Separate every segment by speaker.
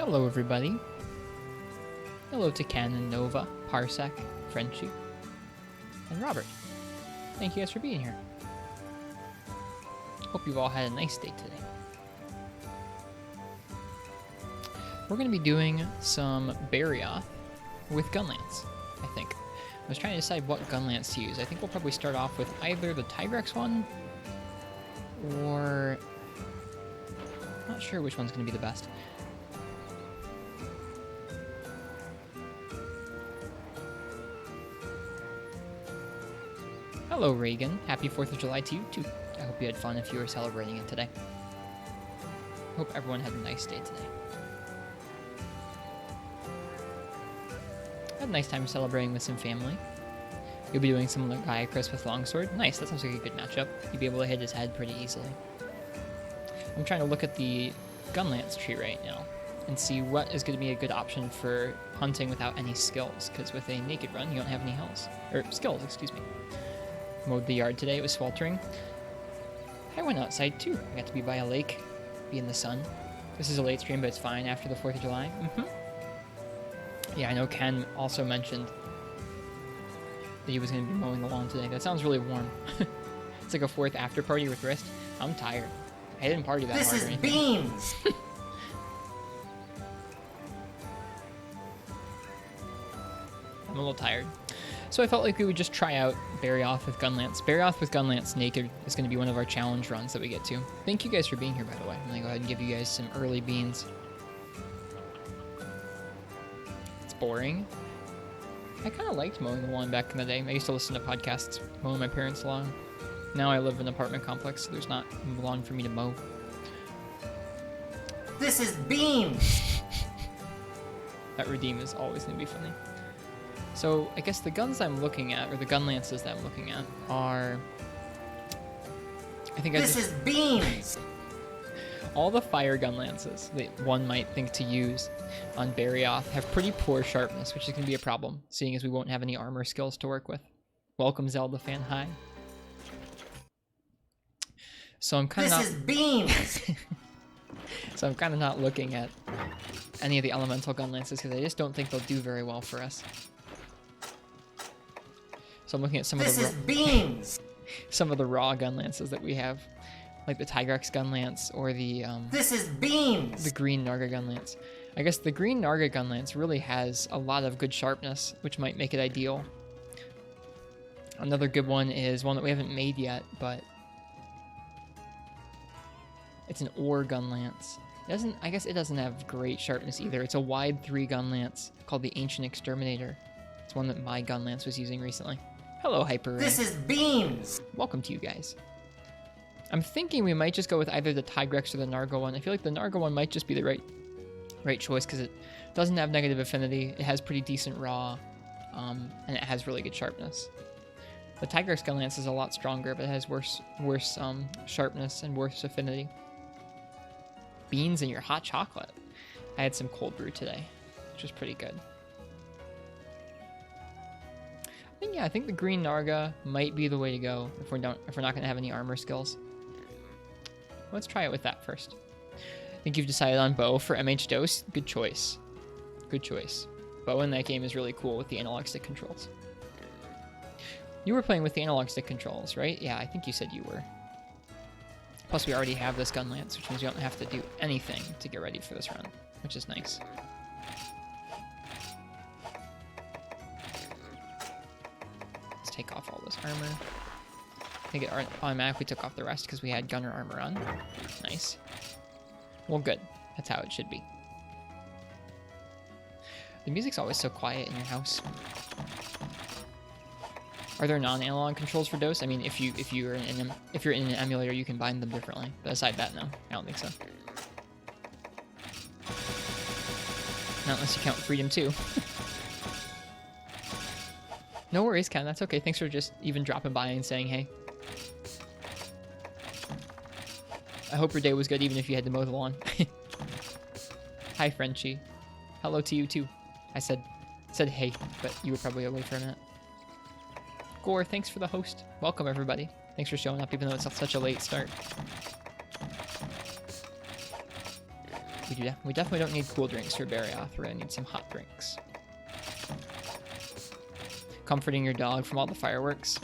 Speaker 1: Hello everybody. Hello to Ken and Nova, Parsec, Frenchie, and Robert. Thank you guys for being here. Hope you've all had a nice day today. We're going to be doing some Barioth with Gunlance, I think. I was trying to decide what Gunlance to use. I think we'll probably start off with either the Tigrex one, or... I'm not sure which one's going to be the best. Hello, Reagan. Happy 4th of July to you, too. I hope you had fun if you were celebrating it today. Hope everyone had a nice day today. Had a nice time celebrating with some family. You'll be doing some Lagiacrus with Longsword. Nice, that sounds like a good matchup. You'll be able to hit his head pretty easily. I'm trying to look at the Gunlance tree right now and see what is going to be a good option for hunting without any skills, because with a naked run, you don't have any hills. Or skills, excuse me. Mowed the yard today, it was sweltering. I went outside too. I got to be by a lake, be in the sun. This is a late stream, but it's fine after the 4th of July. Yeah, I know Ken also mentioned that he was going to be mowing the lawn today. That sounds really warm. It's like a 4th after party with Rist. I'm tired. I didn't party that hard or anything.
Speaker 2: This is beans!
Speaker 1: I'm a little tired. So I felt like we would just try out Barioth with Gunlance. Barioth with Gunlance naked is going to be one of our challenge runs that we get to. Thank you guys for being here, by the way. I'm going to go ahead and give you guys some early beans. It's boring. I kind of liked mowing the lawn back in the day. I used to listen to podcasts mowing my parents' lawn. Now I live in an apartment complex, so there's not a lawn for me to mow.
Speaker 2: This is beans!
Speaker 1: That redeem is always going to be funny. So I guess the guns I'm looking at, or the Gunlances that I'm looking at, are... I think
Speaker 2: this is beans!
Speaker 1: All the fire Gunlances that one might think to use on Barioth have pretty poor sharpness, which is going to be a problem, seeing as we won't have any armor skills to work with. Welcome, Zelda fan. Hi. So I'm kind of
Speaker 2: This is beans!
Speaker 1: So I'm kind of not looking at any of the elemental Gunlances because I just don't think they'll do very well for us. So I'm looking at some of the raw Gunlances that we have, like the Tigrex Gunlance or the
Speaker 2: this is beans!
Speaker 1: The green Narga Gunlance. I guess the green Narga Gunlance really has a lot of good sharpness, which might make it ideal. Another good one is one that we haven't made yet, but it's an ore Gunlance. I guess it doesn't have great sharpness either. It's a wide 3 Gunlance called the Ancient Exterminator. It's one that my Gunlance was using recently. Hello, Hyper.
Speaker 2: This is beans!
Speaker 1: Welcome to you guys. I'm thinking we might just go with either the Tigrex or the Narga one. I feel like the Narga one might just be the right choice because it doesn't have negative affinity. It has pretty decent raw, and it has really good sharpness. The Tigrex Gunlance is a lot stronger, but it has worse sharpness and worse affinity. Beans in your hot chocolate. I had some cold brew today, which was pretty good. I think the green Narga might be the way to go if we're not going to have any armor skills. Let's try it with that first. I think you've decided on bow for MH Dose. Good choice. Good choice. Bow in that game is really cool with the analog stick controls. You were playing with the analog stick controls, right? Yeah, I think you said you were. Plus, we already have this Gunlance, which means you don't have to do anything to get ready for this run, which is nice. Let's take off all this armor. I think it automatically took off the rest because we had gunner armor on. Nice. Well, good. That's how it should be. The music's always so quiet in your house. Are there non-analog controls for DOS? I mean, if you're in an emulator, you can bind them differently. But aside that, no, I don't think so. Not unless you count Freedom 2. No worries, Ken. That's okay. Thanks for just even dropping by and saying hey. I hope your day was good, even if you had to mow the lawn. Hi, Frenchie. Hello to you too. I said hey, but you were probably away for a minute. Gore, thanks for the host. Welcome, everybody. Thanks for showing up, even though it's such a late start. We definitely don't need cool drinks for Barioth. We're gonna need some hot drinks. Comforting your dog from all the fireworks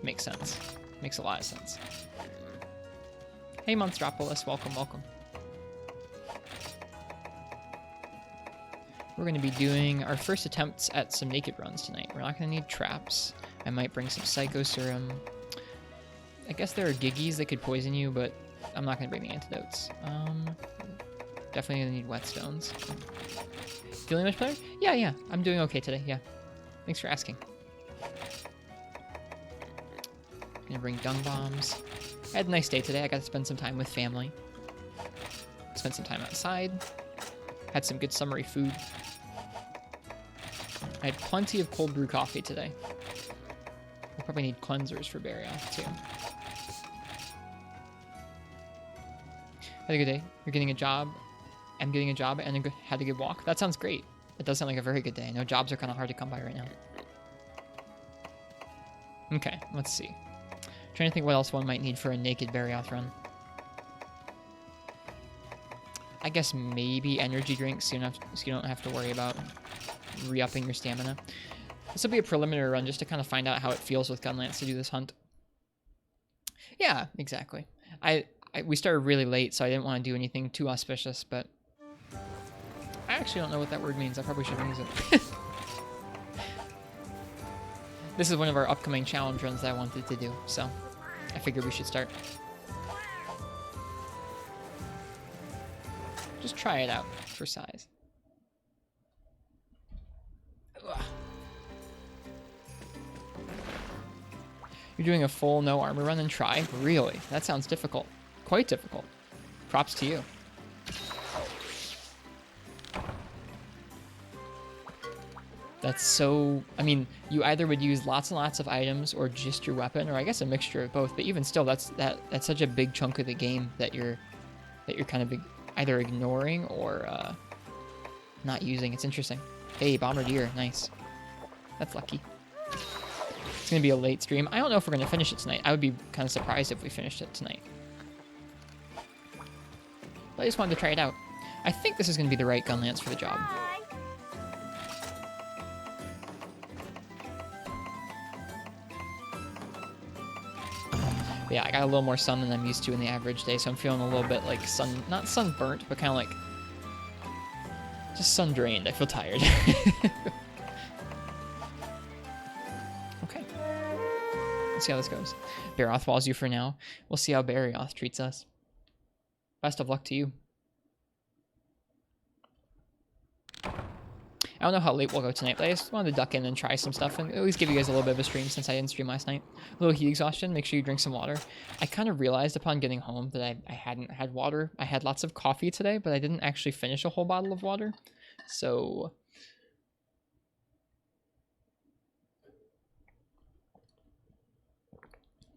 Speaker 1: makes sense. Makes a lot of sense. Hey, Monstropolis, welcome, welcome. We're going to be doing our first attempts at some naked runs tonight. We're not going to need traps. I might bring some Psycho Serum. I guess there are Giggies that could poison you, but I'm not going to bring the antidotes. Definitely going to need whetstones. Feeling much better? Yeah. I'm doing okay today, yeah. Thanks for asking. Gonna bring dung bombs. I had a nice day today. I got to spend some time with family. Spent some time outside. Had some good summery food. I had plenty of cold brew coffee today. We'll probably need cleansers for Barioth too. Had a good day. You're getting a job. I'm getting a job and had a good walk. That sounds great. It does sound like a very good day. I know jobs are kind of hard to come by right now. Okay, let's see. Trying to think what else one might need for a naked Barioth run. I guess maybe energy drinks so you don't have to worry about re-upping your stamina. This will be a preliminary run just to kind of find out how it feels with Gunlance to do this hunt. Yeah, exactly. We started really late, so I didn't want to do anything too auspicious, but I actually don't know what that word means. I probably shouldn't use it. This is one of our upcoming challenge runs that I wanted to do, so I figured we should start. Just try it out for size. Ugh. You're doing a full no armor run and try? Really? That sounds difficult. Quite difficult. Props to you. That's so... I mean, you either would use lots and lots of items or just your weapon, or I guess a mixture of both. But even still, that's such a big chunk of the game that you're kind of either ignoring or not using. It's interesting. Hey, Bombardier, nice. That's lucky. It's gonna be a late stream. I don't know if we're gonna finish it tonight. I would be kind of surprised if we finished it tonight. But I just wanted to try it out. I think this is gonna be the right Gunlance for the job. Yeah, I got a little more sun than I'm used to in the average day, so I'm feeling a little bit like not sunburnt, but kind of like just sun drained. I feel tired. Okay. Let's see how this goes. Barioth walls you for now. We'll see how Barioth treats us. Best of luck to you. I don't know how late we'll go tonight, but I just wanted to duck in and try some stuff and at least give you guys a little bit of a stream since I didn't stream last night. A little heat exhaustion, make sure you drink some water. I kind of realized upon getting home that I hadn't had water. I had lots of coffee today, but I didn't actually finish a whole bottle of water. So...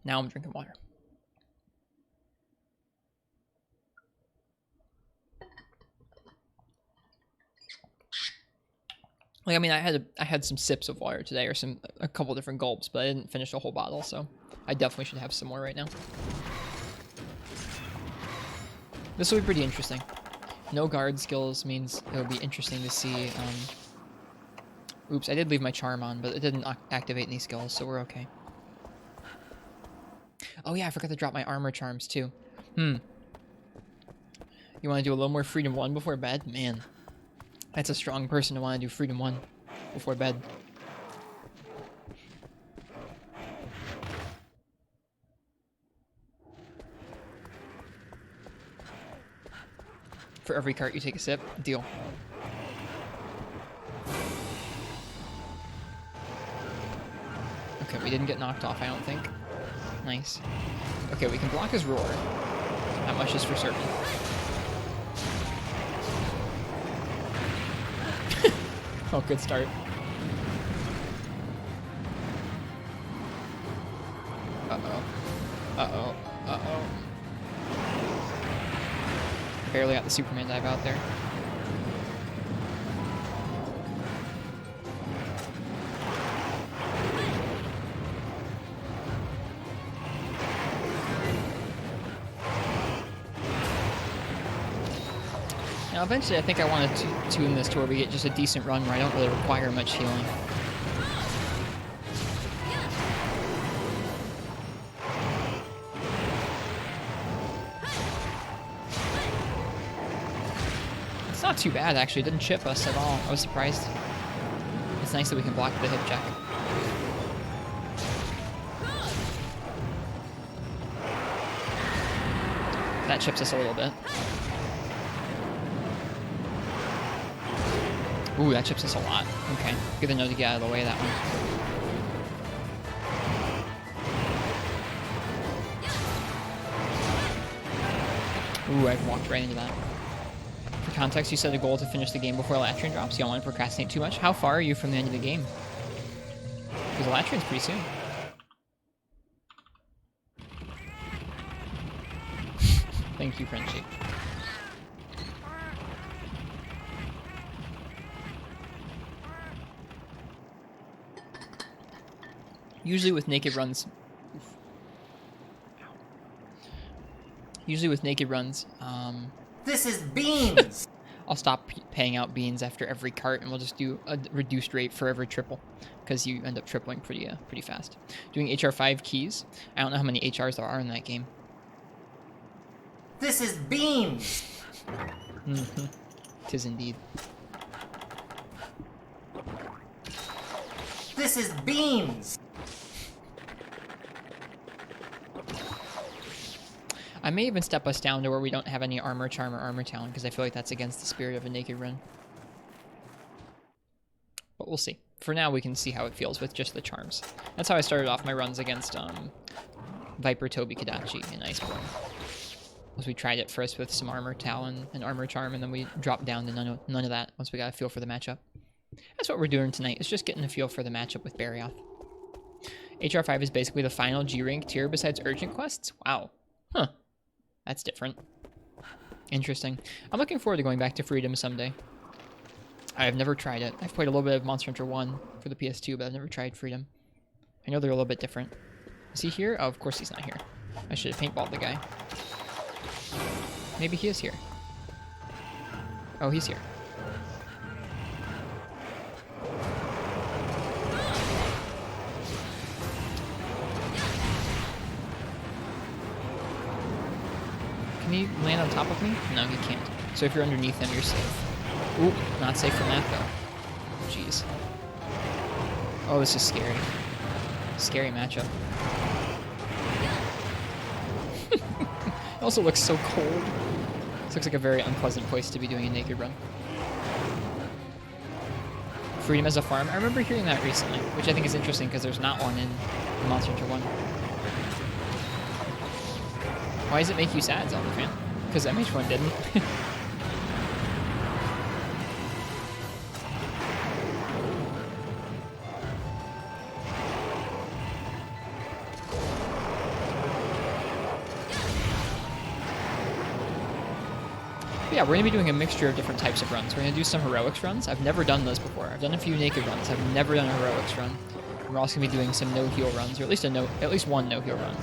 Speaker 1: now I'm drinking water. Like, I mean, I had some sips of water today, or a couple different gulps, but I didn't finish a whole bottle, so I definitely should have some more right now. This will be pretty interesting. No guard skills means it would be interesting to see. Oops, I did leave my charm on, but it didn't activate any skills, so we're okay. Oh yeah, I forgot to drop my armor charms too. You want to do a little more Freedom 1 before bed? Man. That's a strong person to want to do Freedom 1 before bed. For every cart you take a sip, deal. Okay, we didn't get knocked off, I don't think. Nice. Okay, we can block his roar. That much is for certain. Oh, good start. Uh-oh. Uh-oh. Uh-oh. Barely got the Superman dive out there. Now, eventually, I think I want to tune this to where we get just a decent run where I don't really require much healing. It's not too bad, actually. It didn't chip us at all. I was surprised. It's nice that we can block the hip check. That chips us a little bit. Ooh, that chips us a lot. Okay, good to know to get out of the way of that one. Ooh, I walked right into that. For context, you set a goal to finish the game before Latrian drops. You don't want to procrastinate too much. How far are you from the end of the game? Because Latrian's pretty soon. Thank you, Frenchie. Usually with naked runs,
Speaker 2: This is beans.
Speaker 1: I'll stop paying out beans after every cart, and we'll just do a reduced rate for every triple, because you end up tripling pretty fast. Doing HR5 keys. I don't know how many HRs there are in that game.
Speaker 2: This is beans.
Speaker 1: Mm-hmm. 'Tis indeed.
Speaker 2: This is beans.
Speaker 1: I may even step us down to where we don't have any armor, charm, or armor talent, because I feel like that's against the spirit of a naked run. But we'll see. For now, we can see how it feels with just the charms. That's how I started off my runs against Viper, Toby, Kadachi, and Iceborne. Was we tried it first with some armor talon and armor charm, and then we dropped down to none of that once we got a feel for the matchup. That's what we're doing tonight, is just getting a feel for the matchup with Barioth. HR5 is basically the final G-rank tier besides urgent quests? Wow. Huh. That's different. Interesting. I'm looking forward to going back to Freedom someday. I've never tried it. I've played a little bit of Monster Hunter 1 for the PS2, but I've never tried Freedom. I know they're a little bit different. Is he here? Oh, of course he's not here. I should have paintballed the guy. Maybe he is here. Oh, he's here. Can he land on top of me? No, he can't. So if you're underneath him, you're safe. Ooh, not safe from that, though. Jeez. Oh, this is scary. Scary matchup. It also looks so cold. This looks like a very unpleasant place to be doing a naked run. Freedom as a farm. I remember hearing that recently, which I think is interesting because there's not one in Monster Hunter 1. Why does it make you sad, Zelda fan? Because MH1 didn't. Yeah, we're going to be doing a mixture of different types of runs. We're going to do some heroics runs. I've never done those before. I've done a few naked runs. I've never done a heroics run. And we're also going to be doing some no-heal runs, or at least one no-heal run.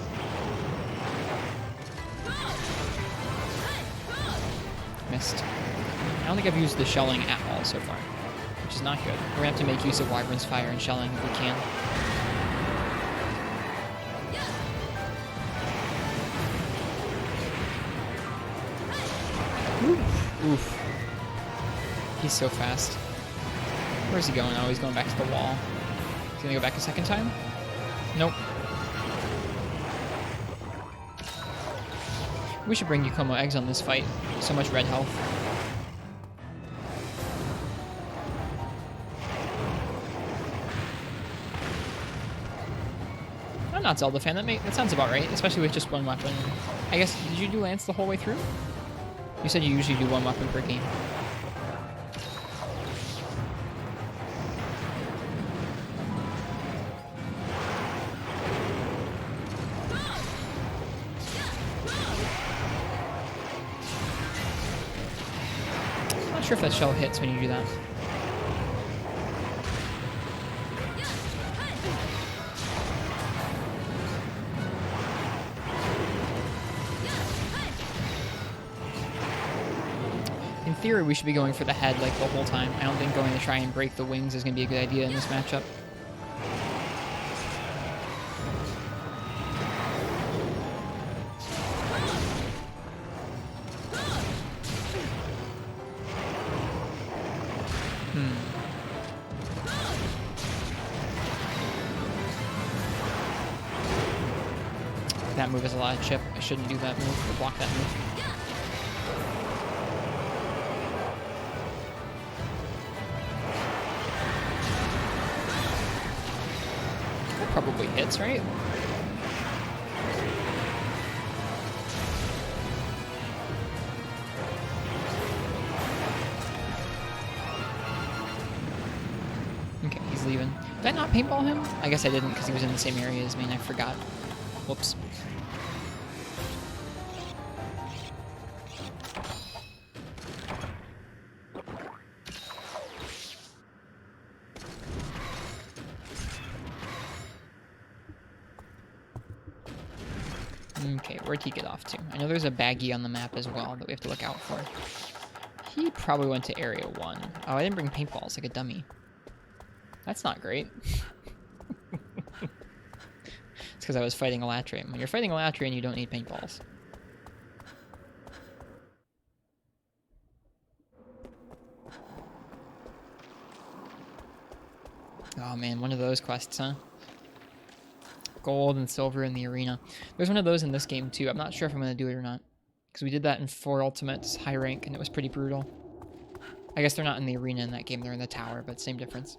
Speaker 1: Missed. I don't think I've used the shelling at all so far, which is not good. We're going to have to make use of Wyvern's Fire and shelling if we can. Oof. He's so fast. Where's he going? Oh, he's going back to the wall. He's gonna go back a second time? Nope. We should bring Yukomo eggs on this fight. So much red health. I'm not Zelda fan. That sounds about right, especially with just one weapon. I guess, did you do Lance the whole way through? You said you usually do one weapon per game. I'm not sure if that shell hits when you do that. In theory, we should be going for the head like the whole time. I don't think going to try and break the wings is going to be a good idea in this matchup. That move is a lot of chip. I shouldn't do that move or block that move. That probably hits, right? Okay, he's leaving. Did I not paintball him? I guess I didn't because he was in the same area as me and I forgot. Whoops. Okay, where'd he get off to? I know there's a baggie on the map as well that we have to look out for. He probably went to area 1. Oh, I didn't bring paintballs like a dummy. That's not great. It's because I was fighting a Latrian. When you're fighting a Latrian, you don't need paintballs. Oh man, one of those quests, huh? Gold and silver in the arena. There's one of those in this game too. I'm not sure if I'm going to do it or not. Because we did that in 4 Ultimates, high rank, and it was pretty brutal. I guess they're not in the arena in that game, they're in the tower, but same difference.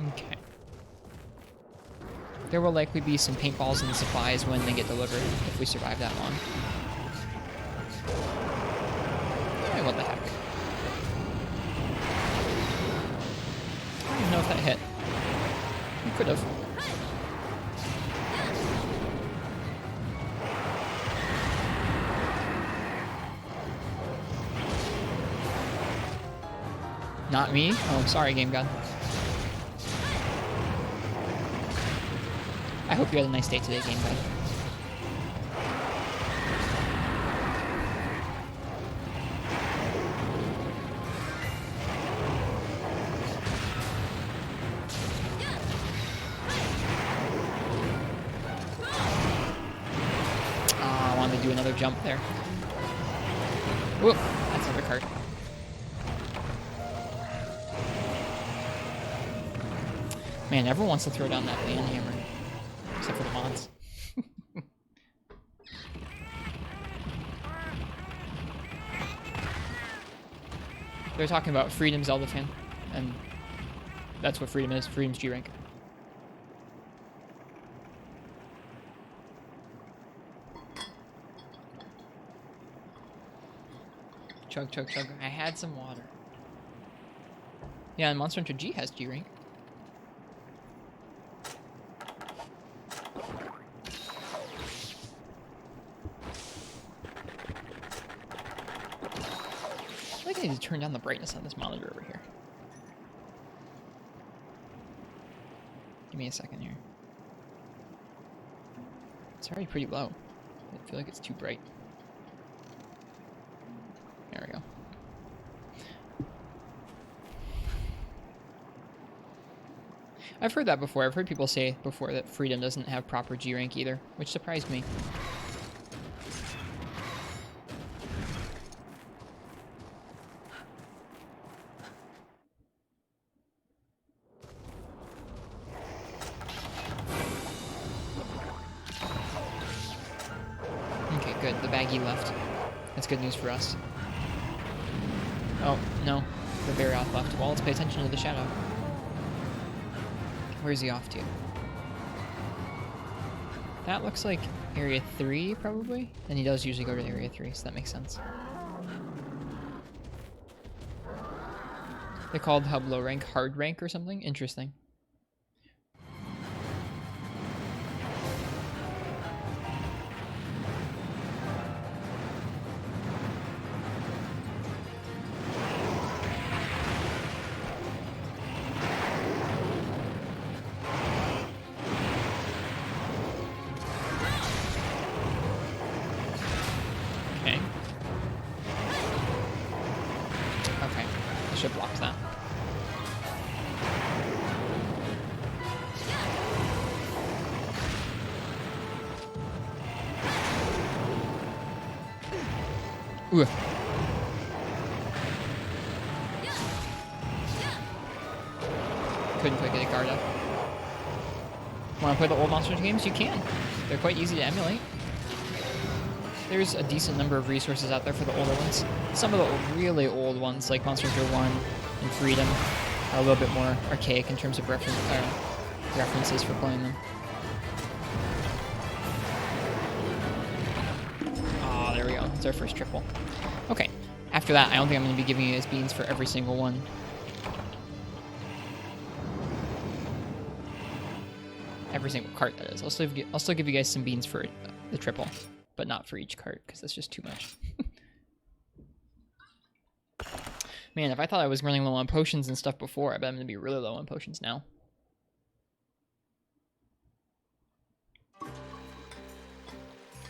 Speaker 1: Okay. There will likely be some paintballs and supplies when they get delivered, if we survive that long. Hey, what the heck? I don't even know if that hit. We could have. Not me? Oh, sorry, Game God. I hope you had a nice day today, Game God. Oh, I wanted to do another jump there. Whoop, that's another card. Man, everyone wants to throw down that land hammer. Except for the mods. They're talking about Freedom Zelda fan, and that's what Freedom is. Freedom's G rank. Chug, chug, chug. I had some water. Yeah, and Monster Hunter G has G rank. I need to turn down the brightness on this monitor over here. Give me a second here. It's already pretty low. I feel like it's too bright. There we go. I've heard that before. I've heard people say before that Freedom doesn't have proper G rank either, which surprised me. Good, the baggie left. That's good news for us. Oh, no. The Barioth left. Well, let's pay attention to the shadow. Where's he off to? That looks like area 3, probably? And he does usually go to area 3, so that makes sense. They called hub low rank hard rank or something? Interesting. Ooh. Couldn't quite get a guard up. Want to play the old Monster Hunter games? You can. They're quite easy to emulate. There's a decent number of resources out there for the older ones. Some of the really old ones, like Monster Hunter 1 and Freedom, are a little bit more archaic in terms of references for playing them. Ah, there we go. That's our first triple. Okay. After that, I don't think I'm going to be giving you guys beans for every single one. Every single cart, that is. I'll still give you guys some beans for the triple, but not for each cart, because that's just too much. Man, if I thought I was running low on potions and stuff before, I bet I'm going to be really low on potions now.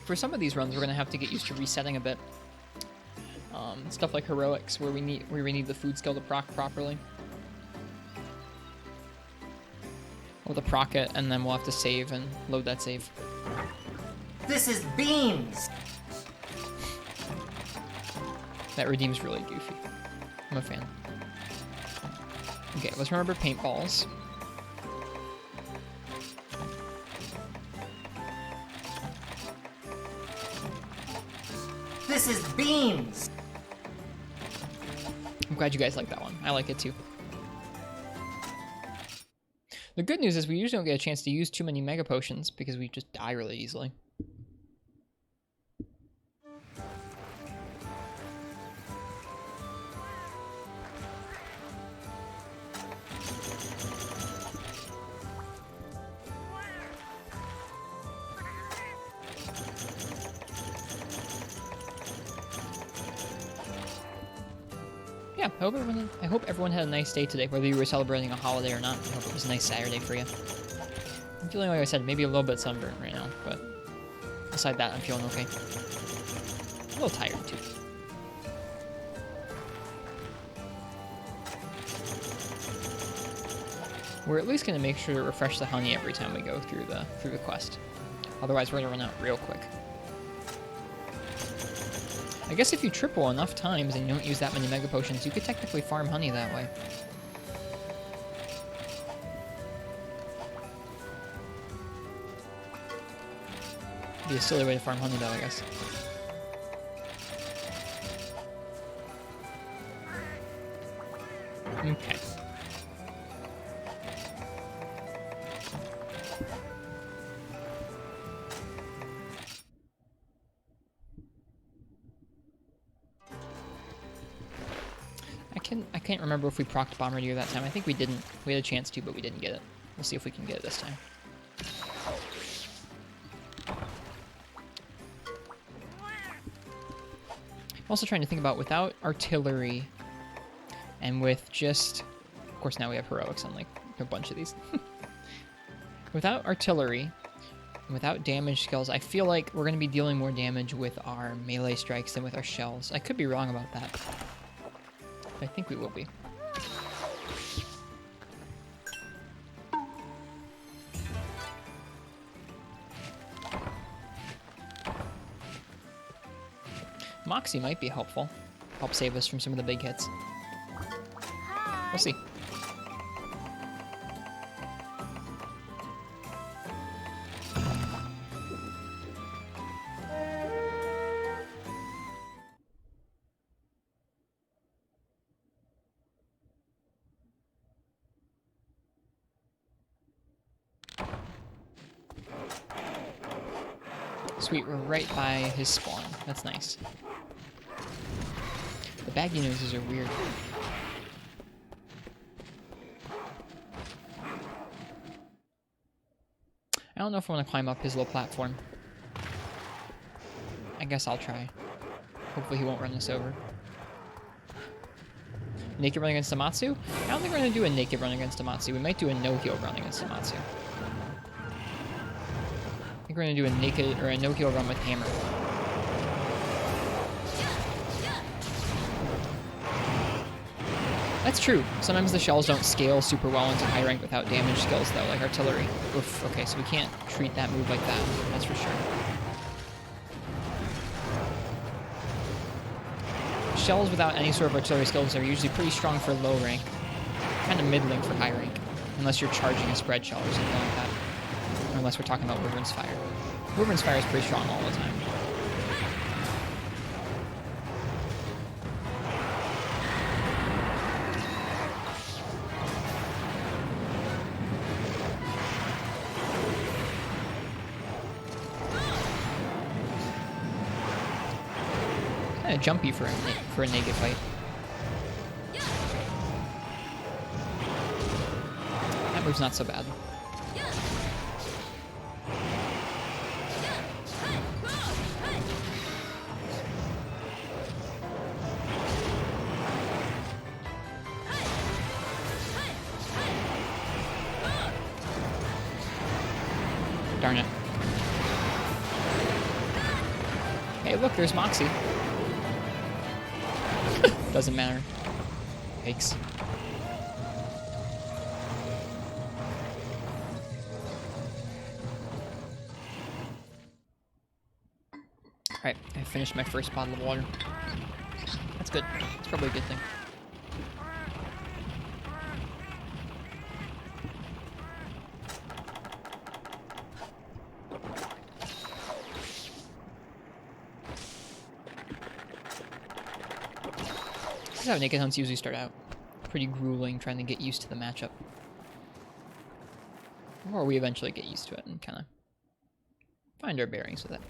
Speaker 1: For some of these runs, we're going to have to get used to resetting a bit. Stuff like heroics, where we need the food skill to proc properly. We'll have to proc it, and then we'll have to save and load that save.
Speaker 2: This is beans!
Speaker 1: That redeem's really goofy. I'm a fan. Okay, let's remember paintballs.
Speaker 2: This is beans!
Speaker 1: I'm glad you guys like that one. I like it too. The good news is we usually don't get a chance to use too many mega potions because we just die really easily. Yeah, I hope everyone had a nice day today, whether you were celebrating a holiday or not. I hope it was a nice Saturday for you. I'm feeling, like I said, maybe a little bit sunburnt right now, but aside that, I'm feeling okay. A little tired, too. We're at least going to make sure to refresh the honey every time we go through the quest. Otherwise, we're going to run out real quick. I guess if you triple enough times and you don't use that many mega potions, you could technically farm honey that way. Be a silly way to farm honey though, I guess. Okay. I can't remember if we procced Bombardier that time. I think we didn't. We had a chance to, but we didn't get it. We'll see if we can get it this time. I'm also trying to think about without artillery and with just... Of course, now we have heroics on like a bunch of these. Without artillery and without damage skills, I feel like we're going to be dealing more damage with our melee strikes than with our shells. I could be wrong about that. I think we will be. Moxie might be helpful. Help save us from some of the big hits. We'll see. Sweet, we're right by his spawn. That's nice. The baggy noses are weird. I don't know if I want to climb up his little platform. I guess I'll try. Hopefully he won't run us over. Naked run against Amatsu? I don't think we're going to do a naked run against Amatsu. We might do a no-heal run against Amatsu. I think we're going to do a naked or a no-heal run with Hammer. That's true. Sometimes the shells don't scale super well into high rank without damage skills though, like artillery. Oof, okay, so we can't treat that move like that, that's for sure. shells without any sort of artillery skills are usually pretty strong for low rank, kind of middling for high rank, unless you're charging a spread shell or something like that, or unless we're talking about Wyvern's Fire. Wyvern's Fire is pretty strong all the time. Kind of jumpy for a naked fight. That move's not so bad. Darn it. Hey, look, there's Moxie. Doesn't matter. Yikes. Alright, I finished my first bottle of water. That's good. It's probably a good thing. This is how naked hunts usually start out. Pretty grueling, trying to get used to the matchup. Or we eventually get used to it and kind of find our bearings with it.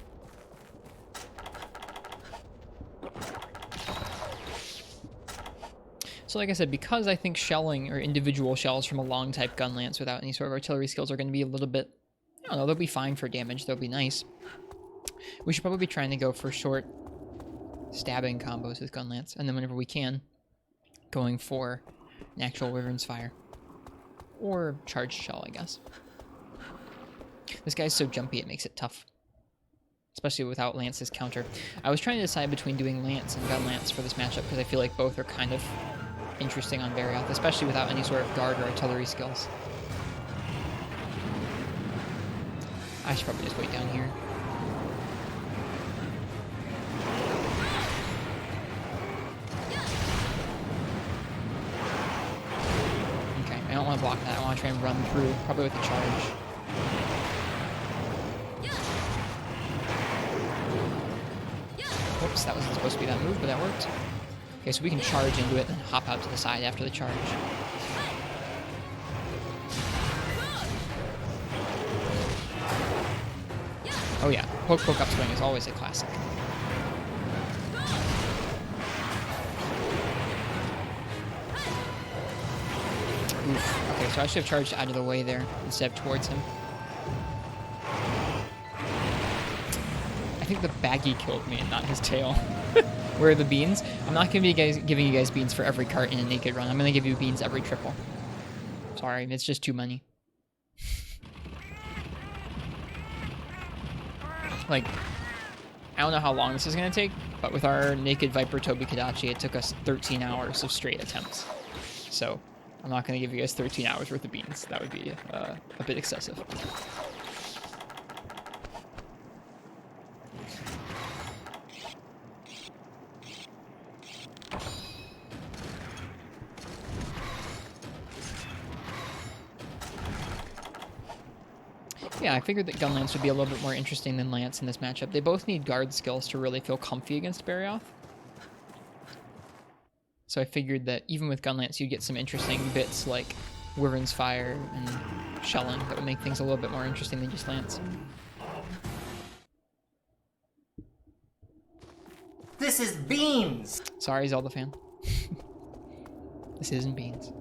Speaker 1: So like I said, because I think shelling or individual shells from a long type gun lance without any sort of artillery skills are going to be a little bit, I don't know, they'll be fine for damage, they'll be nice. We should probably be trying to go for short stabbing combos with gun lance, and then whenever we can, going for an actual Wyvern's Fire. Or charged shell, I guess. This guy's so jumpy it makes it tough. Especially without Lance's counter. I was trying to decide between doing Lance and Gun Lance for this matchup, because I feel like both are kind of interesting on Barioth, especially without any sort of guard or artillery skills. I should probably just wait down here. Okay, I don't want to block that. I want to try and run through, probably with the charge. Whoops, that wasn't supposed to be that move, but that worked. Okay, so we can charge into it and hop out to the side after the charge. Oh yeah, poke upswing is always a classic. Oof. Okay, so I should have charged out of the way there instead of towards him. I think the baggie killed me and not his tail. Where are the beans? I'm not going to be giving you guys beans for every cart in a naked run. I'm going to give you beans every triple. Sorry, it's just too many. Like, I don't know how long this is going to take, but with our naked Viper Toby Kadachi, it took us 13 hours of straight attempts. So, I'm not going to give you guys 13 hours worth of beans. That would be a bit excessive. Yeah, I figured that Gun Lance would be a little bit more interesting than Lance in this matchup. They both need guard skills to really feel comfy against Barioth. So I figured that even with Gun Lance, you'd get some interesting bits like Wyvern's Fire and shelling that would make things a little bit more interesting than just Lance.
Speaker 2: This is beans!
Speaker 1: Sorry, Zelda fan. This isn't beans.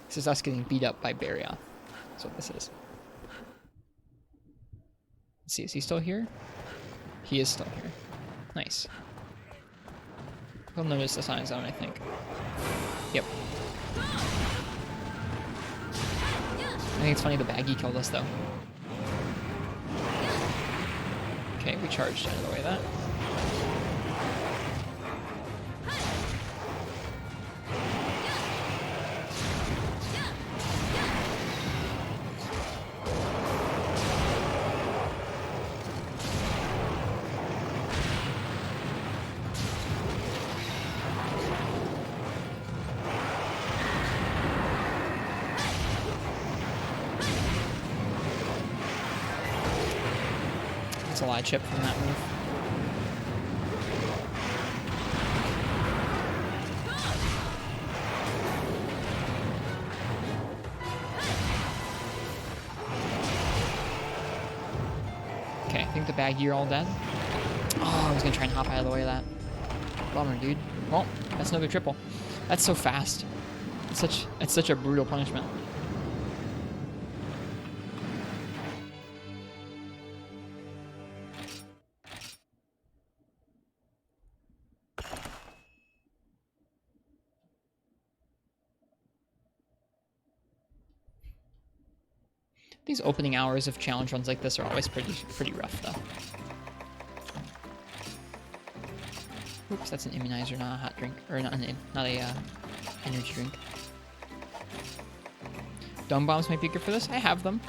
Speaker 1: This is us getting beat up by Barioth. That's what this is. Let's see, is he still here? He is still here. Nice. He'll notice us on his own, I think. Yep. I think it's funny the baggie killed us, though. Okay, we charged out of the way of that. a lot of chip from that move. Okay, I think the baggy are all dead. Oh, I was gonna try and hop out of the way of that. Bummer, dude. Well, that's another triple. That's so fast. It's such a brutal punishment. These opening hours of challenge runs like this are always pretty rough, though. Oops, that's an immunizer, not a hot drink, or not a energy drink. Dung bombs might be good for this. I have them.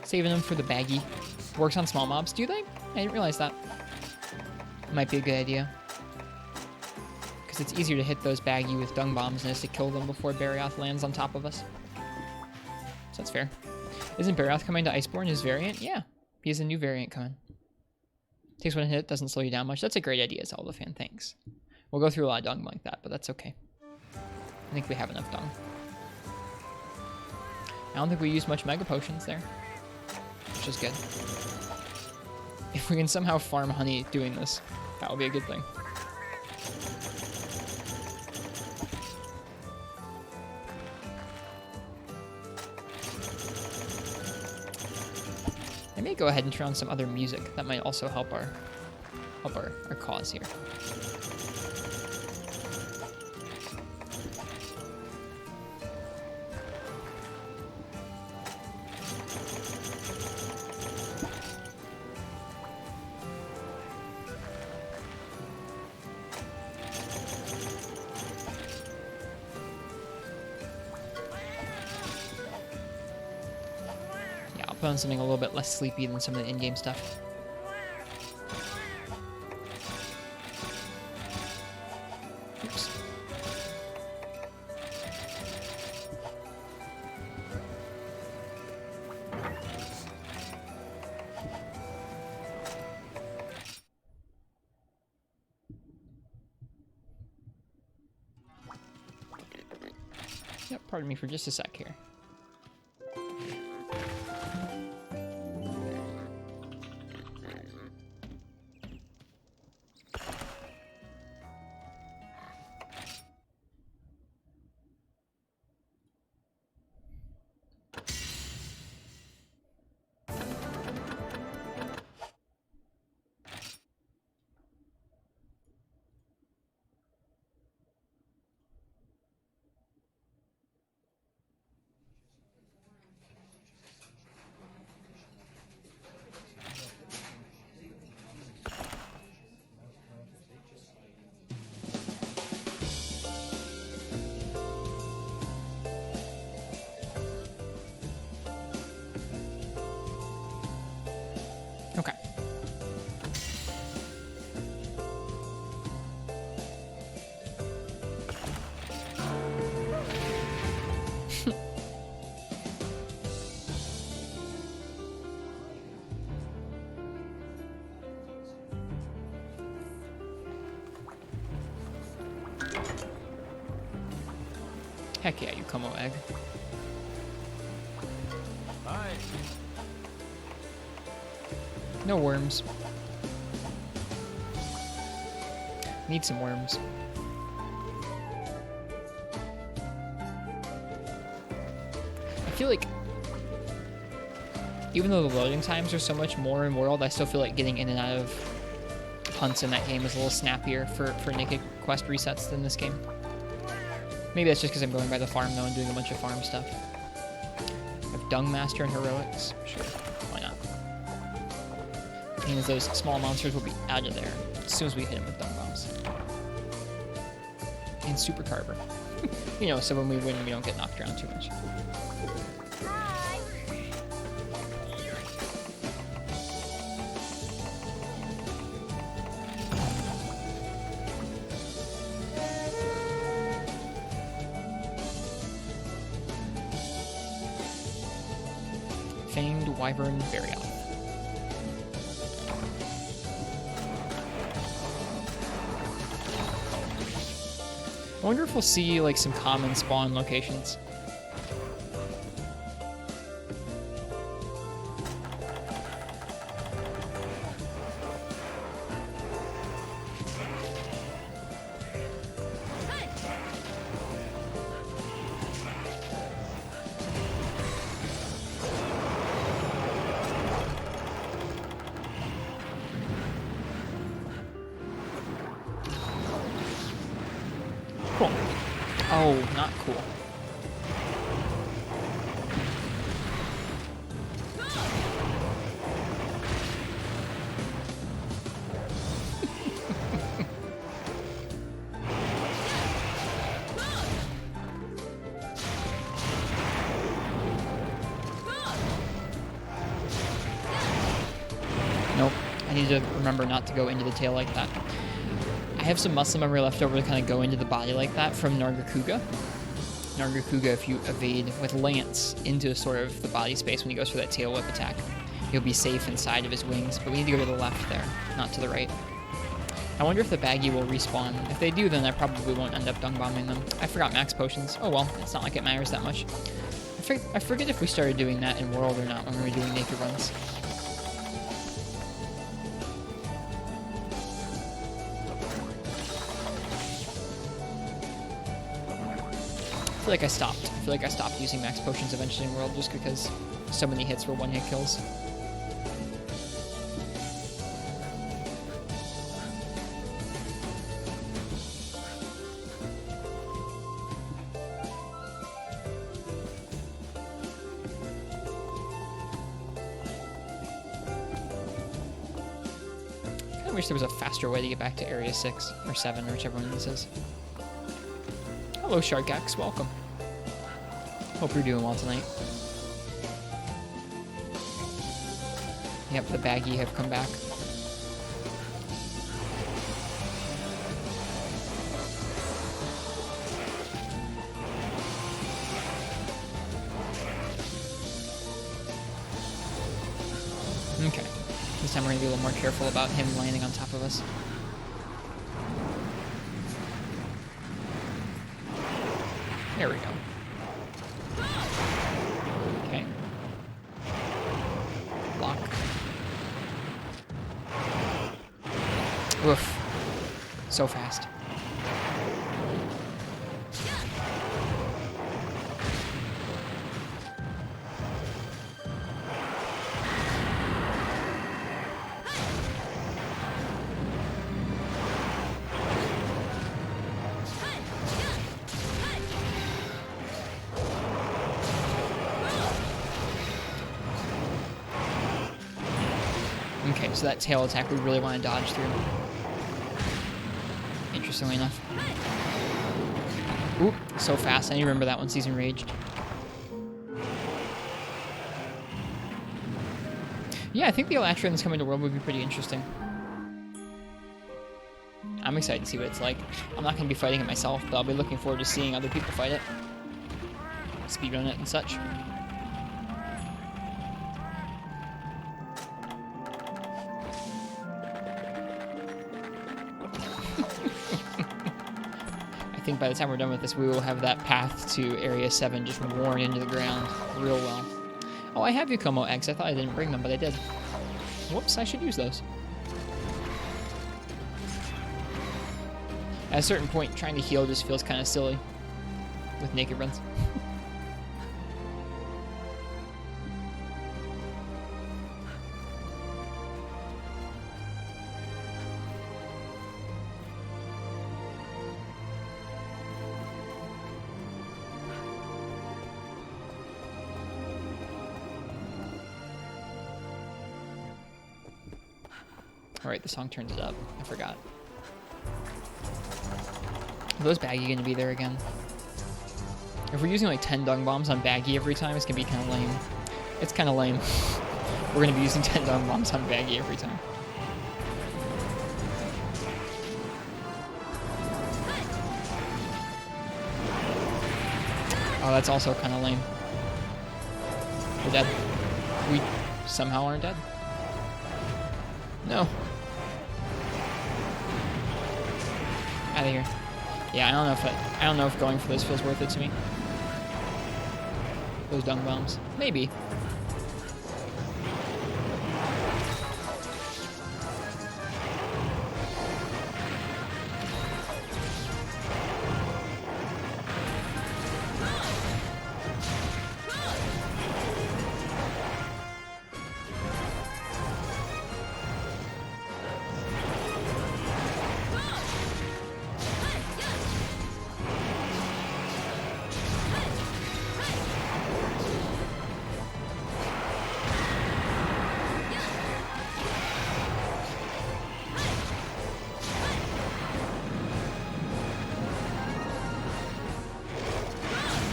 Speaker 1: Saving them for the baggy. Works on small mobs, do they? I didn't realize that. Might be a good idea. Because it's easier to hit those baggy with dung bombs than it is to kill them before Barioth lands on top of us. So that's fair. Isn't Barioth coming to Iceborne, his variant? Yeah, he has a new variant coming. Takes one hit, doesn't slow you down much. That's a great idea, Zelda fan, thanks. We'll go through a lot of dung like that, but that's okay. I think we have enough dung. I don't think we used much Mega Potions there, which is good. If we can somehow farm honey doing this, that would be a good thing. I may go ahead and turn on some other music that might also help our cause here. Put on something a little bit less sleepy than some of the in-game stuff. Oops. Yep, pardon me for just a sec here. Okay. Heck yeah, you Como egg.
Speaker 2: Hi.
Speaker 1: No worms. Need some worms. I feel like even though the loading times are so much more in World, I still feel like getting in and out of hunts in that game is a little snappier for naked quest resets than this game. Maybe that's just because I'm going by the farm though and doing a bunch of farm stuff. I have Dung Master and Heroics. Sure, why not? Means those small monsters will be out of there as soon as we hit them with Dung Bombs. And Super Carver. You know, so when we win, we don't get knocked around too much. Fanged Wyvern Varioth. I wonder if we'll see like some common spawn locations. Cool. Oh, not cool. Nope. I need to remember not to go into the tail like that. I have some muscle memory left over to kind of go into the body like that from Nargacuga. Nargacuga, if you evade with Lance into sort of the body space when he goes for that tail whip attack, he'll be safe inside of his wings, but we need to go to the left there, not to the right. I wonder if the baggy will respawn. If they do, then I probably won't end up dung bombing them. I forgot max potions. Oh well, it's not like it matters that much. I forget if we started doing that in World or not when we were doing naked runs. I feel like I stopped using max potions eventually in World just because so many hits were one-hit kills. I wish there was a faster way to get back to Area 6 or 7 or whichever one this is. Hello, Sharkax. Welcome. Hope you're doing well tonight. Yep, the baggy have come back. Okay. This time we're going to be a little more careful about him landing on top of us. There we go. Okay. Block. Oof. So fast. Okay, so that tail attack we really want to dodge through. Interestingly enough. Oop, so fast. I need to remember that one, Season Raged. Yeah, I think the Elytra that's coming to World would be pretty interesting. I'm excited to see what it's like. I'm not going to be fighting it myself, but I'll be looking forward to seeing other people fight it. Speedrun it and such. I think by the time we're done with this, we will have that path to Area 7 just worn into the ground real well. Oh, I have Yukomo eggs. I thought I didn't bring them, but I did. Whoops, I should use those. At a certain point, trying to heal just feels kind of silly with naked runs. Alright, the song turns it up. I forgot. Are those Baggy going to be there again? If we're using like 10 dung bombs on Baggy every time, it's going to be kind of lame. It's kind of lame. We're going to be using 10 dung bombs on Baggy every time. Oh, that's also kind of lame. We're dead. We somehow aren't dead. No. Out of here. Yeah, I don't know if going for this feels worth it to me. Those dung bombs. Maybe.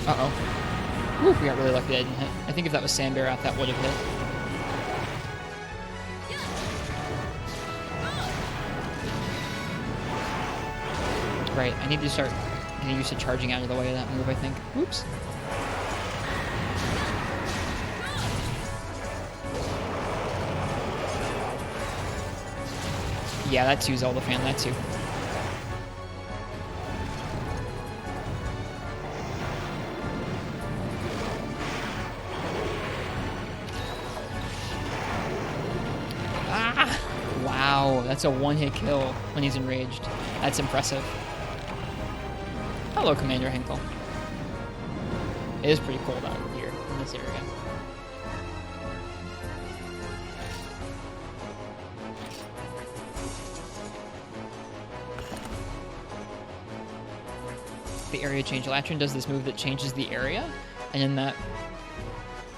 Speaker 1: Uh-oh. Woo, we got really lucky that didn't hit. I think if that was Sandbear out, that would have hit. Right, I need to start getting used to charging out of the way of that move, I think. Whoops. Yeah, that too, Zelda fan, that too. Ah! Wow, that's a one-hit kill when he's enraged. That's impressive. Hello, Commander Henkel. It is pretty cold out here in this area. The area change. Latrin does this move that changes the area, and in that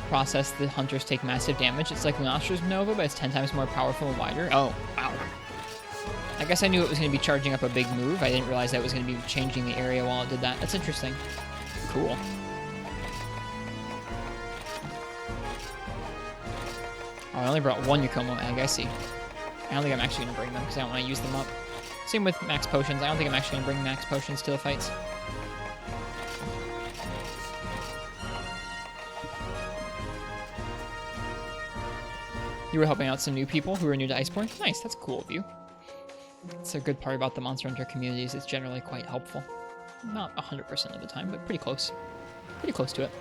Speaker 1: process, the hunters take massive damage. It's like Lunostra's Nova, but it's 10 times more powerful and wider. Oh, wow. I guess I knew it was going to be charging up a big move. I didn't realize that it was going to be changing the area while it did that. That's interesting. Cool. Oh, I only brought one Yakomo egg. I see. I don't think I'm actually going to bring them because I don't want to use them up. Same with max potions. I don't think I'm actually going to bring max potions to the fights. You were helping out some new people who are new to Iceborne? Nice, that's cool of you. It's a good part about the Monster Hunter communities. It's generally quite helpful. Not 100% of the time, but pretty close. Pretty close to it.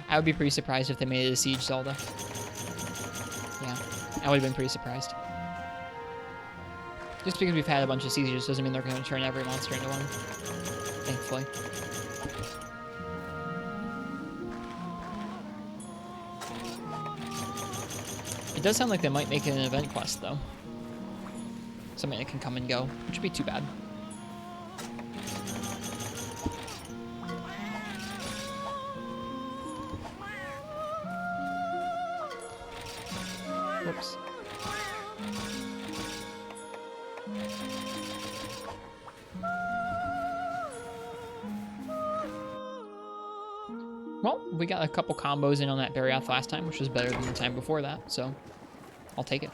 Speaker 1: I would be pretty surprised if they made it a Siege Zelda. Yeah, I would have been pretty surprised. Just because we've had a bunch of sieges doesn't mean they're going to turn every monster into one. Thankfully. It does sound like they might make it an event quest, though. Something that can come and go, which would be too bad. Whoops. Well, we got a couple combos in on that Barioth last time, which was better than the time before that, so I'll take it.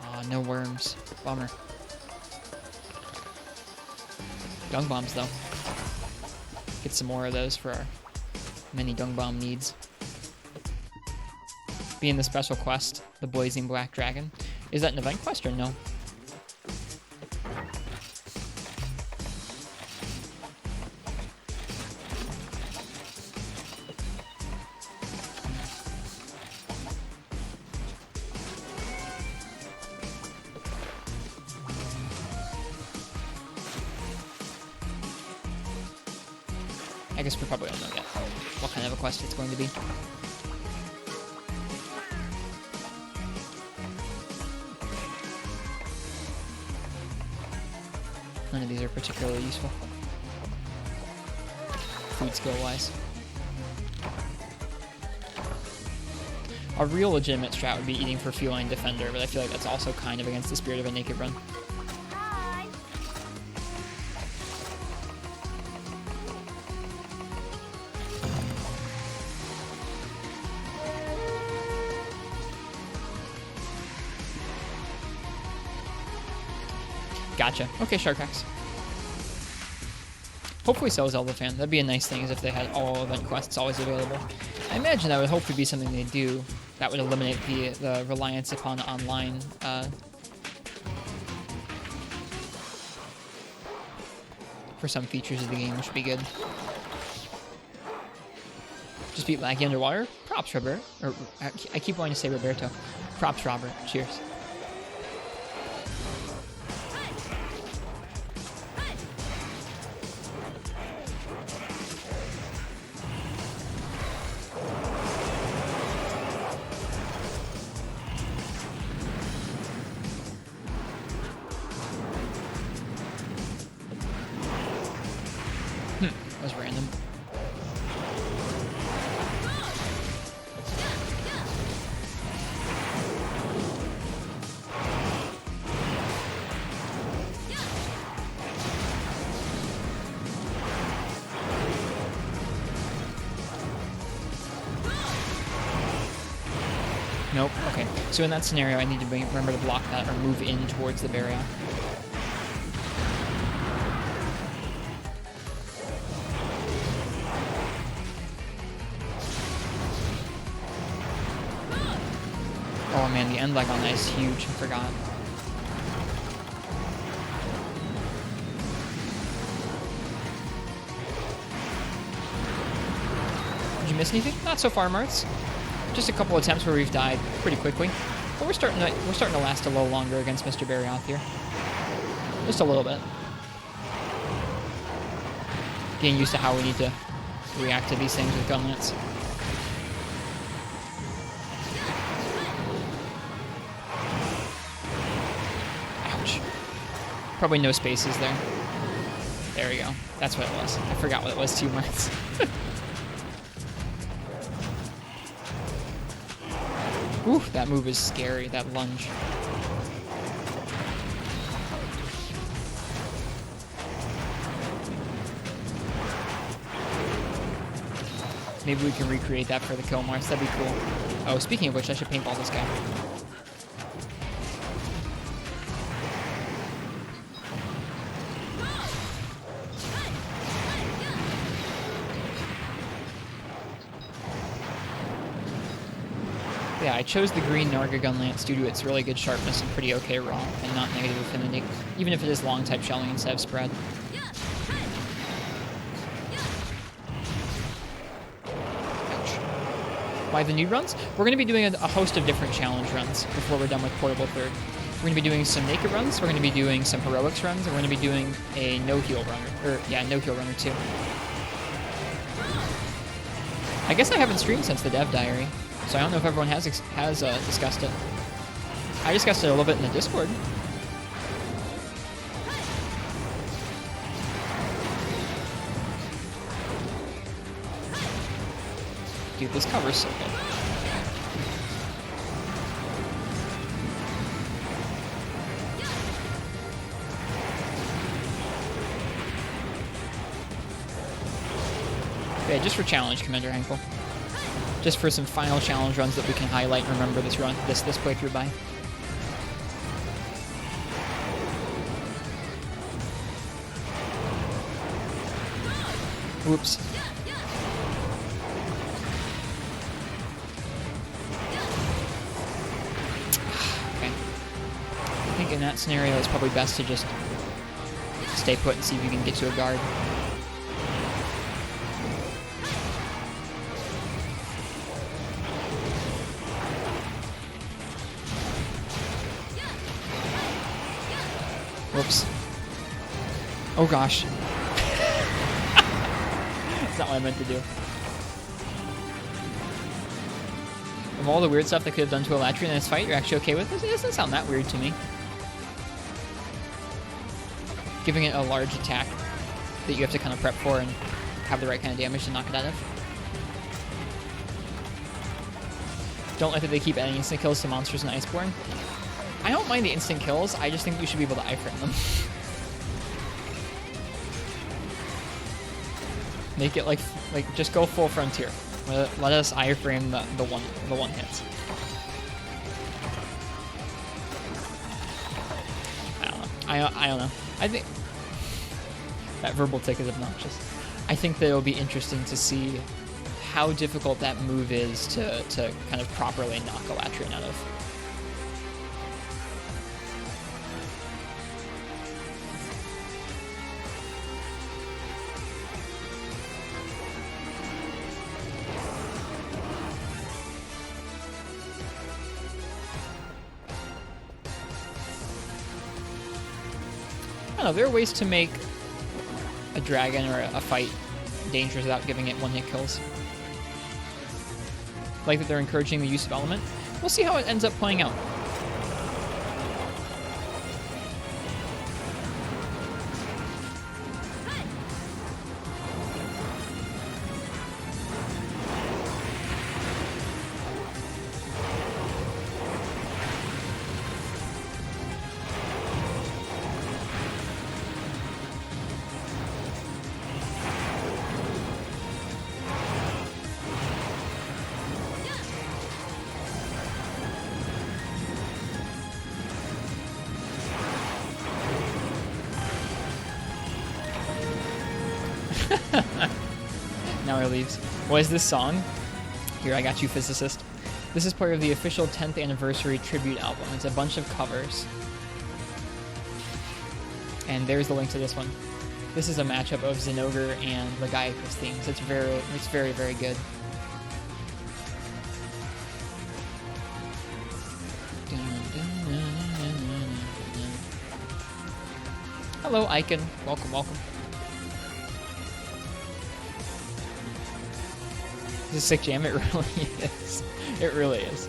Speaker 1: Aw, no worms. Bummer. Dung bombs, though. Get some more of those for our many dung bomb needs. Be in the special quest, the Blazing Black Dragon. Is that an event quest or no? I guess we probably don't know yet what kind of a quest it's going to be. None of these are particularly useful. Food skill-wise. A real legitimate strat would be eating for Feline Defender, but I feel like that's also kind of against the spirit of a Naked Run. Gotcha. Okay, Sharkax. Hopefully so is Elbafan. That'd be a nice thing, is if they had all event quests always available. I imagine that would hopefully be something they do that would eliminate the reliance upon online for some features of the game, which would be good. Just beat laggy underwater? Props, Robert. Or, I keep wanting to say Roberto. Props, Robert. Cheers. That was random. Nope. Okay. So in that scenario, I need to remember to block that or move in towards the barrier. Oh man, the end leg on that is huge. I forgot. Did you miss anything? Not so far, Martz. Just a couple attempts where we've died pretty quickly, but we're starting to last a little longer against Mr. Barrioth here. Just a little bit. Getting used to how we need to react to these things with gunlets. Ouch. Probably no spaces there. There we go. That's what it was. I forgot what it was 2 months. Ooh, that move is scary, that lunge. Maybe we can recreate that for the kill marks. That'd be cool. Oh, speaking of which, I should paintball this guy. Yeah, I chose the green Narga gun lance due to its really good sharpness and pretty okay raw, and not negative affinity, even if it is long type shelling instead of spread. Ouch. Why the nude runs? We're going to be doing a host of different challenge runs before we're done with Portable 3rd. We're going to be doing some naked runs, we're going to be doing some heroics runs, and we're going to be doing a no-heal runner, no-heal runner too. I guess I haven't streamed since the dev diary. So I don't know if everyone has discussed it. I discussed it a little bit in the Discord. Dude, this cover's so good. Okay, just for challenge, Commander Henkel. Just for some final challenge runs that we can highlight and remember this run, this playthrough by. Whoops. Okay. I think in that scenario it's probably best to just stay put and see if you can get to a guard. Whoops. Oh gosh. That's not what I meant to do. Of all the weird stuff that could have done to Elatria in this fight, you're actually okay with this? It doesn't sound that weird to me. Giving it a large attack that you have to kind of prep for and have the right kind of damage to knock it out of. Don't like that they keep adding instant kills to monsters in Iceborne. I don't mind the instant kills, I just think we should be able to iframe them. Make it like just go full frontier. Let us iframe the one hits. I don't know. I don't know. I think that verbal tick is obnoxious. I think that it'll be interesting to see how difficult that move is to kind of properly knock a Latrine out of. I don't know, there are ways to make a dragon or a fight dangerous without giving it one-hit kills. Like that they're encouraging the use of element. We'll see how it ends up playing out. Now he leaves. What is this song? Here, I got you, physicist. This is part of the official 10th anniversary tribute album. It's a bunch of covers. And there's the link to this one. This is a matchup of Zinogre and Legaicus themes. It's very, very good. Hello, Icon. Welcome, welcome. It's a sick jam, it really is. It really is.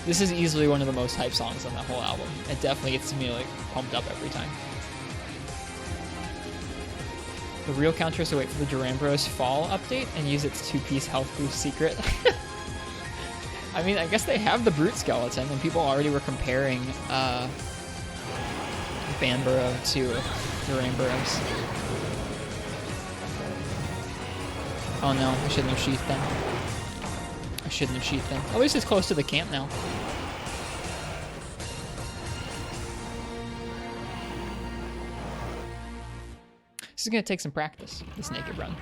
Speaker 1: This is easily one of the most hyped songs on that whole album. It definitely gets me like pumped up every time. The real counter is to wait for the Durambros Fall update and use its 2-piece health boost secret. I mean, I guess they have the Brute Skeleton, and people already were comparing Banburo to Durambros. Oh no, I shouldn't have sheathed them. I shouldn't have sheathed them. At least it's close to the camp now. This is going to take some practice, this naked run.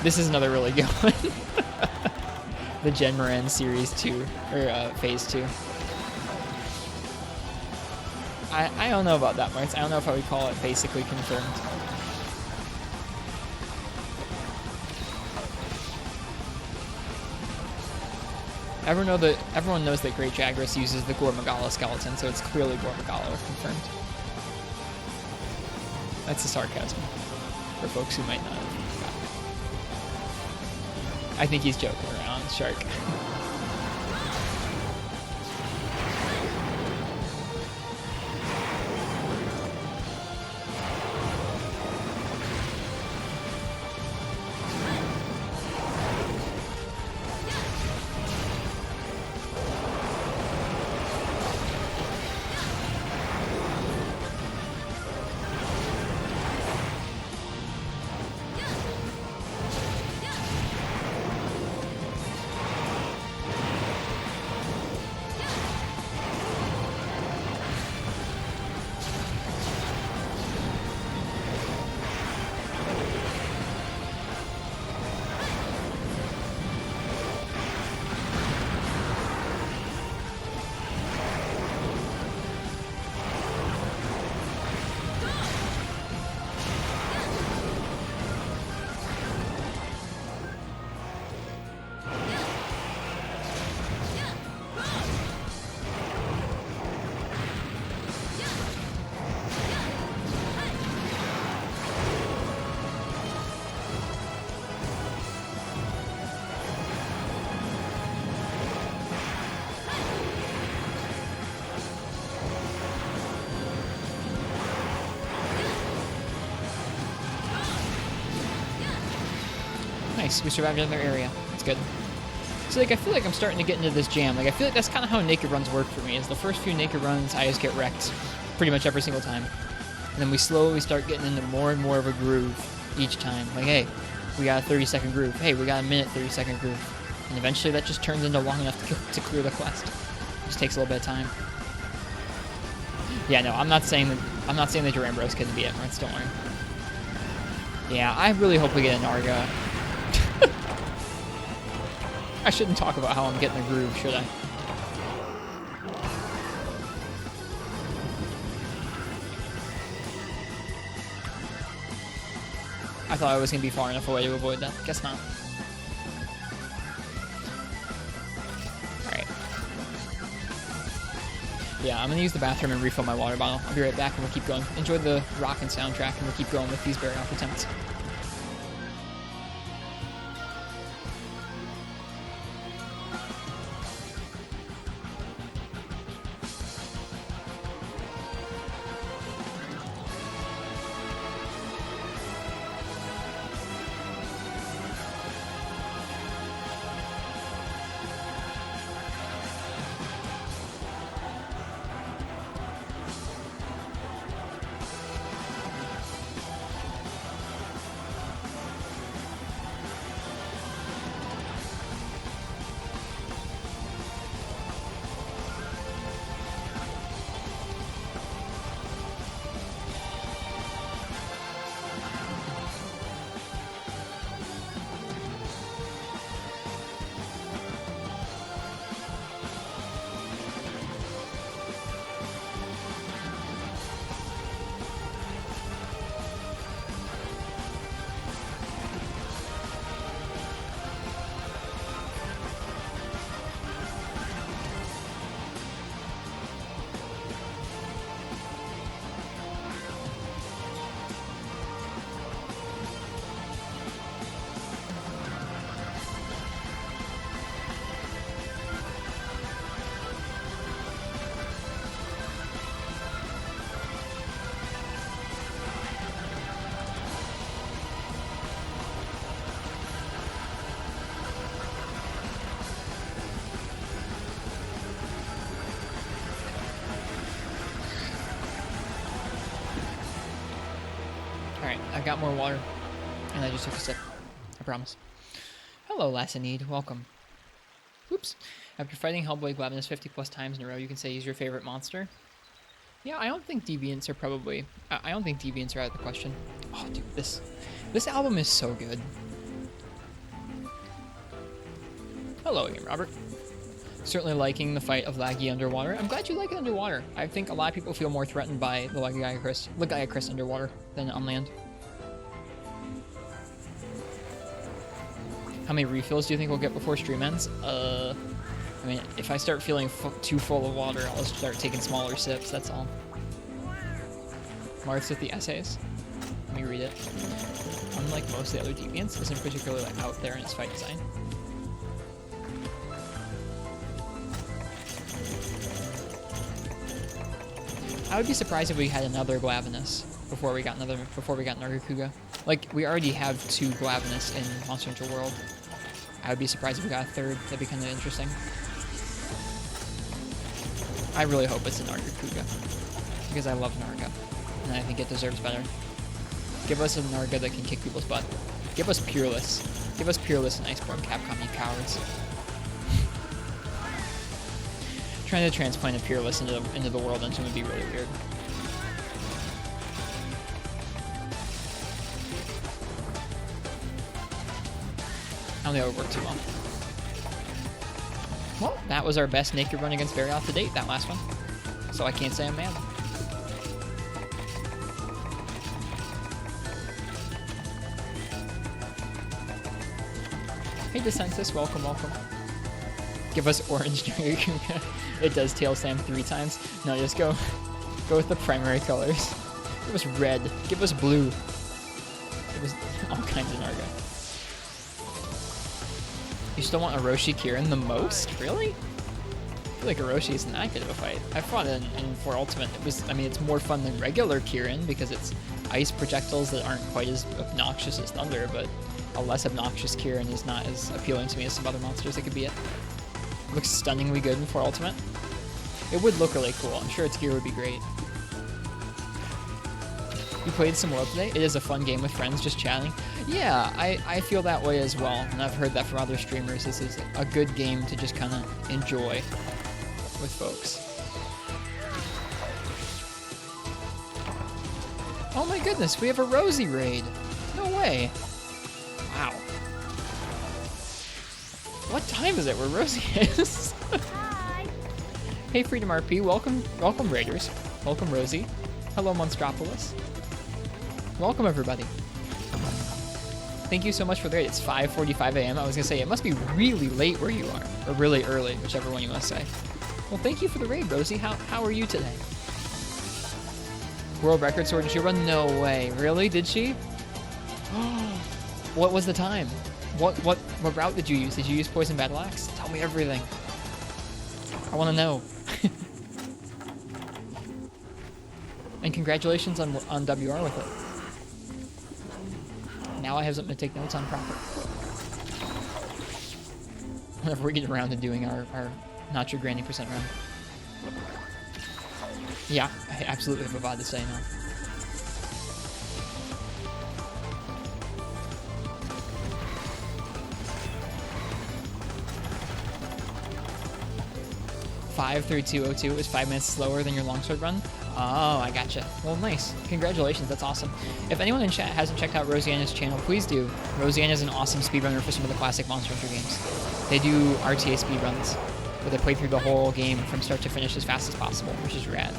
Speaker 1: This is another really good one. The Genmaran Series 2, or Phase 2. I don't know about that, Marks. I don't know if I would call it basically confirmed. Everyone knows that Great Jagras uses the Gormagala skeleton, so it's clearly Gormagala confirmed. That's a sarcasm for folks who might not have gotten it. I think he's joking around, Shark. Nice, we survived another area. That's good. So like, I feel like I'm starting to get into this jam. Like, I feel like that's kind of how naked runs work for me. Is the first few naked runs, I just get wrecked pretty much every single time, and then we slowly start getting into more and more of a groove each time. Like, hey, we got a 30-second groove. Hey, we got a minute 30-second groove. And eventually that just turns into long enough to clear the quest. Just takes a little bit of time. Yeah, no, I'm not saying that Durambros couldn't be it, Martz, don't worry. Yeah, I really hope we get an Narga. I shouldn't talk about how I'm getting the groove, should I? I thought I was going to be far enough away to avoid that. Guess not. Alright. Yeah, I'm going to use the bathroom and refill my water bottle. I'll be right back and we'll keep going. Enjoy the rockin' soundtrack and we'll keep going with these barrel attempts. Alright, I've got more water, and I just took a sip. I promise. Hello, Lassanide. Welcome. Oops. After fighting Hellblade Glavenus 50 plus times in a row, you can say he's your favorite monster. Yeah, I don't think deviants are probably... I don't think deviants are out of the question. Oh, dude, this album is so good. Hello again, Robert. Certainly liking the fight of Laggy underwater. I'm glad you like it underwater. I think a lot of people feel more threatened by the Lagiacrus underwater than on land. How many refills do you think we'll get before stream ends? I mean, if I start feeling too full of water, I'll just start taking smaller sips, that's all. Marks with the essays. Let me read it. Unlike most of the other deviants, isn't particularly out there in its fight design. I would be surprised if we had another Glavenus before we got Nargacuga. Like, we already have 2 Glavenus in Monster Hunter World. I would be surprised if we got a third. That'd be kind of interesting. I really hope it's a Nargacuga, because I love Narga, and I think it deserves better. Give us a Narga that can kick people's butt. Give us Peerless. Give us Peerless and Iceborne, Capcom, you cowards. Trying to transplant a Peerless into the world engine would be really weird. I don't think it would work too well. Well, that was our best naked run against Varioth to date, that last one. So I can't say I'm mad. Hey Descensus, welcome, welcome. Give us orange Nargacuga. It does tail slam 3 times. No, just go with the primary colors. Give us red. Give us blue. Give us all kinds of Narga. You still want Orochi Kirin the most? Really? I feel like Orochi isn't that good of a fight. I fought in 4 Ultimate. It's more fun than regular Kirin because it's ice projectiles that aren't quite as obnoxious as Thunder, but a less obnoxious Kirin is not as appealing to me as some other monsters that could be it. Looks stunningly good in 4 Ultimate. It would look really cool. I'm sure its gear would be great. You played some World today? It is a fun game with friends just chatting. Yeah, I feel that way as well, and I've heard that from other streamers. This is a good game to just kind of enjoy with folks. Oh my goodness, we have a Rosie raid. No way. Wow. What time is it where Rosie is?
Speaker 3: Hi.
Speaker 1: Hey, Freedom RP, welcome Raiders. Welcome, Rosie. Hello, Monstropolis. Welcome, everybody. Thank you so much for the raid. It's 5:45 a.m. I was gonna say, it must be really late where you are, or really early, whichever one you want to say. Well, thank you for the raid, Rosie. How are you today? World record sword and shield run? No way. Really? Did she? What was the time? What route did you use? Did you use poison battle axe? Tell me everything. I want to know. And congratulations on WR with it. Now I have something to take notes on proper. Whenever we get around to doing our not your granny % run. Yeah, I absolutely have a VOD to say now. (5:32:02) is 5 minutes slower than your longsword run. Oh, I gotcha. Well, nice. Congratulations. That's awesome. If anyone in chat hasn't checked out Rosianna's channel, please do. Rosianna is an awesome speedrunner for some of the classic Monster Hunter games. They do RTA speedruns, where they play through the whole game from start to finish as fast as possible, which is rad.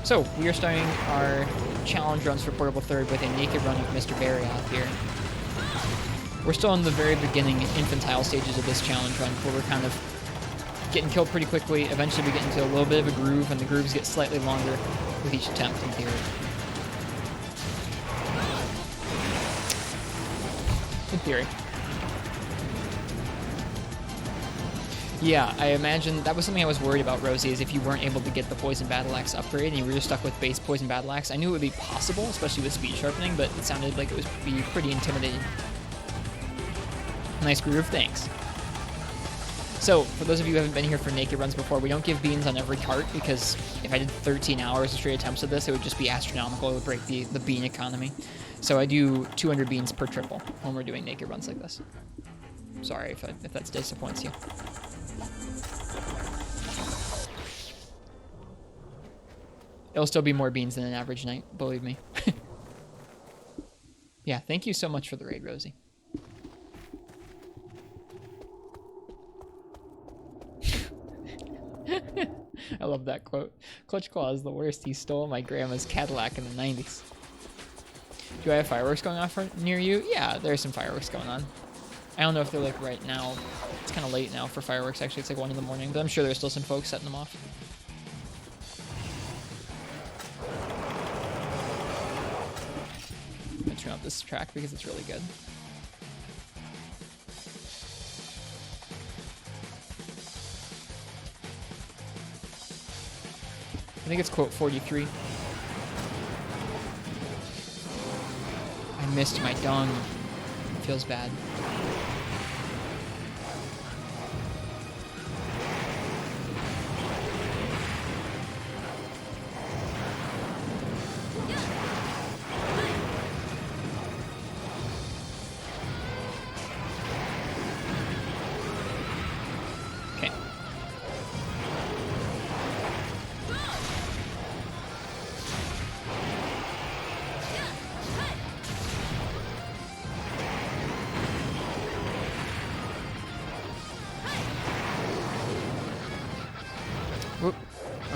Speaker 1: So, we are starting our challenge runs for Portable 3rd with a naked run of Mr. Barry out here. We're still in the very beginning, infantile stages of this challenge run, where we're kind of getting killed pretty quickly. Eventually we get into a little bit of a groove, and the grooves get slightly longer with each attempt, in theory. In theory. Yeah, I imagine that was something I was worried about, Rosie, is if you weren't able to get the Poison Battle Axe upgrade and you were just stuck with base Poison Battle Axe. I knew it would be possible, especially with speed sharpening, but it sounded like it would be pretty intimidating. Nice groove, thanks. So, for those of you who haven't been here for naked runs before, we don't give beans on every cart, because if I did 13 hours of straight attempts of this, it would just be astronomical. It would break the bean economy. So I do 200 beans per triple when we're doing naked runs like this. Sorry if that disappoints you. It'll still be more beans than an average night, believe me. Yeah, thank you so much for the raid, Rosie. I love that quote. Clutch Claw is the worst. He stole my grandma's Cadillac in the 90s. Do I have fireworks going off near you? Yeah, there's some fireworks going on. I don't know if they're like right now. It's kind of late now for fireworks, actually. It's like 1 in the morning, but I'm sure there's still some folks setting them off. I'm gonna turn up this track because it's really good. I think it's quote 43. I missed my dung. It feels bad.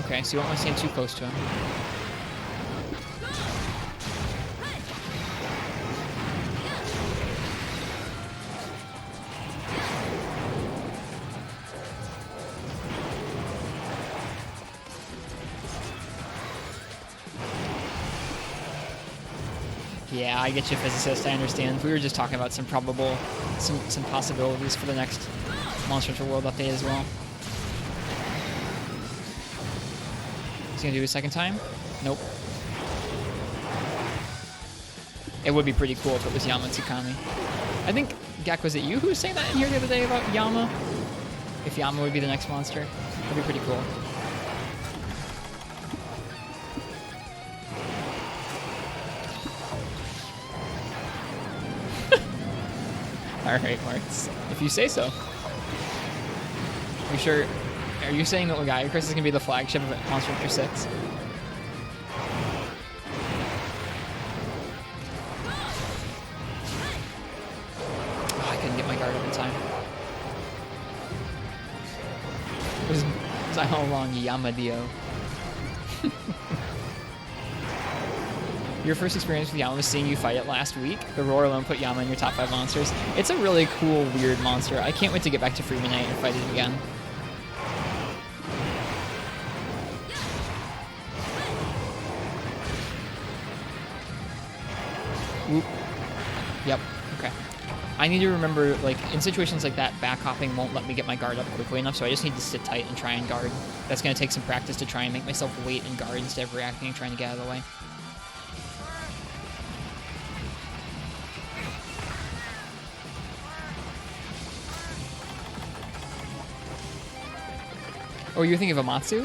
Speaker 1: Okay, so you don't want to stand too close to him. Yeah, I get you, physicist. I understand. We were just talking about some possibilities for the next Monster Hunter World update as well. Is he gonna do it a second time? Nope. It would be pretty cool if it was Yama Tsukami. I think, Gak, was it you who was saying that in here the other day about Yama? If Yama would be the next monster? That'd be pretty cool. Alright, Marks. If you say so. You sure? Are you saying that Legaia Chris is going to be the flagship of Monster Hunter 6? Oh, I couldn't get my guard up in time. Was I all along Yamadio? Your first experience with Yama was seeing you fight it last week. The roar alone put Yama in your top 5 monsters. It's a really cool, weird monster. I can't wait to get back to Freeman Knight and fight it again. Oop. Yep. Okay. I need to remember, like, in situations like that, back hopping won't let me get my guard up quickly enough, so I just need to sit tight and try and guard. That's going to take some practice to try and make myself wait and guard instead of reacting and trying to get out of the way. Oh, you're thinking of Amatsu?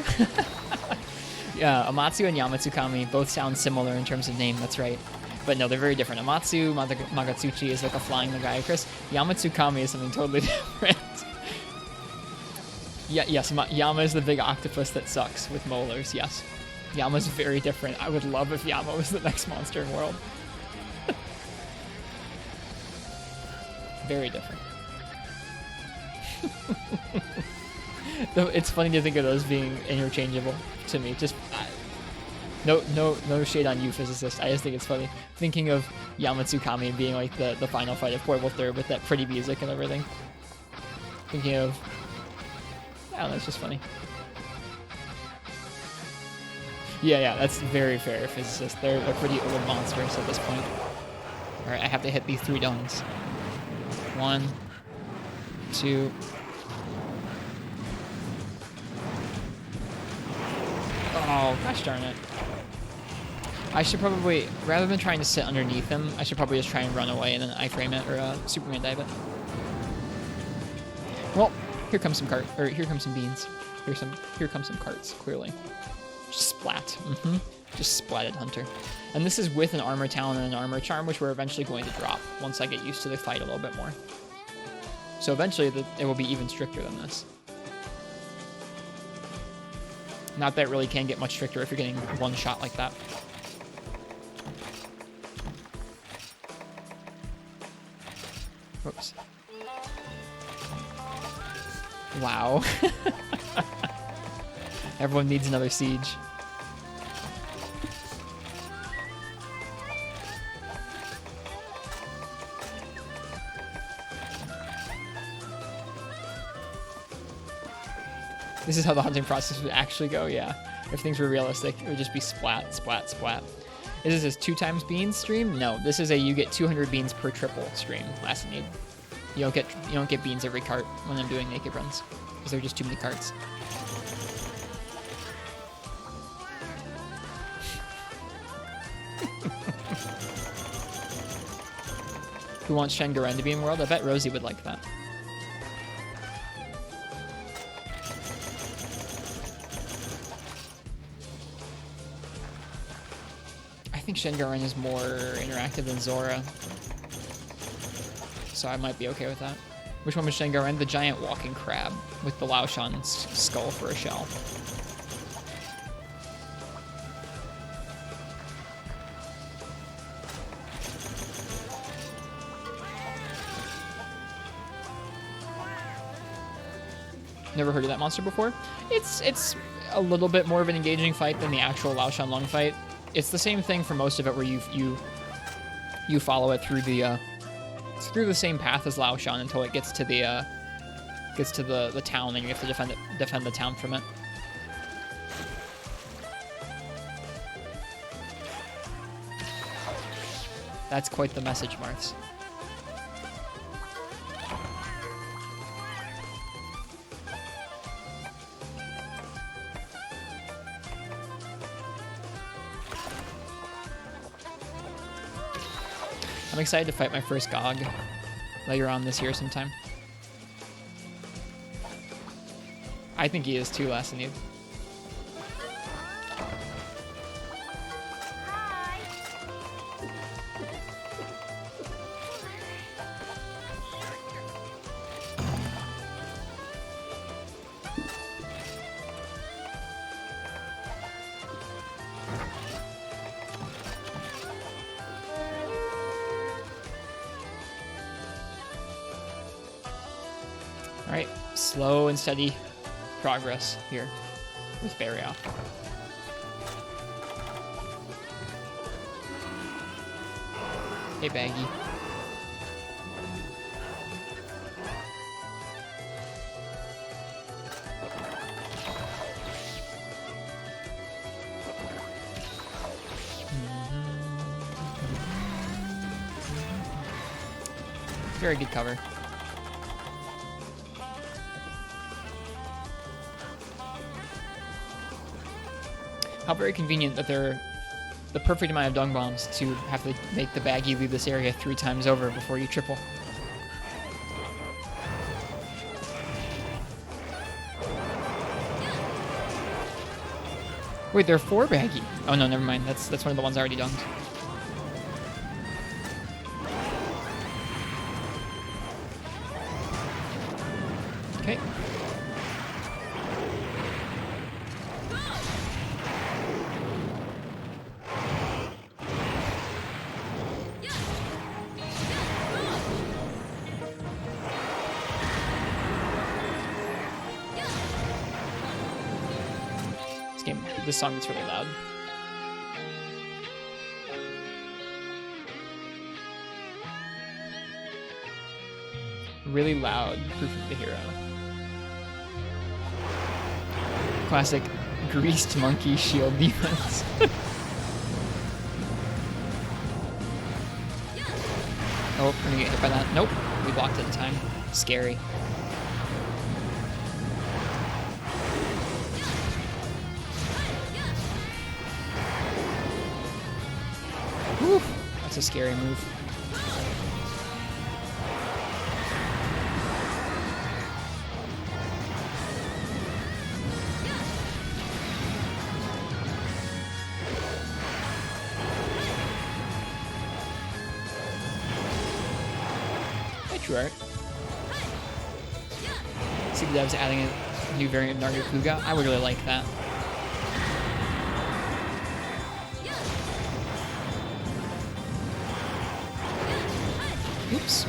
Speaker 1: Yeah, Amatsu and Yamatsukami both sound similar in terms of name, that's right. But no, they're very different. Amatsu Magatsuchi is like a flying Legaia Chris. Yamatsukami is something totally different. Yeah, yes, Yama is the big octopus that sucks with molars, yes. Yama's very different. I would love if Yama was the next monster in the world. Very different. Though it's funny to think of those being interchangeable to me. Just no shade on you, physicist. I just think it's funny thinking of Yamatsukami being like the final fight of Portable 3rd with that pretty music and everything. Thinking of, I don't know, it's just funny. Yeah, that's very fair, physicist. They're pretty old monsters at this point. All right, I have to hit these 3 domes. 1, 2. Oh, gosh darn it. I should probably, rather than trying to sit underneath him, I should probably just try and run away and then iframe it or Superman dive it. Well, here comes some here comes some beans. Here comes some carts, clearly. Just splat. Just splatted Hunter. And this is with an armor talent and an armor charm, which we're eventually going to drop once I get used to the fight a little bit more. So eventually it will be even stricter than this. Not that it really can get much stricter if you're getting one shot like that. Whoops. Wow. Everyone needs another siege. This is how the hunting process would actually go, yeah. If things were realistic, it would just be splat, splat, splat. Is this a 2 times beans stream? No, this is a you get 200 beans per triple stream, last need. You don't get beans every cart when I'm doing naked runs, because there are just too many carts. Who wants Shen-Garen to be in World? I bet Rosie would like that. I think Shen-Garen is more interactive than Zora, so I might be okay with that. Which one was Shen-Garen? The giant walking crab with the Laoshan skull for a shell. Never heard of that monster before. It's a little bit more of an engaging fight than the actual Laoshan Lung fight. It's the same thing for most of it, where you follow it through the same path as Laoshan until it gets to the town, and you have to defend the town from it. That's quite the message, Marths. I'm excited to fight my first GOG later on this year sometime. I think he is too, last need. slow and steady progress here with Barry off. Hey, Baggy. Very good cover. How very convenient that they're the perfect amount of dung bombs to have to make the Baggy leave this area 3 times over before you triple. Wait, there are 4 Baggy. Oh no, never mind. That's one of the ones I already dunged. Okay. This song is really loud. Really loud Proof of the Hero. Classic greased monkey shield defense. Oh, we're gonna get hit by that. Nope, we blocked it in time. Scary. Whew, that's a scary move. True art. See the devs adding a new variant of Nargacuga. I would really like that. Oops.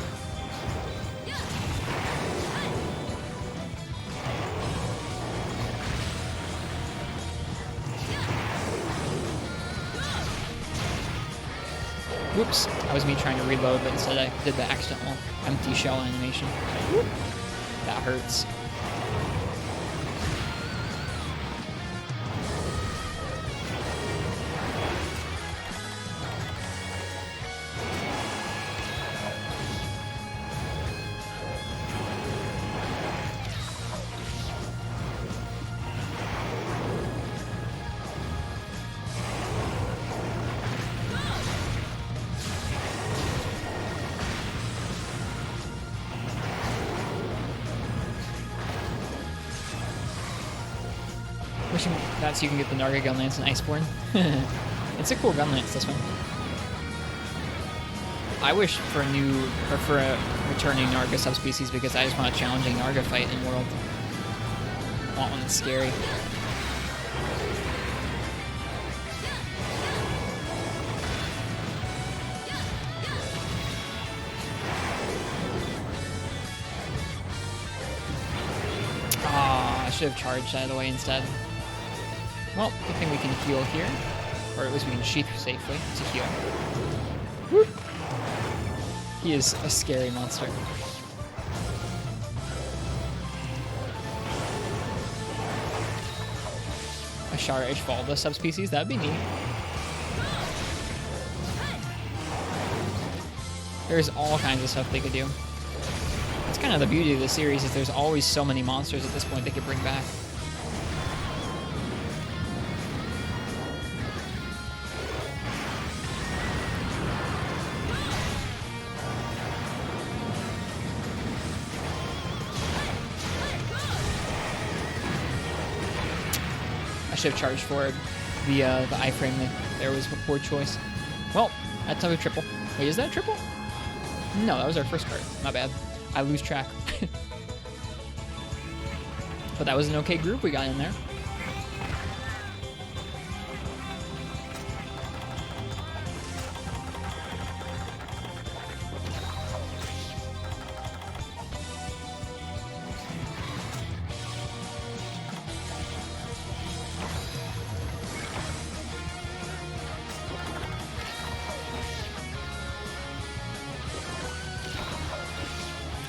Speaker 1: Whoops, that was me trying to reload, but instead I did the accidental empty shell animation. Whoop. That hurts. Wishing that so you can get the Narga gun lance and Iceborne. It's a cool gun lance, this one. I wish for a returning Narga subspecies because I just want a challenging Narga fight in World. I want one that's scary. I should have charged out of the way instead. Well, good thing we can heal here. Or at least we can sheath safely to heal. Whoop. He is a scary monster. A Shara Ishvalda subspecies, that'd be neat. There's all kinds of stuff they could do. That's kind of the beauty of the series, is there's always so many monsters at this point they could bring back. I should have charged forward the iframe there was a poor choice. Well, that's another triple. Wait, is that a triple? No, that was our first card. My bad. I lose track. But that was an okay group we got in there.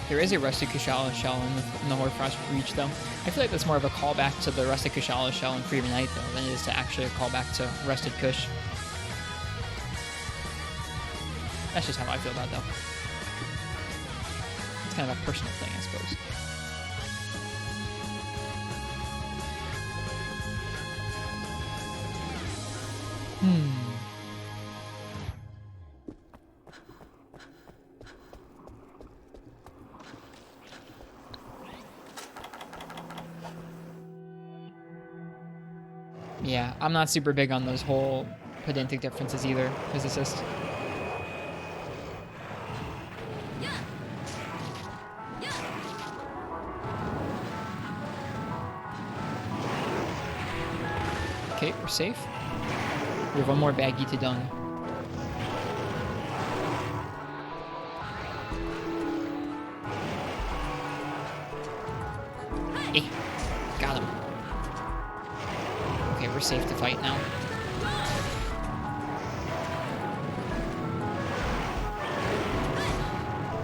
Speaker 1: There is a Rusted Kushala shell in the Hoarfrost Reach, though. I feel like that's more of a callback to the Rusted Kushala shell in Freedom Night, though, than it is to actually a callback to Rusted Kush. That's just how I feel about it, though. It's kind of a personal thing, I suppose. Yeah, I'm not super big on those whole pedantic differences either, physicist. Okay, we're safe. We have one more baggie to dung. Eh, got him. Okay, we're safe to fight now.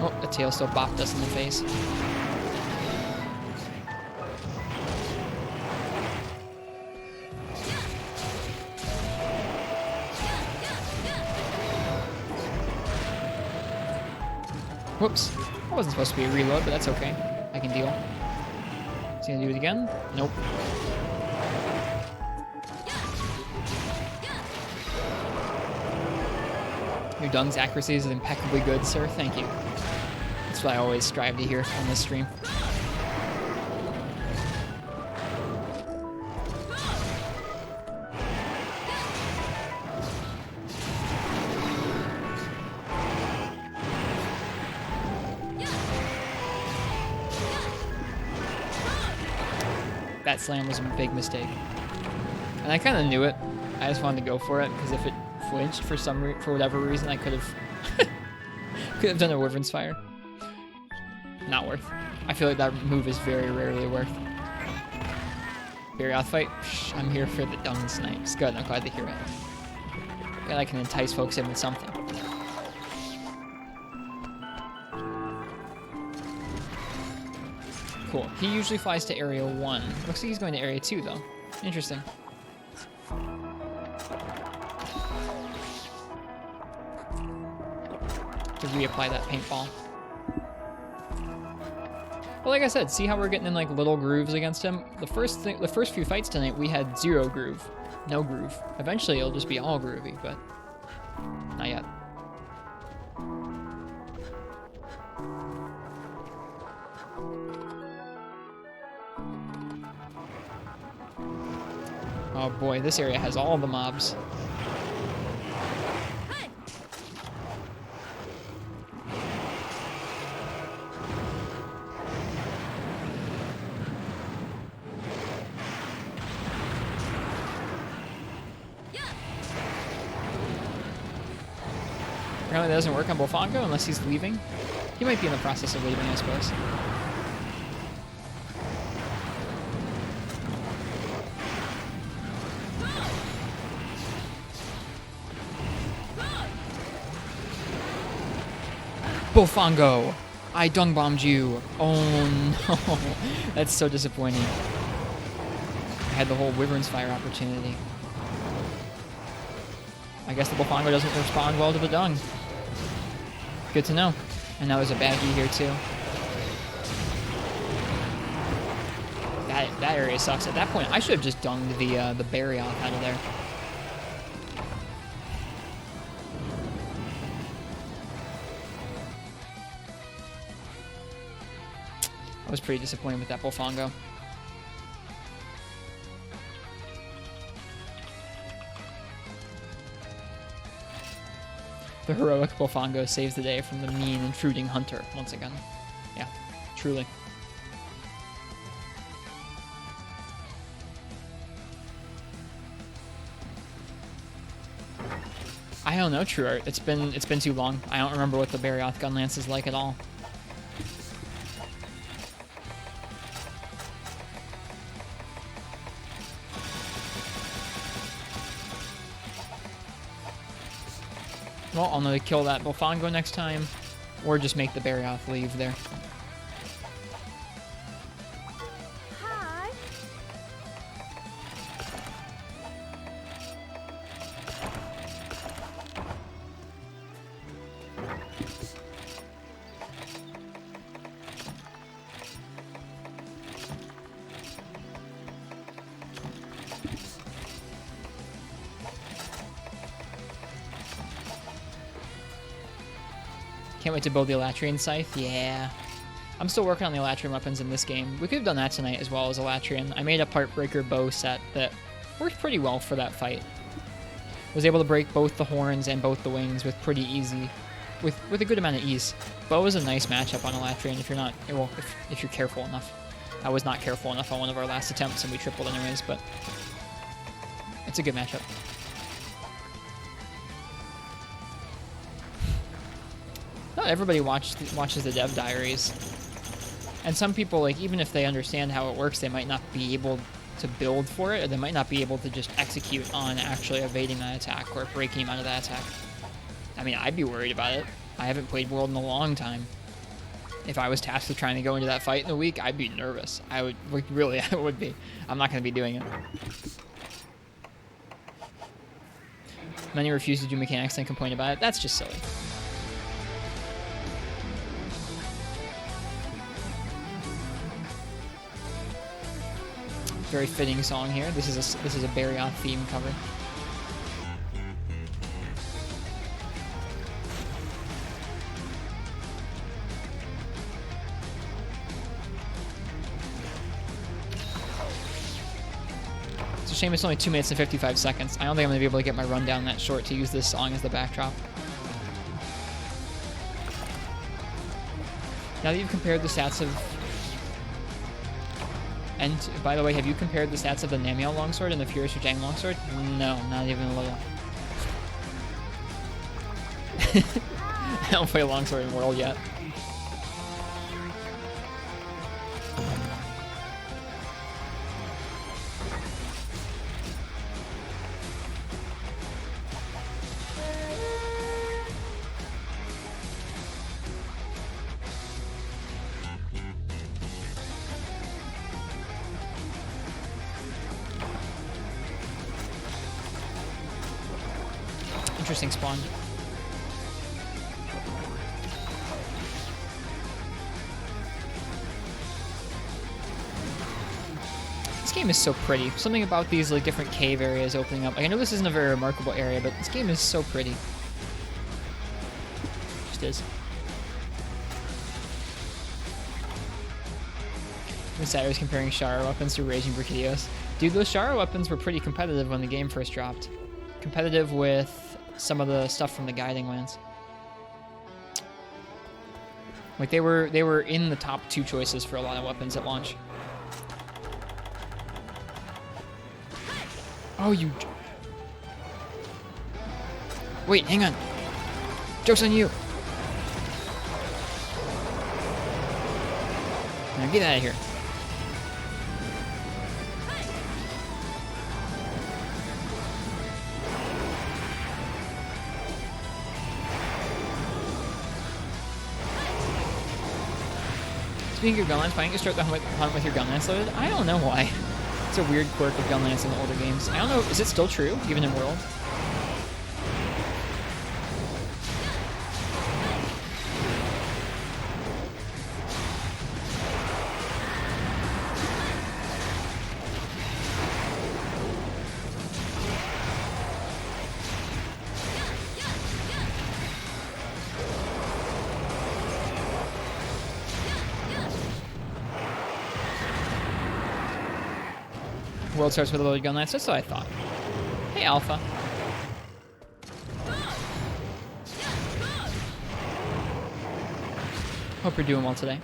Speaker 1: Oh, the tail still bopped us in the face. Whoops. That wasn't supposed to be a reload, but that's okay. I can deal. Is he gonna do it again? Nope. Your dung's accuracy is impeccably good, sir. Thank you. That's what I always strive to hear on this stream. That slam was a big mistake. And I kind of knew it. I just wanted to go for it, because if it flinched for whatever reason, I could have done a Wyvern's Fire. Not worth. I feel like that move is very rarely worth. Barioth fight? Psh, I'm here for the dung snipes. Good, I'm glad to hear it. Glad I can entice folks in with something. Cool. He usually flies to Area 1. Looks like he's going to Area 2, though. Interesting. To reapply that paintball. Well, like I said, see how we're getting in like little grooves against him? The first few fights tonight, we had 0 groove. No groove. Eventually, it'll just be all groovy, but not yet. Oh boy, this area has all the mobs. Apparently that doesn't work on Bofongo unless he's leaving. He might be in the process of leaving, I suppose. Bofongo! I dung bombed you! Oh no! That's so disappointing. I had the whole Wyvern's Fire opportunity. I guess the Bofongo doesn't respond well to the dung. Good to know. And now there's a baggie here too. That area sucks. At that point, I should have just dunged the Barioth out of there. I was pretty disappointed with that Bofongo. The heroic Bofongo saves the day from the mean, intruding hunter once again. Yeah, truly. I don't know, True Art. It's been too long. I don't remember what the Barioth gun lance is like at all. Well, I'll know to kill that Bofongo next time, or just make the Barioth leave there. Can't wait to build the Elatrian Scythe. Yeah. I'm still working on the Elatrian weapons in this game. We could have done that tonight as well as Elatrian. I made a Partbreaker bow set that worked pretty well for that fight. Was able to break both the horns and both the wings with pretty easy, with a good amount of ease. Bow is a nice matchup on Elatrian if you're not, well, if you're careful enough. I was not careful enough on one of our last attempts and we tripled anyways, but it's a good matchup. Not everybody watches the dev diaries. And some people, like, even if they understand how it works, they might not be able to build for it, or they might not be able to just execute on actually evading that attack or breaking him out of that attack. I mean, I'd be worried about it. I haven't played World in a long time. If I was tasked with trying to go into that fight in a week, I'd be nervous. I would, like, really, I would be. I'm not going to be doing it. Many refuse to do mechanics and complain about it. That's just silly. Very fitting song here. This is a Barrioth theme cover. It's a shame it's only 2 minutes and 55 seconds. I don't think I'm gonna be able to get my rundown that short to use this song as the backdrop. Now that you've compared the stats of... And, by the way, have you compared the stats of the Namiel longsword and the Furious Rajang longsword? No, not even a little. I don't play longsword in World yet. Interesting spawn. This game is so pretty. Something about these like different cave areas opening up. Like, I know this isn't a very remarkable area, but this game is so pretty. Just is. Insiders comparing Shara weapons to Raging Briquillos. Dude, those Shara weapons were pretty competitive when the game first dropped. Competitive with some of the stuff from the Guiding Lands. Like, they were in the top 2 choices for a lot of weapons at launch. Oh, you... Wait, hang on. Joke's on you. Now get out of here. Speaking of Gunlance, why don't you start the hunt with your Gunlance loaded? I don't know why. It's a weird quirk of Gunlance in the older games. I don't know, is it still true, even in World? World starts with a loaded gun lance. That's what I thought. Hey, Alpha. Hope you're doing well today.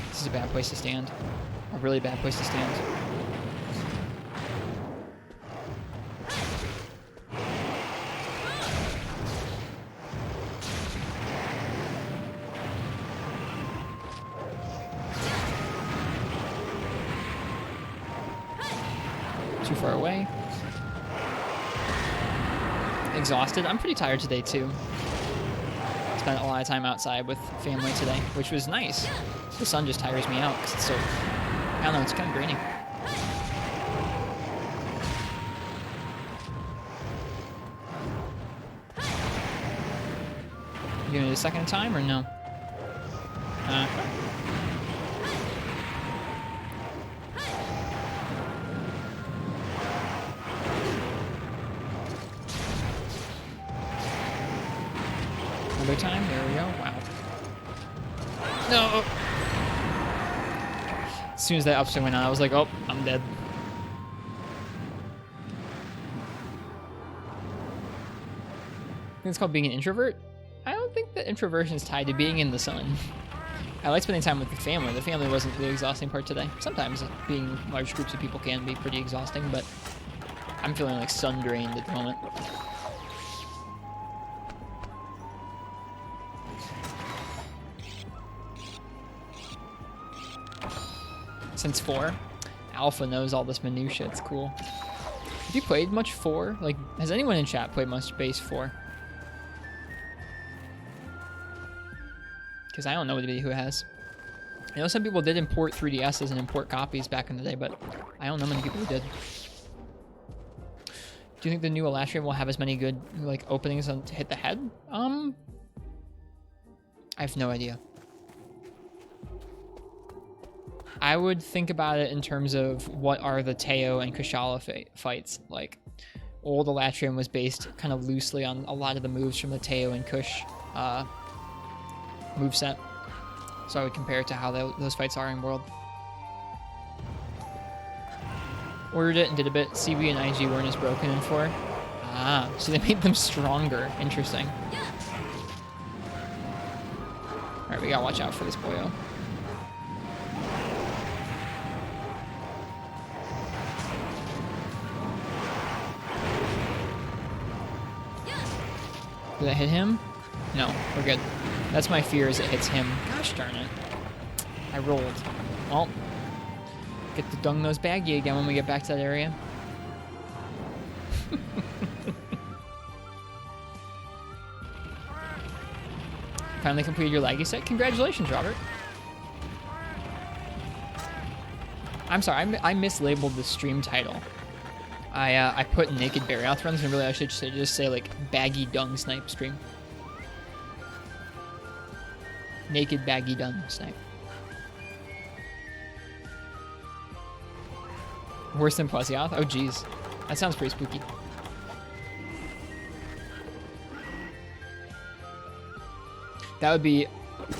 Speaker 1: This is a bad place to stand. A really bad place to stand. Too far away. Exhausted. I'm pretty tired today too. Spent a lot of time outside with family today, which was nice. The sun just tires me out because it's so, I don't know, it's kind of grainy. You gonna do a second time or no? another time. There we go. Wow. No! As soon as that upswing went on, I was like, oh, I'm dead. I think it's called being an introvert. I don't think that introversion is tied to being in the sun. I like spending time with the family. The family wasn't the exhausting part today. Sometimes being large groups of people can be pretty exhausting, but I'm feeling like sun drained at the moment. Since 4, Alpha knows all this minutia. It's cool. Have you played much 4? Like, has anyone in chat played much base 4? Because I don't know anybody who has. I know some people did import 3DSs and import copies back in the day, but I don't know many people who did. Do you think the new Elastrian will have as many good like openings to hit the head? I have no idea. I would think about it in terms of what are the Teo and Kushala fights. Like, old Elatrian was based kind of loosely on a lot of the moves from the Teo and Kush moveset. So I would compare it to how those fights are in World. Ordered it and did a bit. CB and IG weren't as broken in 4. Ah, so they made them stronger. Interesting. Alright, we gotta watch out for this boyo. Did that hit him? No, we're good. That's my fear, is it hits him. Gosh darn it. I rolled. Well, get the dung nose baggy again when we get back to that area. Finally completed your laggy set. Congratulations, Robert. I'm sorry, I mislabeled the stream title. I put naked Barioth runs, and really I should just say like baggy dung snipe stream. Naked baggy dung snipe. Worse than Plesioth? Oh geez. That sounds pretty spooky. That would be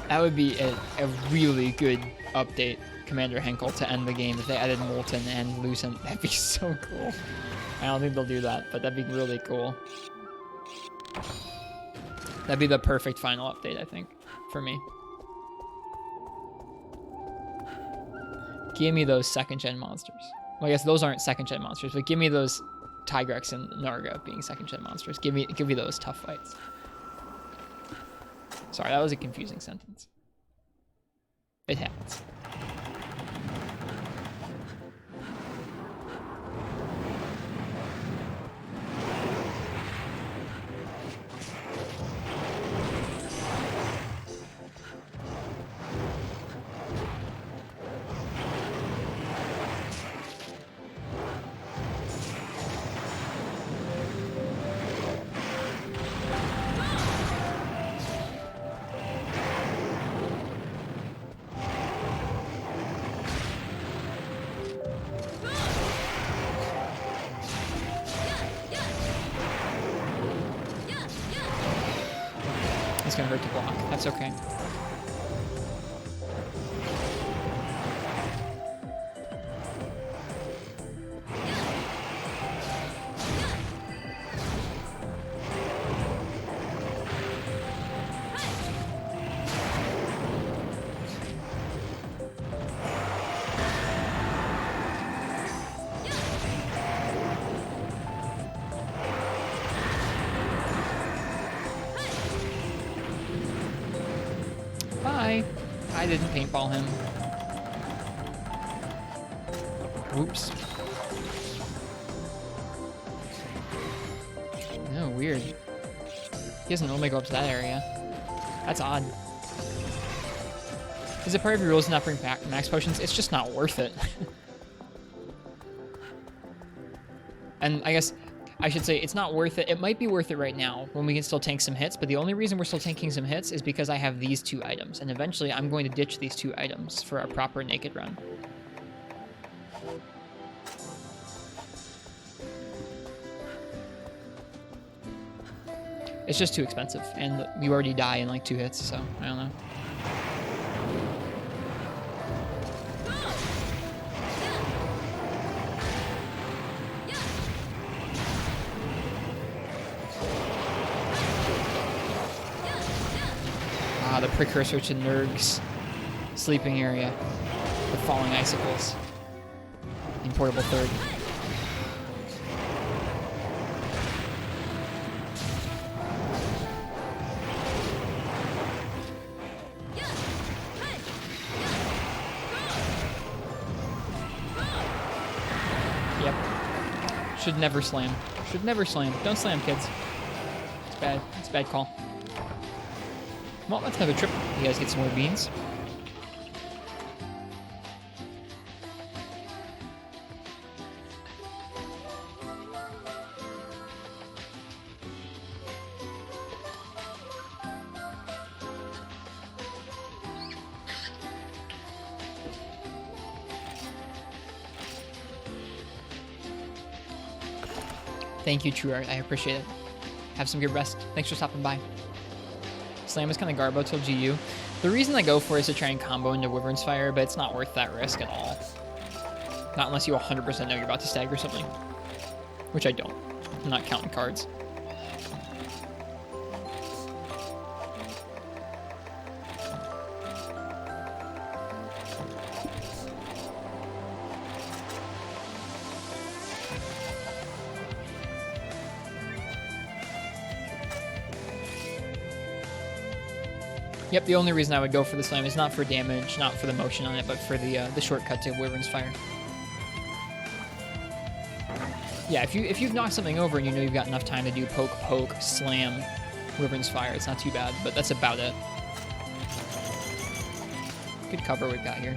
Speaker 1: a really good update, Commander Henkel, to end the game if they added Molten and Lucent. That'd be so cool. I don't think they'll do that, but that'd be really cool. That'd be the perfect final update, I think, for me. Give me those second-gen monsters. Well, I guess those aren't second-gen monsters, but give me those Tigrex and Narga being second-gen monsters. Give me those tough fights. Sorry, that was a confusing sentence. It happens. It's gonna hurt to block. That's okay. I didn't paintball him. Oops. No, weird. He doesn't normally go up to that area. That's odd. Is it part of your rules to not bring back max potions? It's just not worth it. And I guess I should say it's not worth it. It might be worth it right now when we can still tank some hits, but the only reason we're still tanking some hits is because I have these 2 items, and eventually I'm going to ditch these 2 items for a proper naked run. It's just too expensive, and you already die in like 2 hits, so I don't know. Ah, the precursor to Nurg's sleeping area. The falling icicles. In portable third. Yep. Should never slam. Should never slam. Don't slam, kids. It's bad. It's a bad call. Well, that's another trip. You guys get some more beans. Thank you, True Art. I appreciate it. Have some good rest. Thanks for stopping by. Slam is kind of garbo till GU. The reason I go for it is to try and combo into Wyvern's Fire, but it's not worth that risk at all. Not unless you 100% know you're about to stagger something. Which I don't. I'm not counting cards. Yep, the only reason I would go for the slam is not for damage, not for the motion on it, but for the shortcut to Wyvern's Fire. Yeah, if you've knocked something over and you know you've got enough time to do poke, poke, slam, Wyvern's Fire, it's not too bad, but that's about it. Good cover we've got here.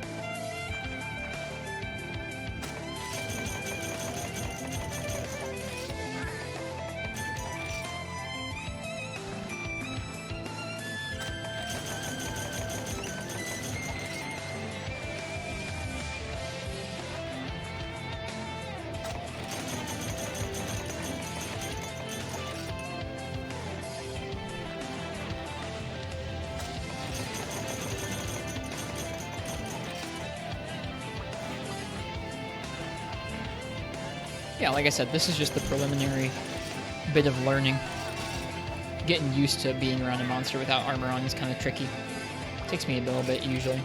Speaker 1: Yeah, like I said, this is just the preliminary bit of learning. Getting used to being around a monster without armor on is kind of tricky. Takes me a little bit, usually.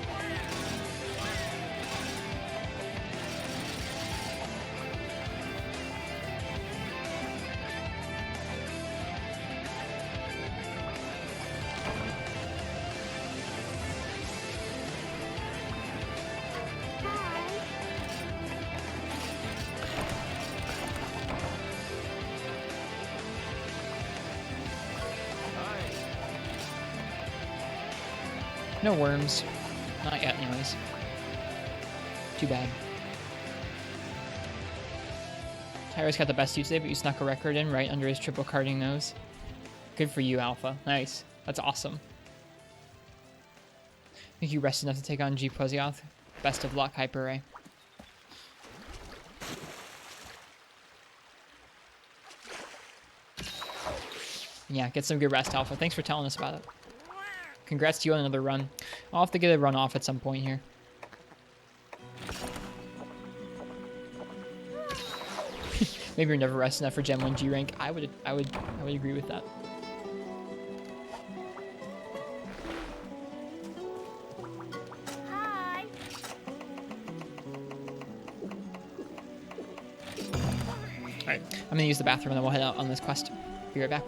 Speaker 1: No worms. Not yet, anyways. Too bad. Tyra's got the best suit today, but you snuck a record in right under his triple carding nose. Good for you, Alpha. Nice. That's awesome. I think you rested enough to take on G Pozioth. Best of luck, Hyper Ray. Yeah, get some good rest, Alpha. Thanks for telling us about it. Congrats to you on another run. I'll have to get a run off at some point here. Maybe you're never resting enough for Gen 1 G rank. I would agree with that.
Speaker 3: Hi.
Speaker 1: Alright, I'm gonna use the bathroom and then we'll head out on this quest. Be right back.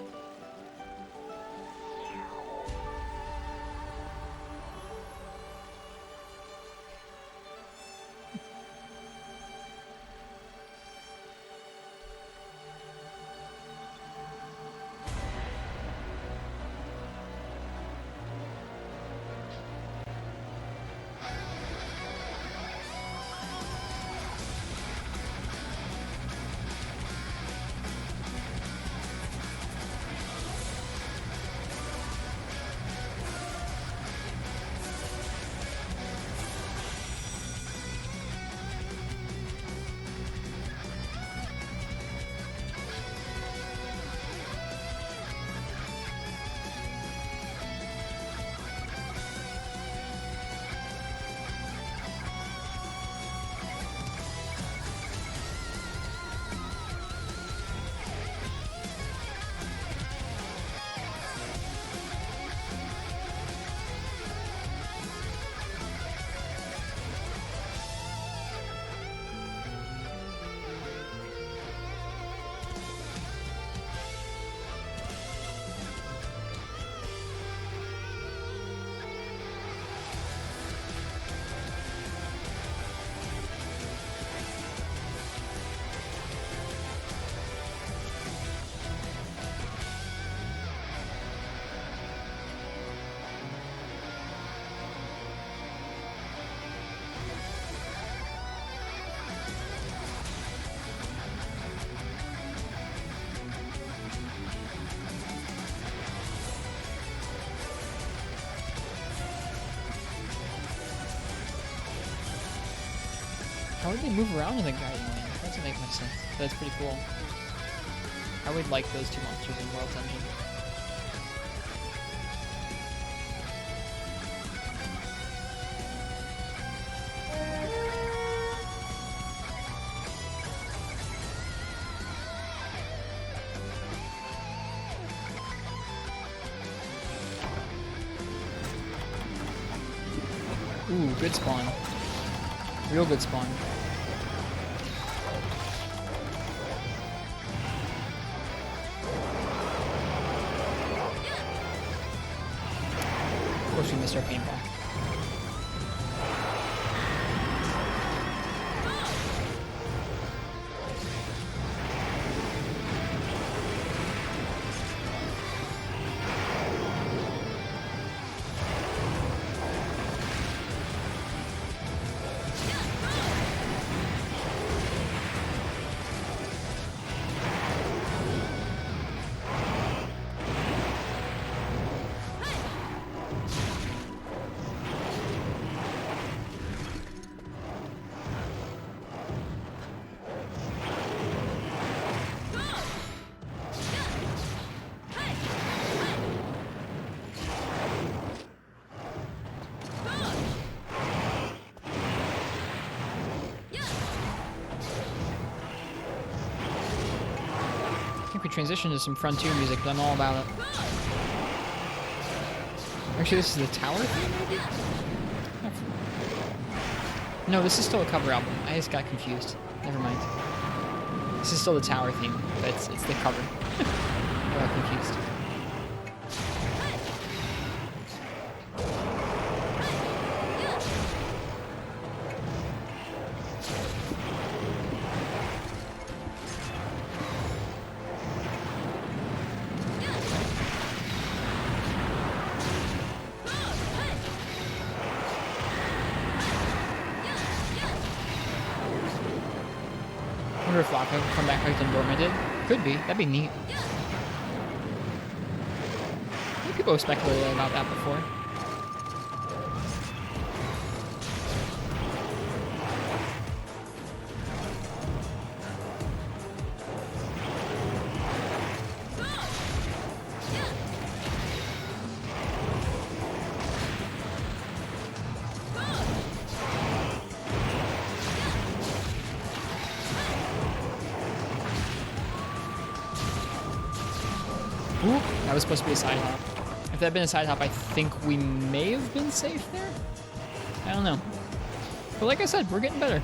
Speaker 1: How would they move around in the guiding lane? That doesn't make much sense. But that's pretty cool. I would like those two monsters in World's Engine. Ooh, good spawn. Real good spawn. Of course we missed our paintball. We transition to some Frontier music, but I'm all about it. Actually, this is the tower theme, maybe? No, this is still a cover album. I just got confused. Never mind. This is still the tower theme, but it's the cover. I got confused. I wonder if Locke will come back like Endorma did. Could be. That'd be neat. I think people have speculated about that before. Ooh, that was supposed to be a side hop. If that had been a side hop, I think we may have been safe there? I don't know. But like I said, we're getting better.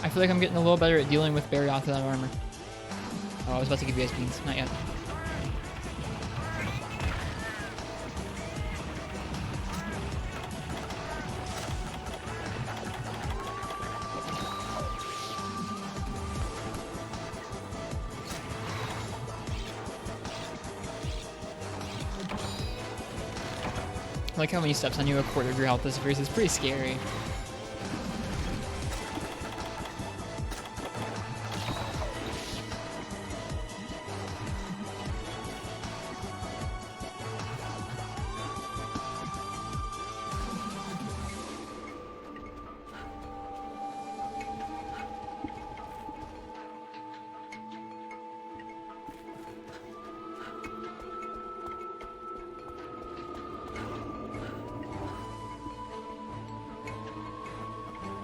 Speaker 1: I feel like I'm getting a little better at dealing with Barioth without armor. Oh, I was about to give you guys beans. Not yet. I like how when he steps on you, a quarter of your health disappears. It's pretty scary.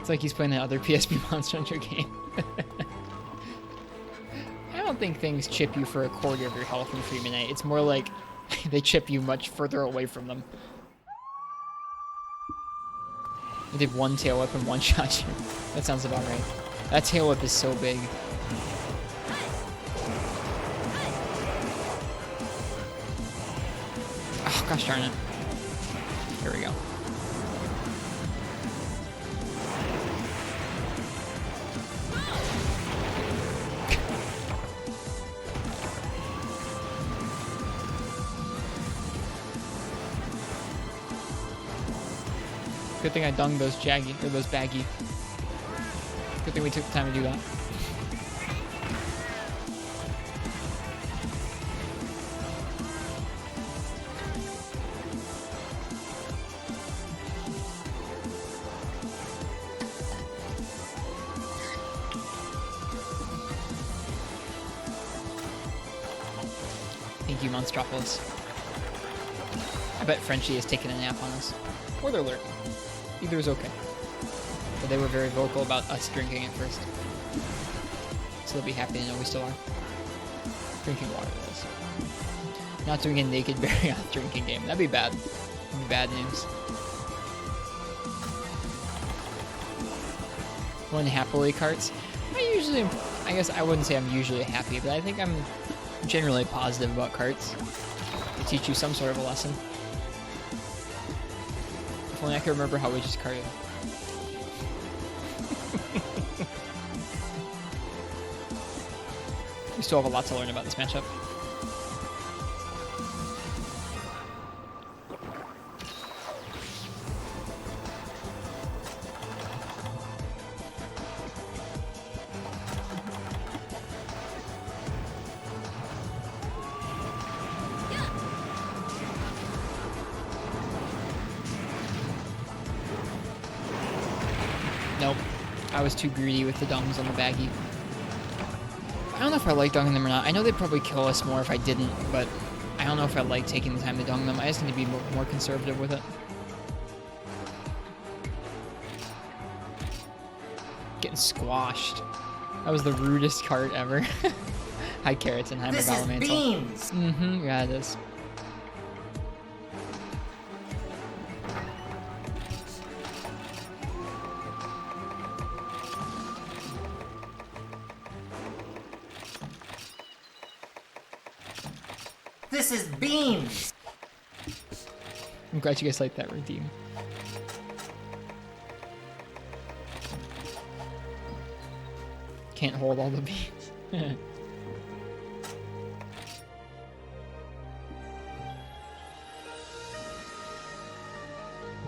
Speaker 1: It's like he's playing that other PSP Monster Hunter game. I don't think things chip you for a quarter of your health in Freemanite. It's more like they chip you much further away from them. I did one tail whip and one shot you. That sounds about right. That tail whip is so big. Oh, gosh darn it. Here we go. Good thing I dunged those jaggy, or those baggy. Good thing we took the time to do that. Thank you, Monstropolis. I bet Frenchie has taken a nap on us. Or they're lurking. Either is okay. But they were very vocal about us drinking at first. So they'll be happy to know we still are. Drinking water, that is. Not doing a naked Barioth drinking game. That'd be bad. That'd be bad news. One happily carts. I guess I wouldn't say I'm usually happy, but I think I'm generally positive about carts. They teach you some sort of a lesson. If only I could remember how we just carted. We still have a lot to learn about this matchup. Nope. I was too greedy with the dungs on the baggie. I don't know if I like dunging them or not. I know they'd probably kill us more if I didn't, but I don't know if I like taking the time to dung them. I just need to be more conservative with it. Getting squashed. That was the rudest cart ever. Hi, Carrots and hi,
Speaker 2: This is
Speaker 1: Megalomantle.
Speaker 2: Beans!
Speaker 1: Mm-hmm, yeah, it is.
Speaker 2: This is Beans!
Speaker 1: I'm glad you guys like that redeem. Can't hold all the beans.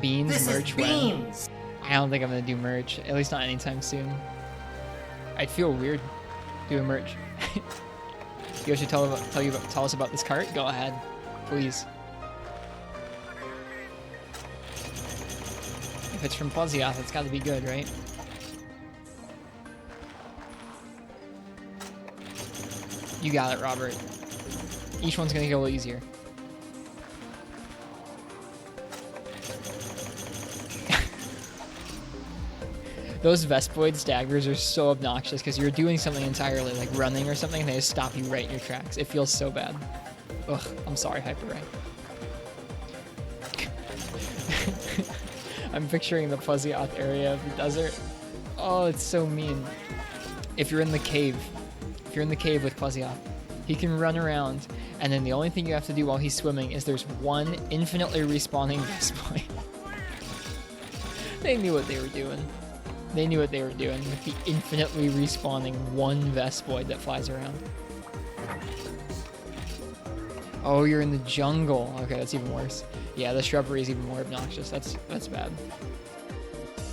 Speaker 1: Beans
Speaker 2: This
Speaker 1: merch
Speaker 2: is
Speaker 1: when?
Speaker 2: Beans!
Speaker 1: I don't think I'm gonna do merch, at least not anytime soon. I'd feel weird doing merch. You guys should tell us about this cart? Go ahead, please. If it's from Plezioth, it's got to be good, right? You got it, Robert. Each one's gonna get a little easier. Those Vespoid staggers are so obnoxious because you're doing something entirely, like running or something, and they just stop you right in your tracks. It feels so bad. Ugh, I'm sorry, Hyper-Ray. I'm picturing the Plezioth area of the desert. Oh, it's so mean. If you're in the cave with Plezioth, he can run around, and then the only thing you have to do while he's swimming is there's one infinitely respawning Vespoid. They knew what they were doing. They knew what they were doing with the infinitely respawning one Vespoid that flies around. Oh, you're in the jungle. Okay, that's even worse. Yeah, the shrubbery is even more obnoxious. That's bad.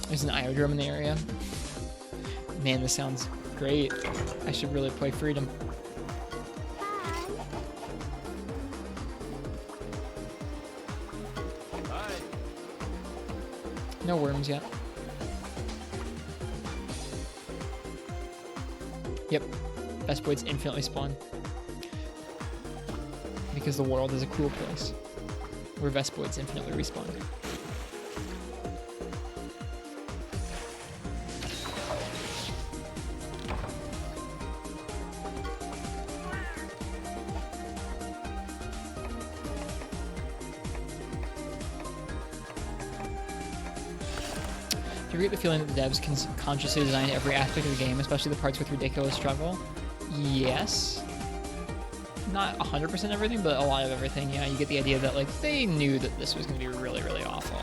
Speaker 1: There's an Iodrome in the area. Man, this sounds great. I should really play Freedom. No worms yet. Yep, Vespoids infinitely spawn. Because the world is a cool place where Vespoids infinitely respawn. Do you get the feeling that the devs can consciously design every aspect of the game, especially the parts with ridiculous struggle? Yes. Not 100% everything, but a lot of everything, yeah. You get the idea that, like, they knew that this was going to be really, really awful.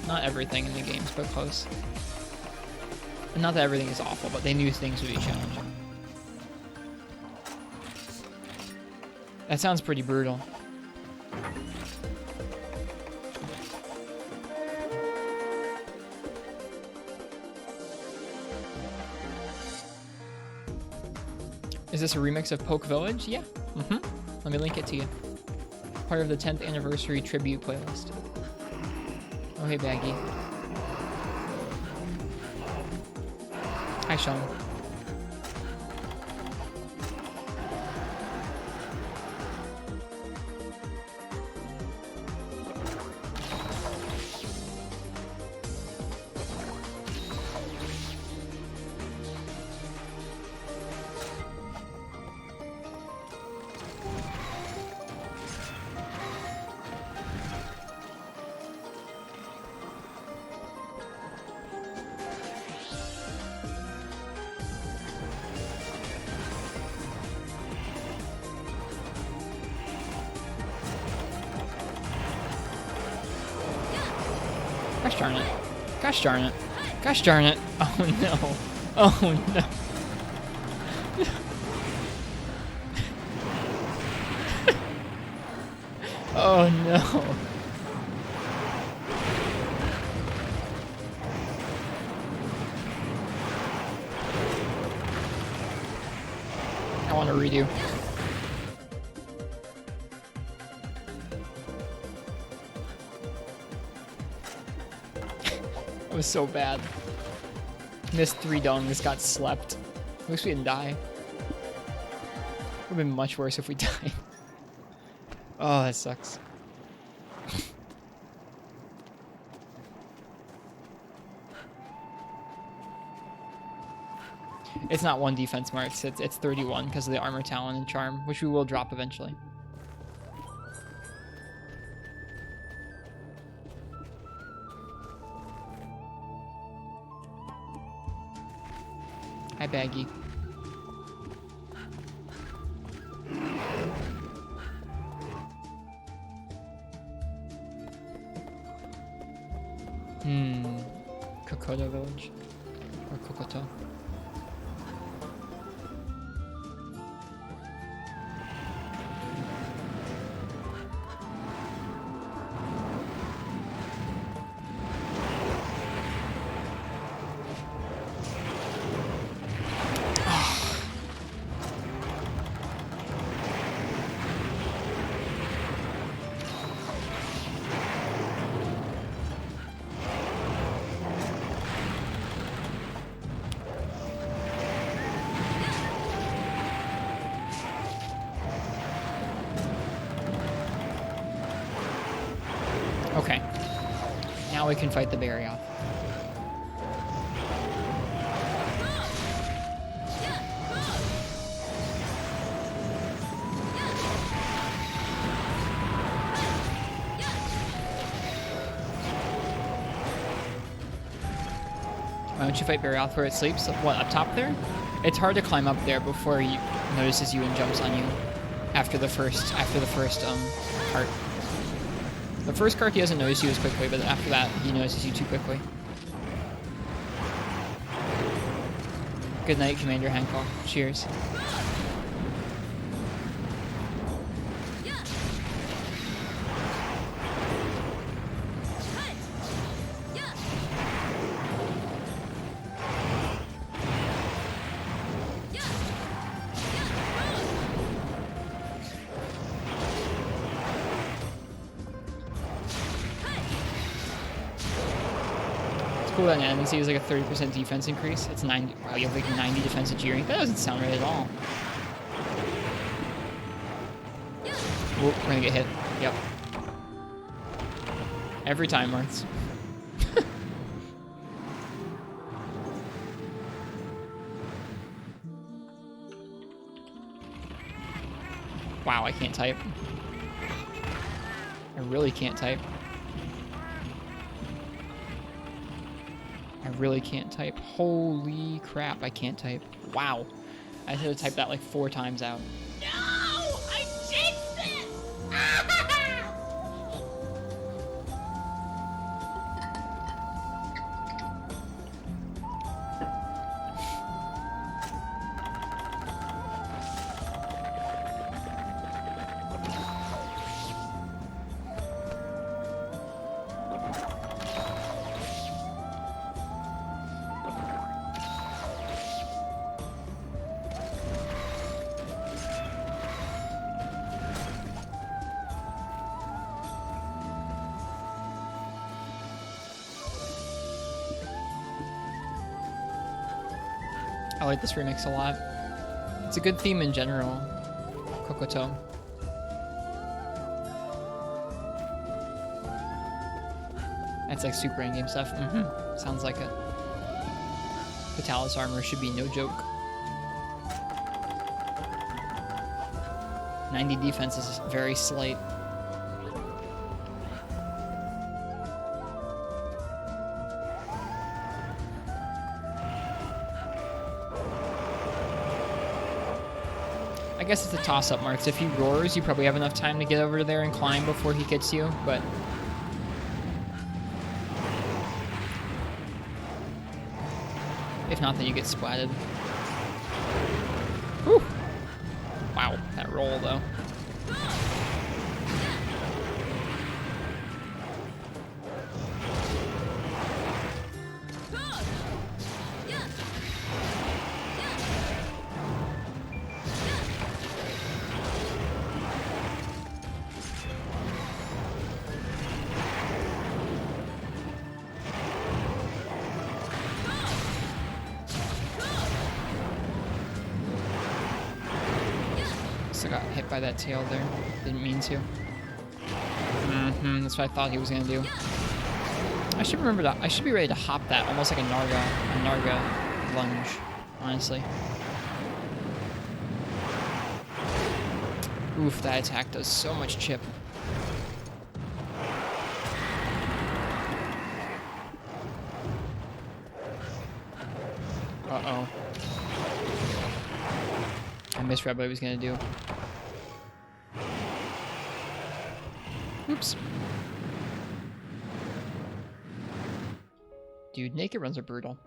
Speaker 1: Not everything in the games, but close. And not that everything is awful, but they knew things would be challenging. That sounds pretty brutal. Is this a remix of Poke Village? Yeah. Let me link it to you. Part of the 10th anniversary tribute playlist. Oh, hey, Baggy. Hi, Sean. Gosh darn it. Gosh darn it. Gosh darn it. Oh no. Oh no. Oh no. I want to redo. That was so bad. Missed 3 dongs, got slept. At least we didn't die. Would have been much worse if we died. Oh, that sucks. It's not 1 defense marks, it's 31 because of the armor, talent, and charm, which we will drop eventually. Hi, Baggy. Kokoto village? Or Kokoto? Okay. Now we can fight the berry off. Why don't you fight Barioth where it sleeps? What, up top there? It's hard to climb up there before he notices you and jumps on you after the first cart. The first cart he doesn't notice you as quickly, but after that he notices you too quickly. Good night, Commander Hancock. Cheers. Cool that an enemy sees like a 30% defense increase. It's 90. Wow, you have like 90 defense at G rank. That doesn't sound right at all. Oh, we're gonna get hit. Yep. Every time, Martz. Wow, I can't type. I really can't type. I really can't type. Holy crap, I can't type. Wow. I had to type that like 4 times out.
Speaker 3: No! I jinxed it!
Speaker 1: I like this remix a lot. It's a good theme in general. Kokoto. That's like super in-game stuff. Sounds like it. Vitalis armor should be no joke. 90 defense is very slight. I guess it's a toss-up, Marks. If he roars, you probably have enough time to get over there and climb before he gets you, but... If not, then you get splatted. Whew. Wow, that roll though. So I got hit by that tail there. Didn't mean to. That's what I thought he was gonna do. I should remember that. I should be ready to hop that, almost like a Narga lunge, honestly. Oof, that attack does so much chip. Uh-oh. I misread what he was gonna do. Oops. Dude, naked runs are brutal.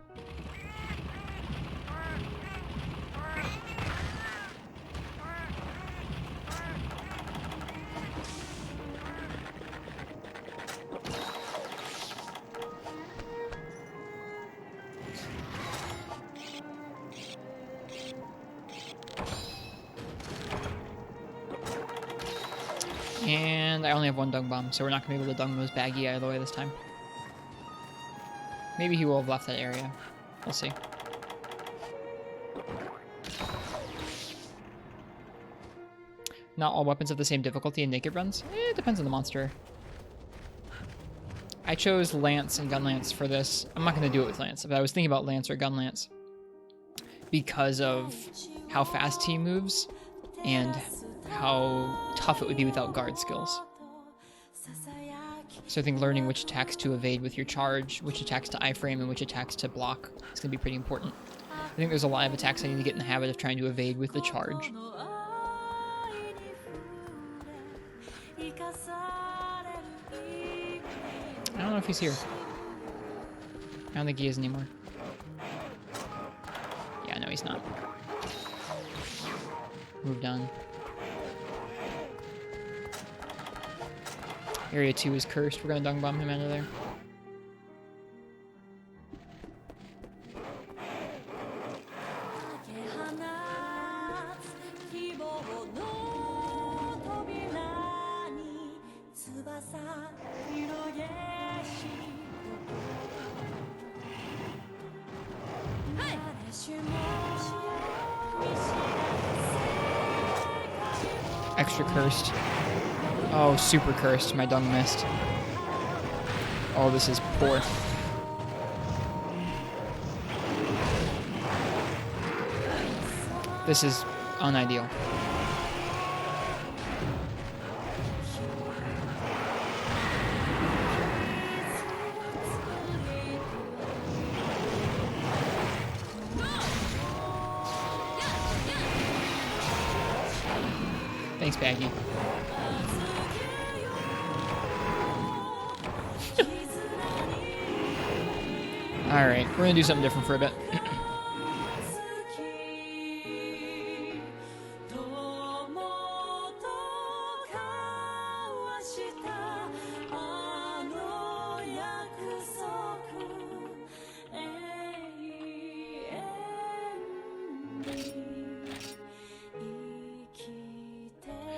Speaker 1: And I only have one dung bomb, so we're not going to be able to dung those baggy out of the way this time. Maybe he will have left that area. We'll see. Not all weapons have the same difficulty in naked runs. It depends on the monster. I chose Lance and Gun Lance for this. I'm not going to do it with Lance, but I was thinking about Lance or Gun Lance because of how fast he moves and how tough it would be without guard skills. So I think learning which attacks to evade with your charge, which attacks to iframe, and which attacks to block is going to be pretty important. I think there's a lot of attacks I need to get in the habit of trying to evade with the charge. I don't know if he's here. I don't think he is anymore. Yeah, no, he's not. Moved on. Area 2 is cursed. We're gonna dung bomb him out of there. Extra cursed. Oh, super cursed. My dung missed. Oh, this is poor. This is unideal. Thanks, Baggy. Alright, we're gonna do something different for a bit.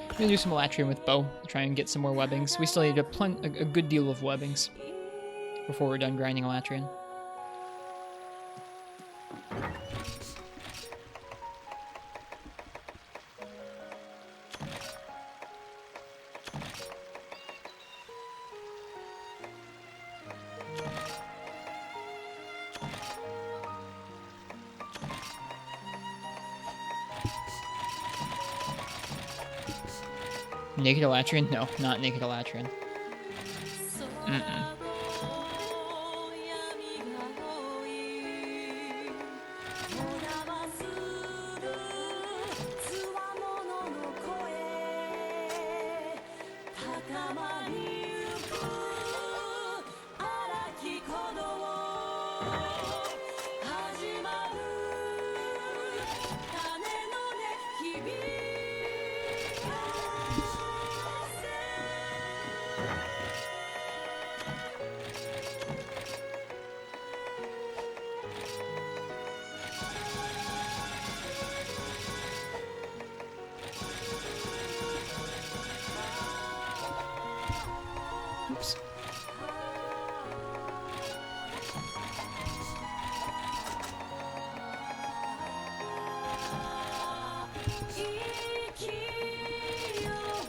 Speaker 1: I'm gonna do some Elatrian with bow to try and get some more webbings. We still need a good deal of webbings before we're done grinding Elatrian. Naked Elatrian? No, not Naked Elatrian.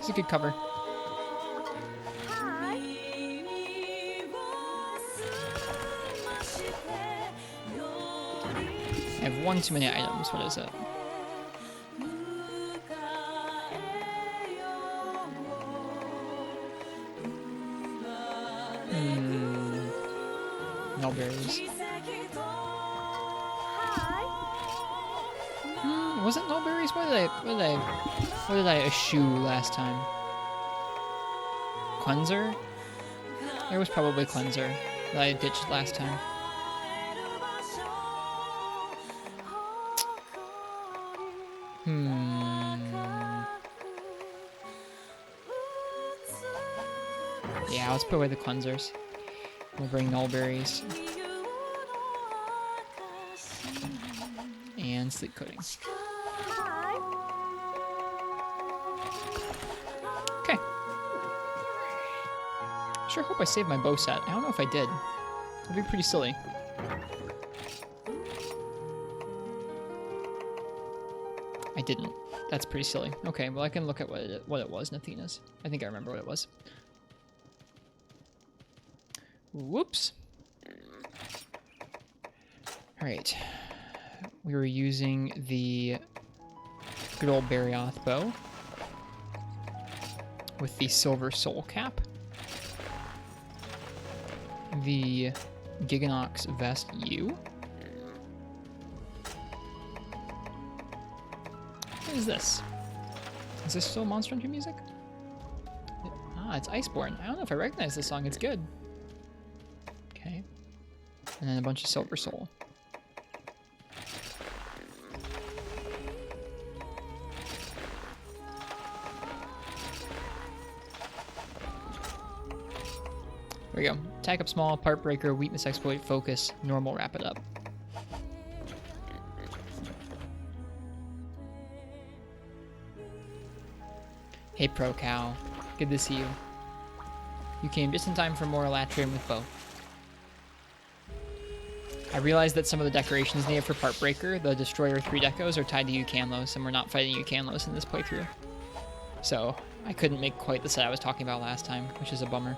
Speaker 1: It's a good cover. I have one too many items. What is it? Mulberries. Was it mulberries? What did I eschew last time? Cleanser? There was probably cleanser that I ditched last time. Yeah, let's put away the cleansers. We'll bring mulberries. And sleep coating. Okay. Sure hope I saved my bow set. I don't know if I did. It'd be pretty silly. I didn't. That's pretty silly. Okay, well I can look at what it was in Athena's. I think I remember what it was. Whoops. Alright. We were using the good old Barioth bow with the silver soul cap, the Giganox vest U. What is this? Is this still Monster Hunter music? Ah, it's Iceborne. I don't know if I recognize this song. It's good. Okay. And then a bunch of silver soul. There we go. Attack up small, part breaker, weakness exploit, focus, normal, wrap it up. Hey Pro Cow, good to see you. You came just in time for more Elatrium with bow. I realized that some of the decorations needed for part breaker, the Destroyer 3 decos, are tied to Ucanlos, and we're not fighting Ucanlos in this playthrough. So I couldn't make quite the set I was talking about last time, which is a bummer.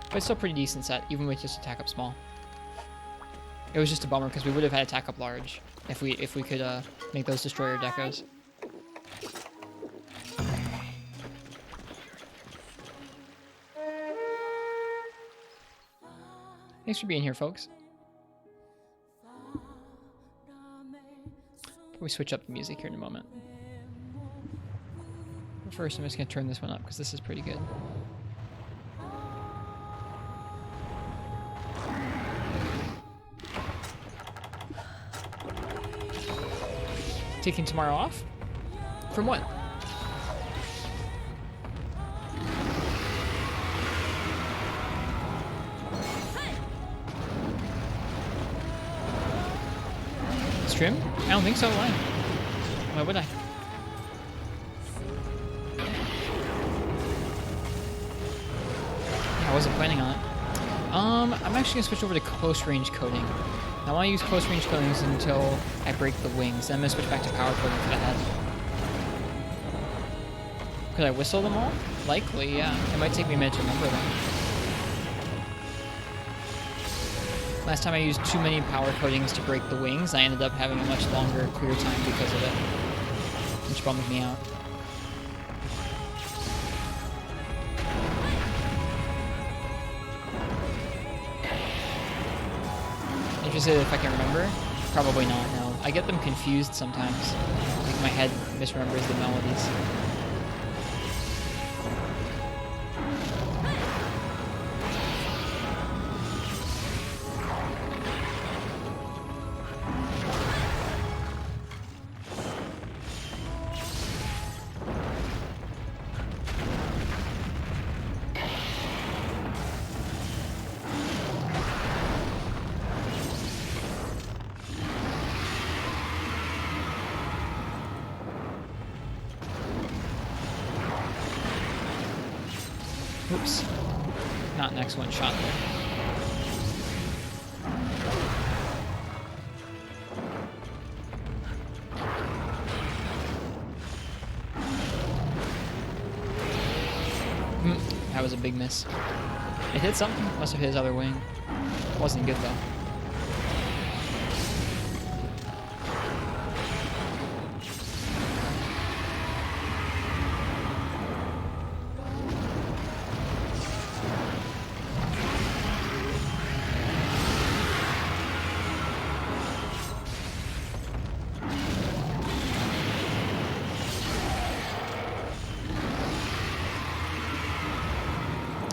Speaker 1: But it's still a pretty decent set, even with just attack up small. It was just a bummer because we would have had attack up large if we could make those destroyer decos. Thanks for being here, folks. We switch up the music here in a moment. But first, I'm just gonna turn this one up because this is pretty good. Taking tomorrow off? From what? Stream? I don't think so. Why? Why would I? Yeah, I wasn't planning on it. I'm actually gonna switch over to close range coding. I want to use close range coatings until I break the wings. Then I'm going to switch back to power coating for the head. Could I whistle them all? Likely, yeah. It might take me a minute to remember them. Last time I used too many power coatings to break the wings, I ended up having a much longer clear time because of it, which bummed me out. Interested if I can remember? Probably not, no. I get them confused sometimes. Like my head misremembers the melodies. Oops. Not next one shot there. That was a big miss. It hit something. Must have hit his other wing. Wasn't good though.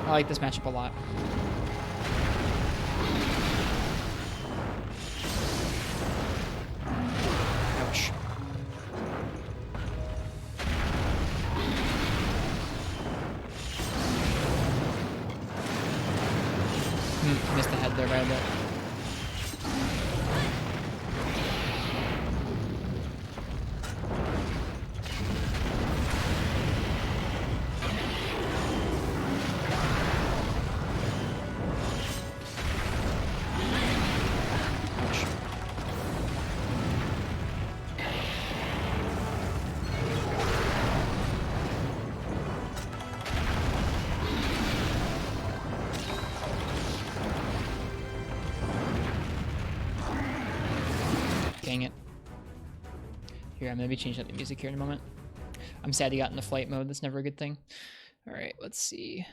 Speaker 1: I like this matchup a lot. Ouch. Missed the head there by a bit. Dang it. Here, I'm gonna be changing up the music here in a moment. I'm sad he got into flight mode. That's never a good thing. All right, let's see.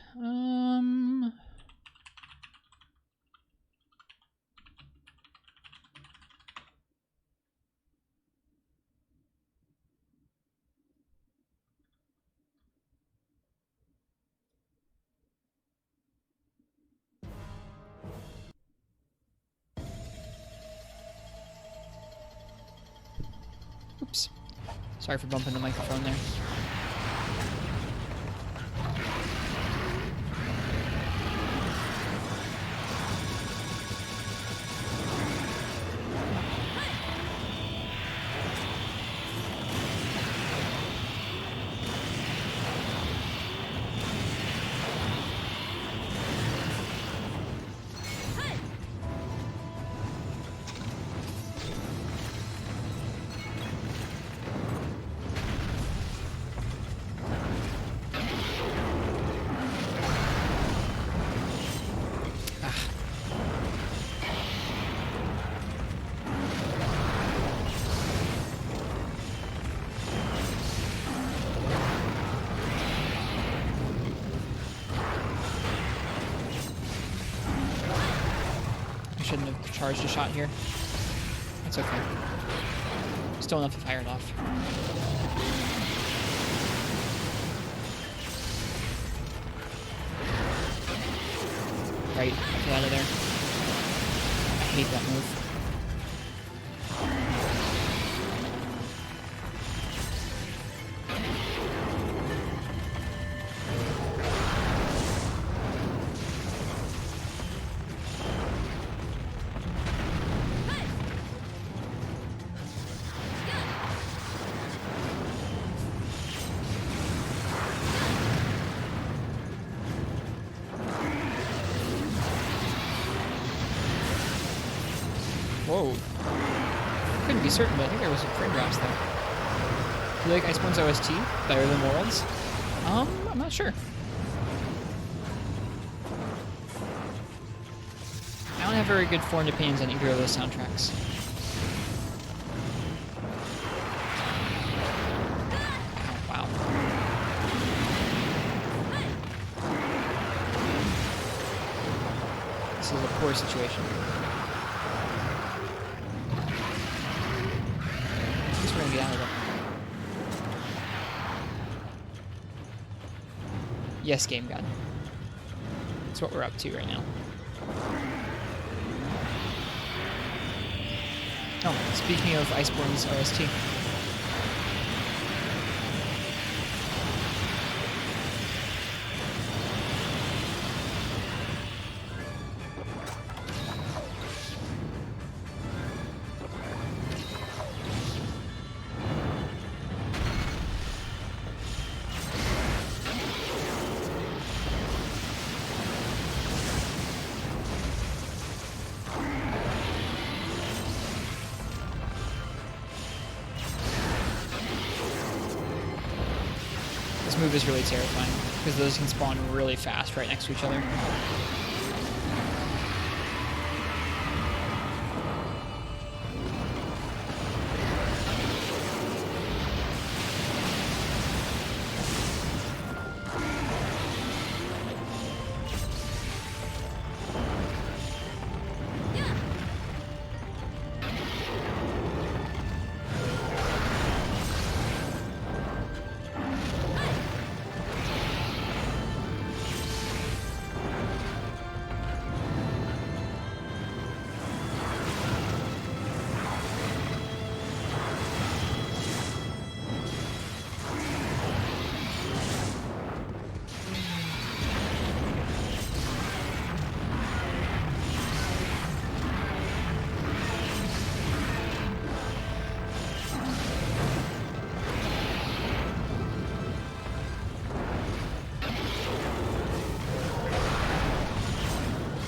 Speaker 1: Oops. Sorry for bumping the microphone there. Shouldn't have charged a shot here. That's okay. Still enough to fire it off. Right, get out of there. I hate that move. Whoa. Couldn't be certain, but I think there was some frame drops there. Do you like Iceborne's OST better than Worlds? I'm not sure. I don't have very good foreign opinions on either of those soundtracks. Wow. This is a poor situation. We're gonna get out of it. Yes, Game God. That's what we're up to right now. Oh, speaking of Iceborne's OST. move is really terrifying because those can spawn really fast right next to each other.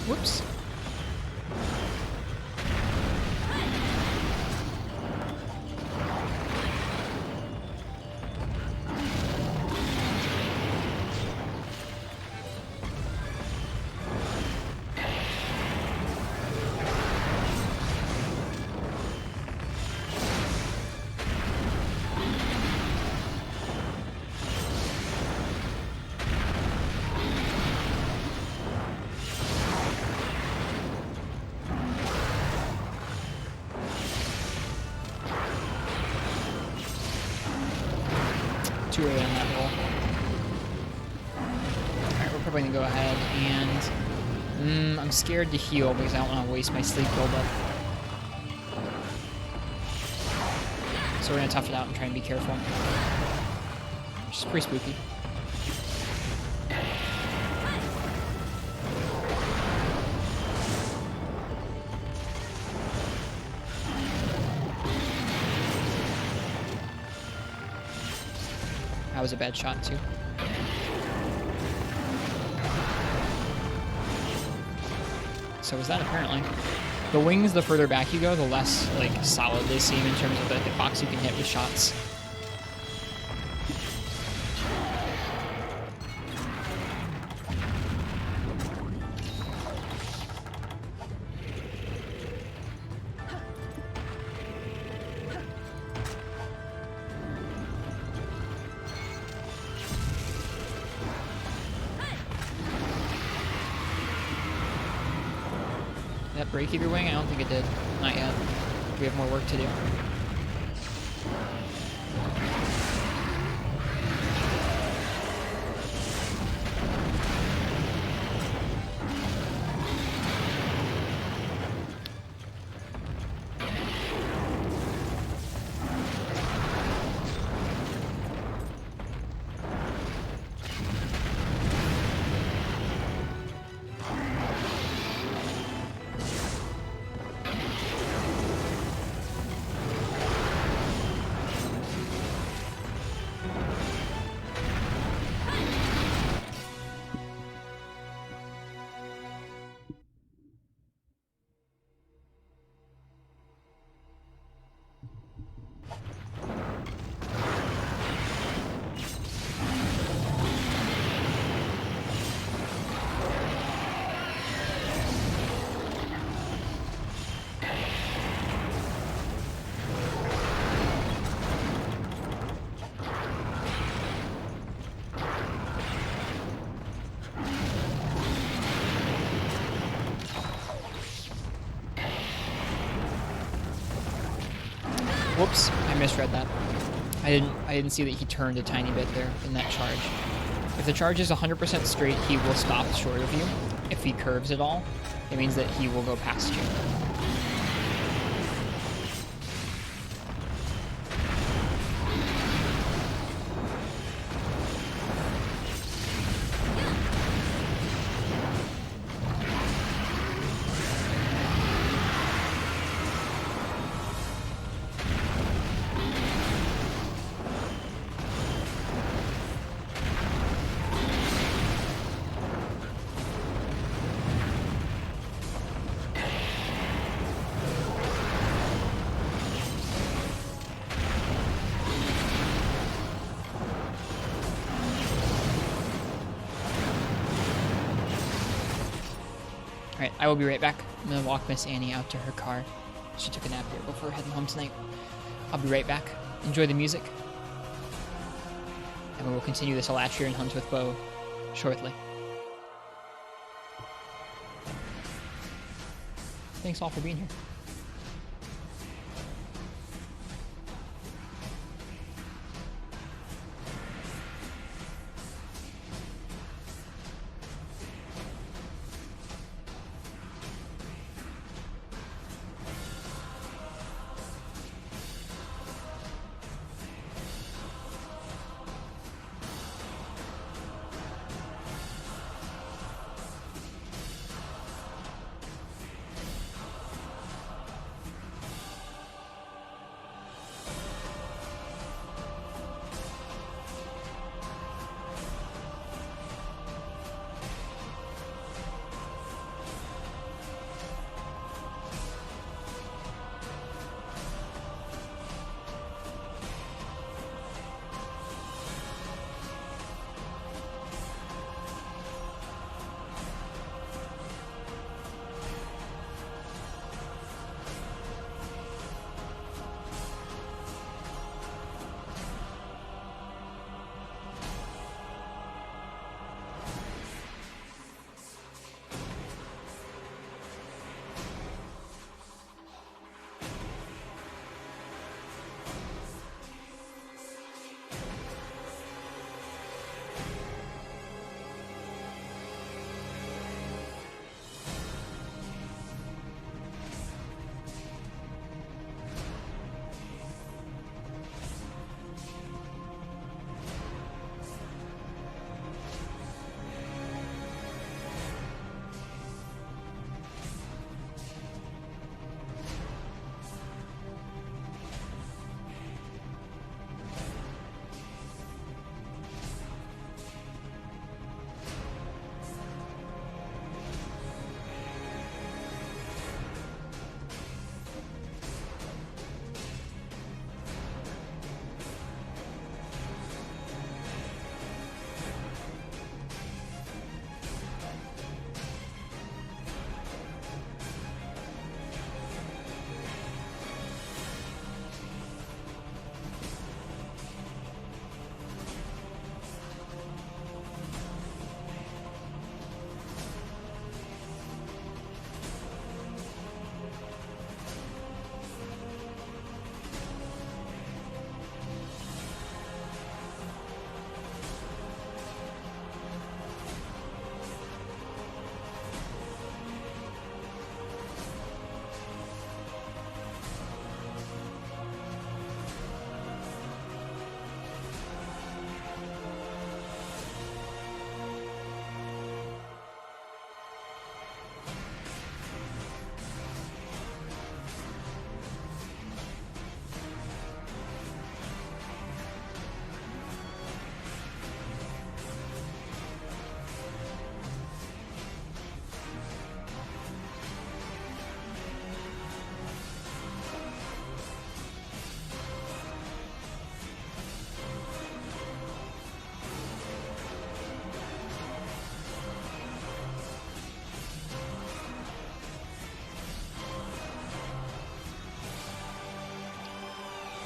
Speaker 1: Whoops. Too early on that roll. Alright, we're probably gonna go ahead and... I'm scared to heal because I don't want to waste my sleep buildup. So we're gonna tough it out and try and be careful. Which is pretty spooky. That was a bad shot, too. So was that, apparently. The wings, the further back you go, the less, like, solid they seem in terms of the hitbox you can hit with shots. Did that break your wing? I don't think it did. Not yet. We have more work to do. Whoops, I misread that. I didn't see that he turned a tiny bit there in that charge. If the charge is 100% straight, he will stop short of you. If he curves at all, it means that he will go past you. Alright, I will be right back. I'm gonna walk Miss Annie out to her car. She took a nap here before heading home tonight. I'll be right back. Enjoy the music. And we will continue this Alatrian hunt with Bo shortly. Thanks all for being here.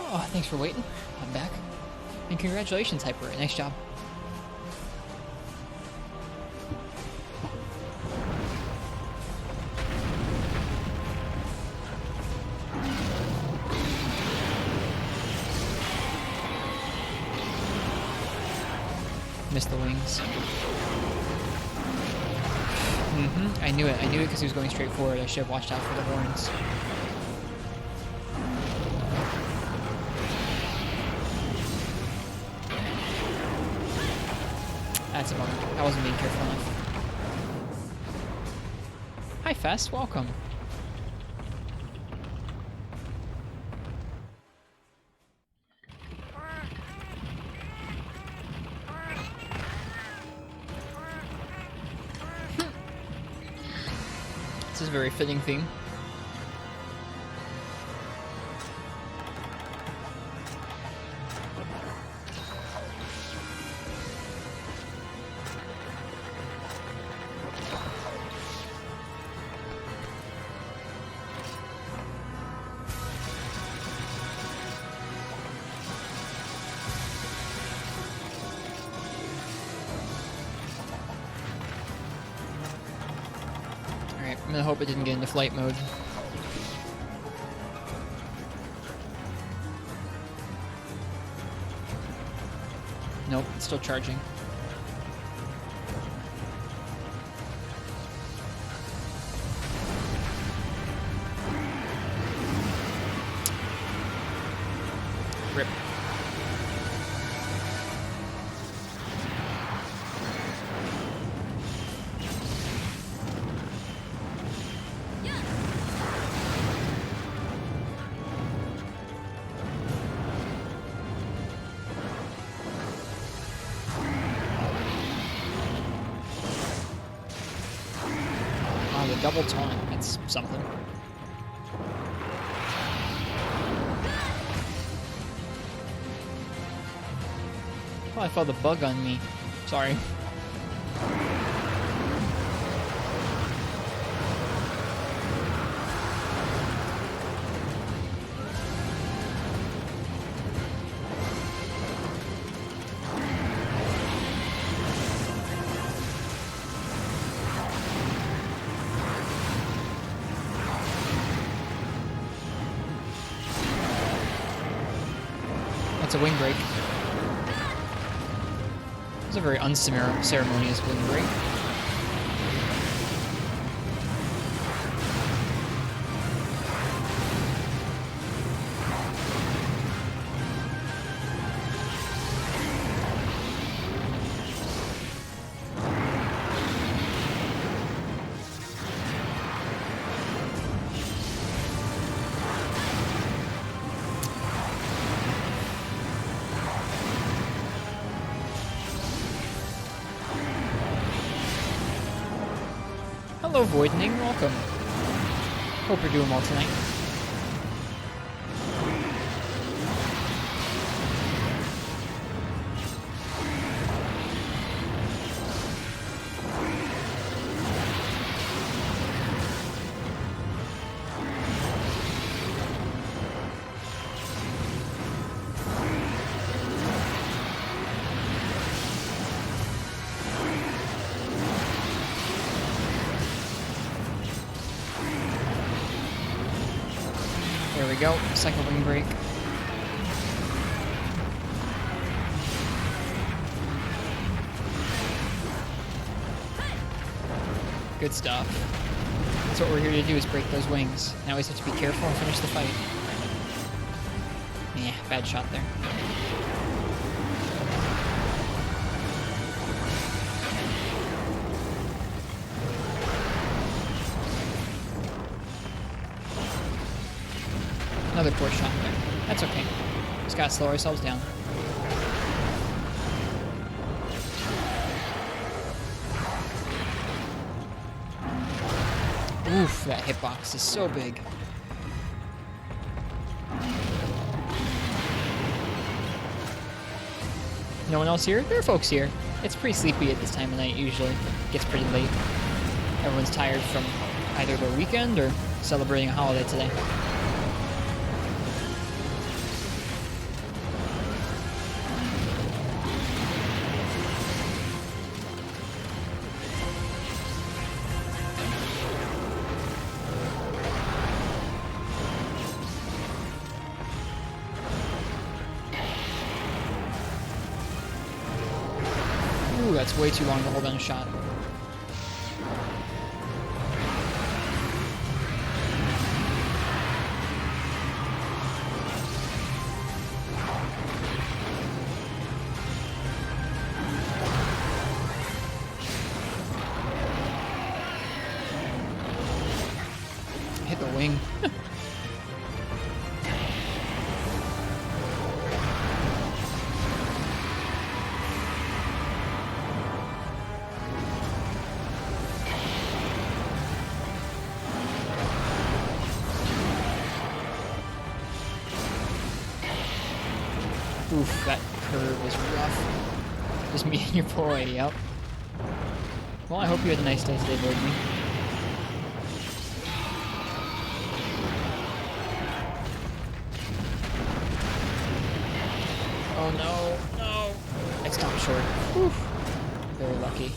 Speaker 1: Oh, thanks for waiting. I'm back. And congratulations, Hyper. Nice job. Missed the wings. I knew it. I knew it because he was going straight forward. I should have watched out for the horns. That's a bummer. I wasn't being careful enough. Hi, Fest. Welcome. This is a very fitting theme. I'm gonna hope it didn't get into flight mode. Nope, it's still charging. Rip. Oh, the double taunt. That's something. Oh, I felt a bug on me. Sorry. That's a wing break. It's a very unceremonious wing break. Hello, Voidning. Welcome. Hope you're doing well tonight. There we go. Second wing break. Good stuff. That's what we're here to do, is break those wings. Now we just have to be careful and finish the fight. Yeah, bad shot there. Another poor shot there. That's okay. Just gotta slow ourselves down. Oof, that hitbox is so big. No one else here? There are folks here. It's pretty sleepy at this time of night usually. It gets pretty late. Everyone's tired from either their weekend or celebrating a holiday today. Ooh, that's way too long to hold on a shot. Hit the wing. Oof, that curve was rough. Just me and your boy, yep. Well, I hope you had a nice day today, Voidme. Oh no, no! I stopped short. Whew. Very lucky.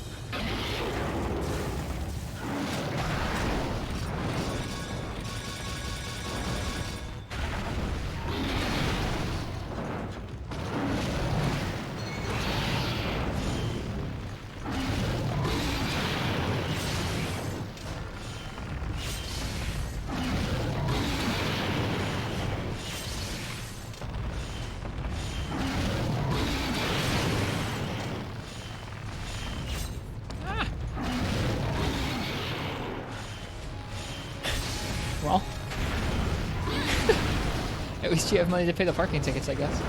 Speaker 1: least you have money to pay the parking tickets, I guess.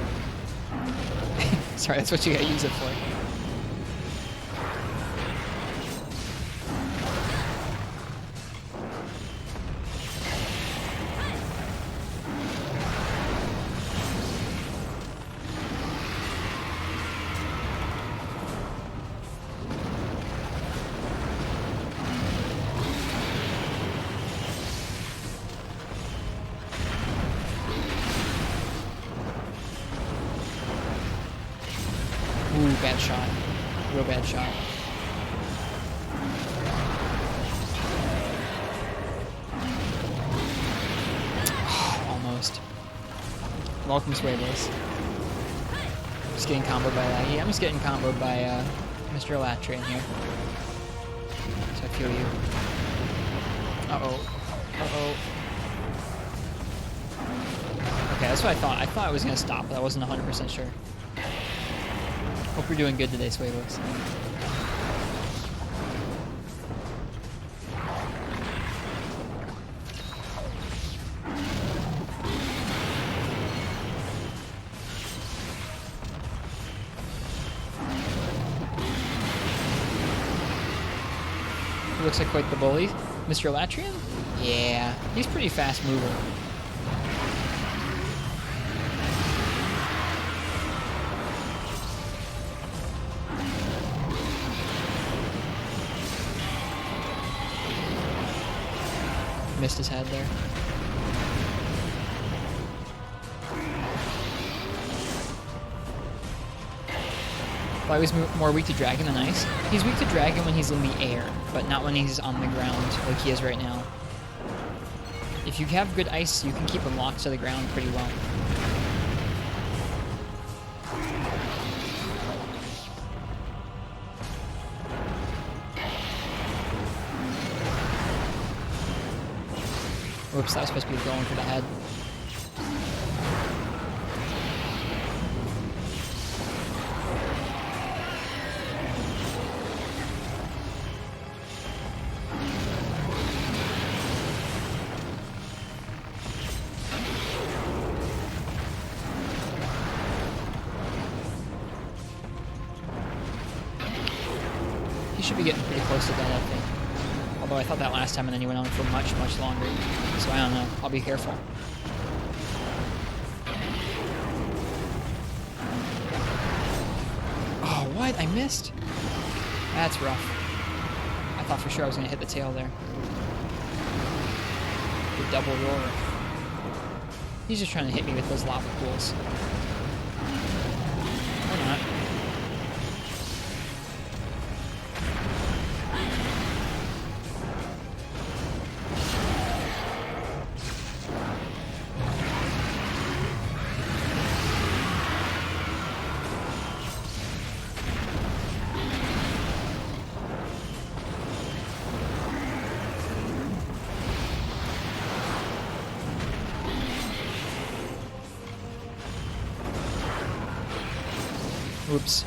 Speaker 1: Sorry, that's what you gotta use it for. Ooh, bad shot. Real bad shot. Almost. Welcome, Swables. Just getting comboed by Laggy. I'm just getting comboed by Mr. Elatrian here. So I feel you. Uh-oh. Uh-oh. Okay, that's what I thought. I thought I was going to stop, but I wasn't 100% sure. Hope you're doing good today, Swaybooks. He looks like quite the bully. Mr. Latrian? Yeah, he's pretty fast mover. Missed his head there. Well, he was more weak to Dragon than Ice. He's weak to Dragon when he's in the air, but not when he's on the ground like he is right now. If you have good Ice, you can keep him locked to the ground pretty well. Whoops, that was supposed to be going for the head. He should be getting pretty close to that, I think. Although I thought that last time and then he went on for much, much longer. So I don't know. I'll be careful. Oh, what? I missed? That's rough. I thought for sure I was going to hit the tail there. The double roar. He's just trying to hit me with those lava pools. Or not. Oops.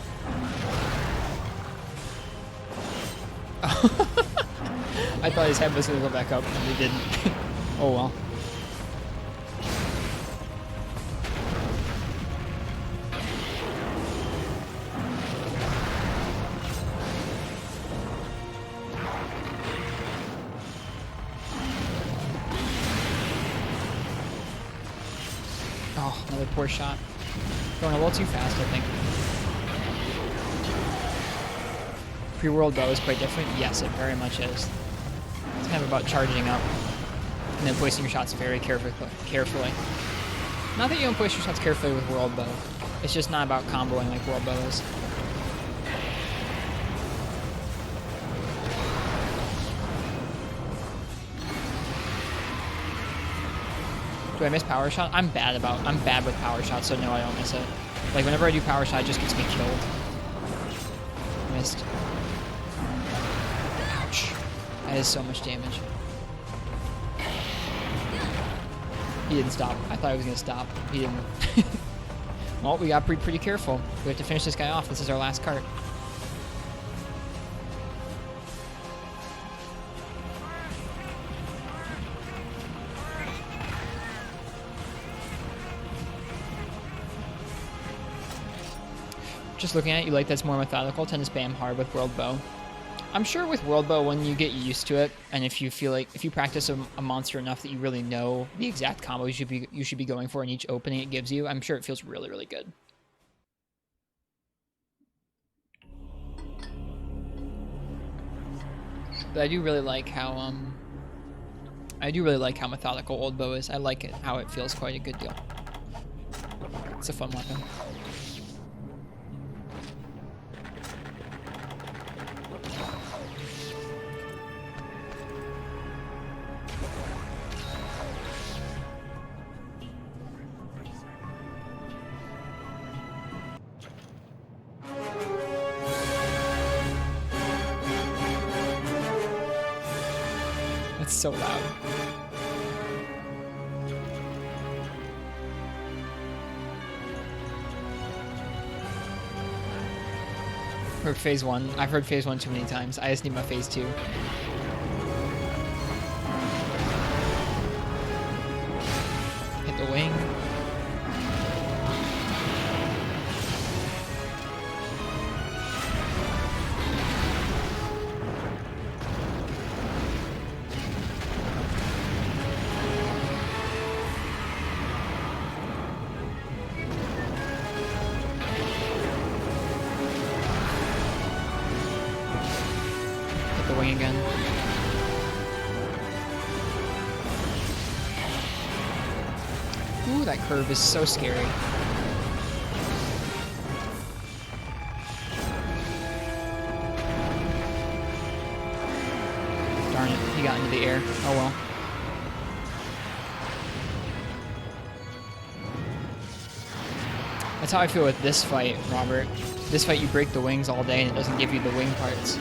Speaker 1: I thought his head was going to go back up, and he didn't. Oh well. Oh, another poor shot. Going a little too fast, I think. Pre-world bow is quite different. Yes, it very much is. It's kind of about charging up and then placing your shots very carefully. Not that you don't place your shots carefully with world bow. It's just not about comboing like world bow is. Do I miss power shot? I'm bad with power shots, so no, I don't miss it. Like whenever I do power shot, it just gets me killed. Missed. Ouch. That is so much damage. He didn't stop. I thought he was gonna stop. He didn't. Well, we got pretty careful. We have to finish this guy off. This is our last cart. Just looking at it, you like that's more methodical, tend to spam hard with World Bow. I'm sure with World Bow, when you get used to it, and if you feel like, if you practice a monster enough that you really know the exact combo you should be going for in each opening it gives you, I'm sure it feels really, really good. But I do really like how methodical Old Bow is. I like it, how it feels quite a good deal. It's a fun weapon. It's so loud. Heard phase 1. I've heard phase 1 too many times. I just need my phase 2. Hit the wing. Again. Ooh, that curve is so scary. Darn it, he got into the air. Oh well. That's how I feel with this fight, Robert. This fight, you break the wings all day and it doesn't give you the wing parts.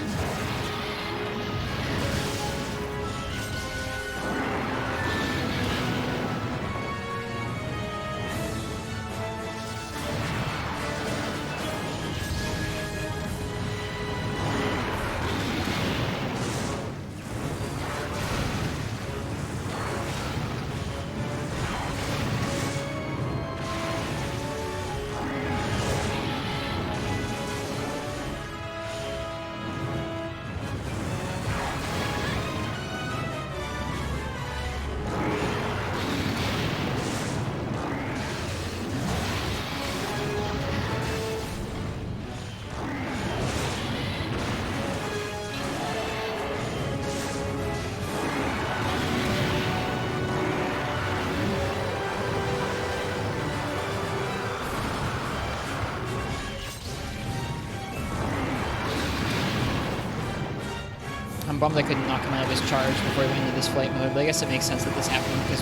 Speaker 1: I'm bummed I couldn't knock him out of his charge before we went into this flight mode, but I guess it makes sense that this happened because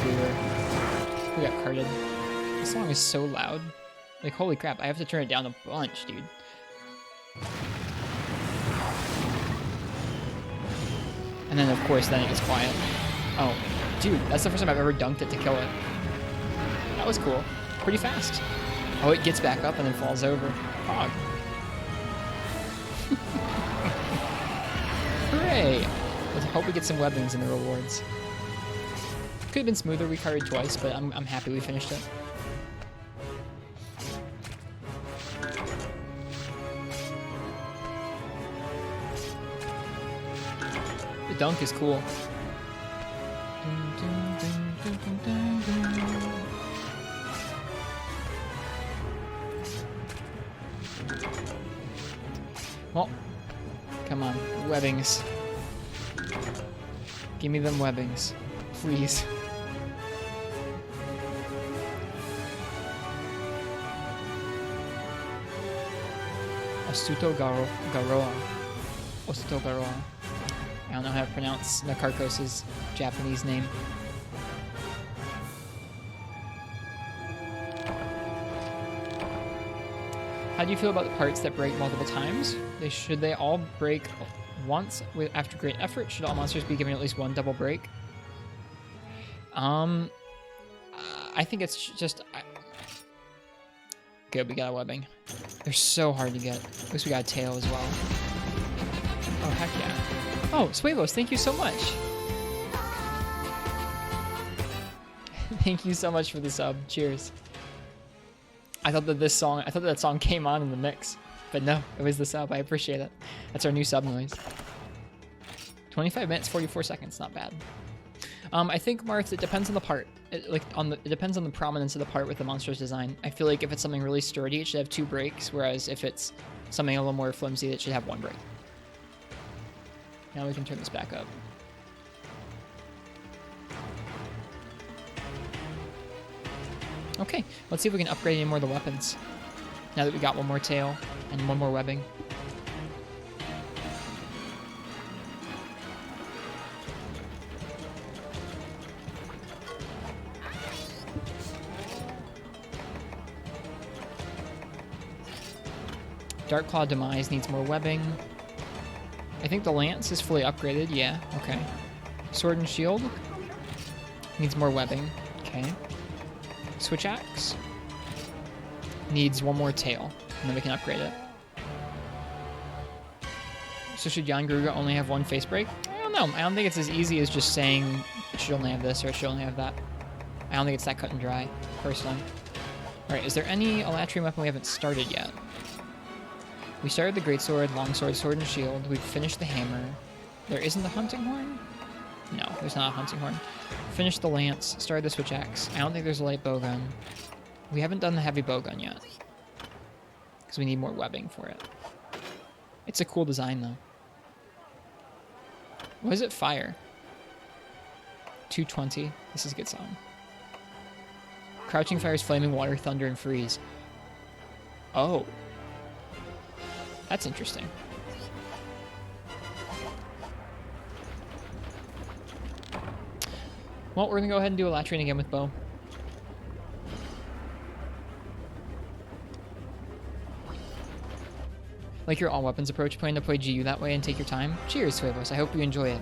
Speaker 1: we got carded. This song is so loud. Like, holy crap, I have to turn it down a bunch, dude. And then, of course, then it gets quiet. Oh, dude, that's the first time I've ever dunked it to kill it. That was cool. Pretty fast. Oh, it gets back up and then falls over. Fog. Hooray! Let's hope we get some weapons in the rewards. Could have been smoother, we carried twice, but I'm happy we finished it. The dunk is cool. Well, come on, webbings. Give me them webbings, please. Osuto Garoa. Osuto Garoa. I don't know how to pronounce Nakarkos' Japanese name. How do you feel about the parts that break multiple times? Should they all break once after great effort? Should all monsters be given at least one double break? I think it's just... Good, we got a webbing. They're so hard to get. At least we got a tail as well. Oh, heck yeah. Oh, Suevos, thank you so much. Thank you so much for the sub. Cheers. I thought that song came on in the mix. But no, it was the sub. I appreciate it. That's our new sub noise. 25 minutes, 44 seconds. Not bad. I think, Marth, it depends on the part. It depends on the prominence of the part with the monster's design. I feel like if it's something really sturdy, it should have 2 brakes, whereas if it's something a little more flimsy, it should have 1 brake. Now we can turn this back up. Okay, let's see if we can upgrade any more of the weapons. Now that we got 1 more tail and 1 more webbing. Dark Claw Demise needs more webbing. I think the lance is fully upgraded. Yeah, okay. Sword and Shield needs more webbing. Okay. Switch Axe needs 1 more tail, and then we can upgrade it. So should Jan Gruga only have 1 face break? I don't know. I don't think it's as easy as just saying it should only have this or it should only have that. I don't think it's that cut and dry, personally. Alright, is there any Elatrian weapon we haven't started yet? We started the Greatsword, Longsword, Sword and Shield. We've finished the Hammer. There isn't the Hunting Horn? No, there's not a Hunting Horn. Finished the Lance, started the Switch Axe. I don't think there's a Light Bowgun. We haven't done the Heavy Bowgun yet. Because we need more webbing for it. It's a cool design, though. What is it? Fire. 220. This is a good song. Crouching Fire's Flaming Water, Thunder, and Freeze. Oh. That's interesting. Well, we're going to go ahead and do Elatrian again with bow. Like your all-weapons approach, plan to play GU that way and take your time? Cheers, Suevos. I hope you enjoy it.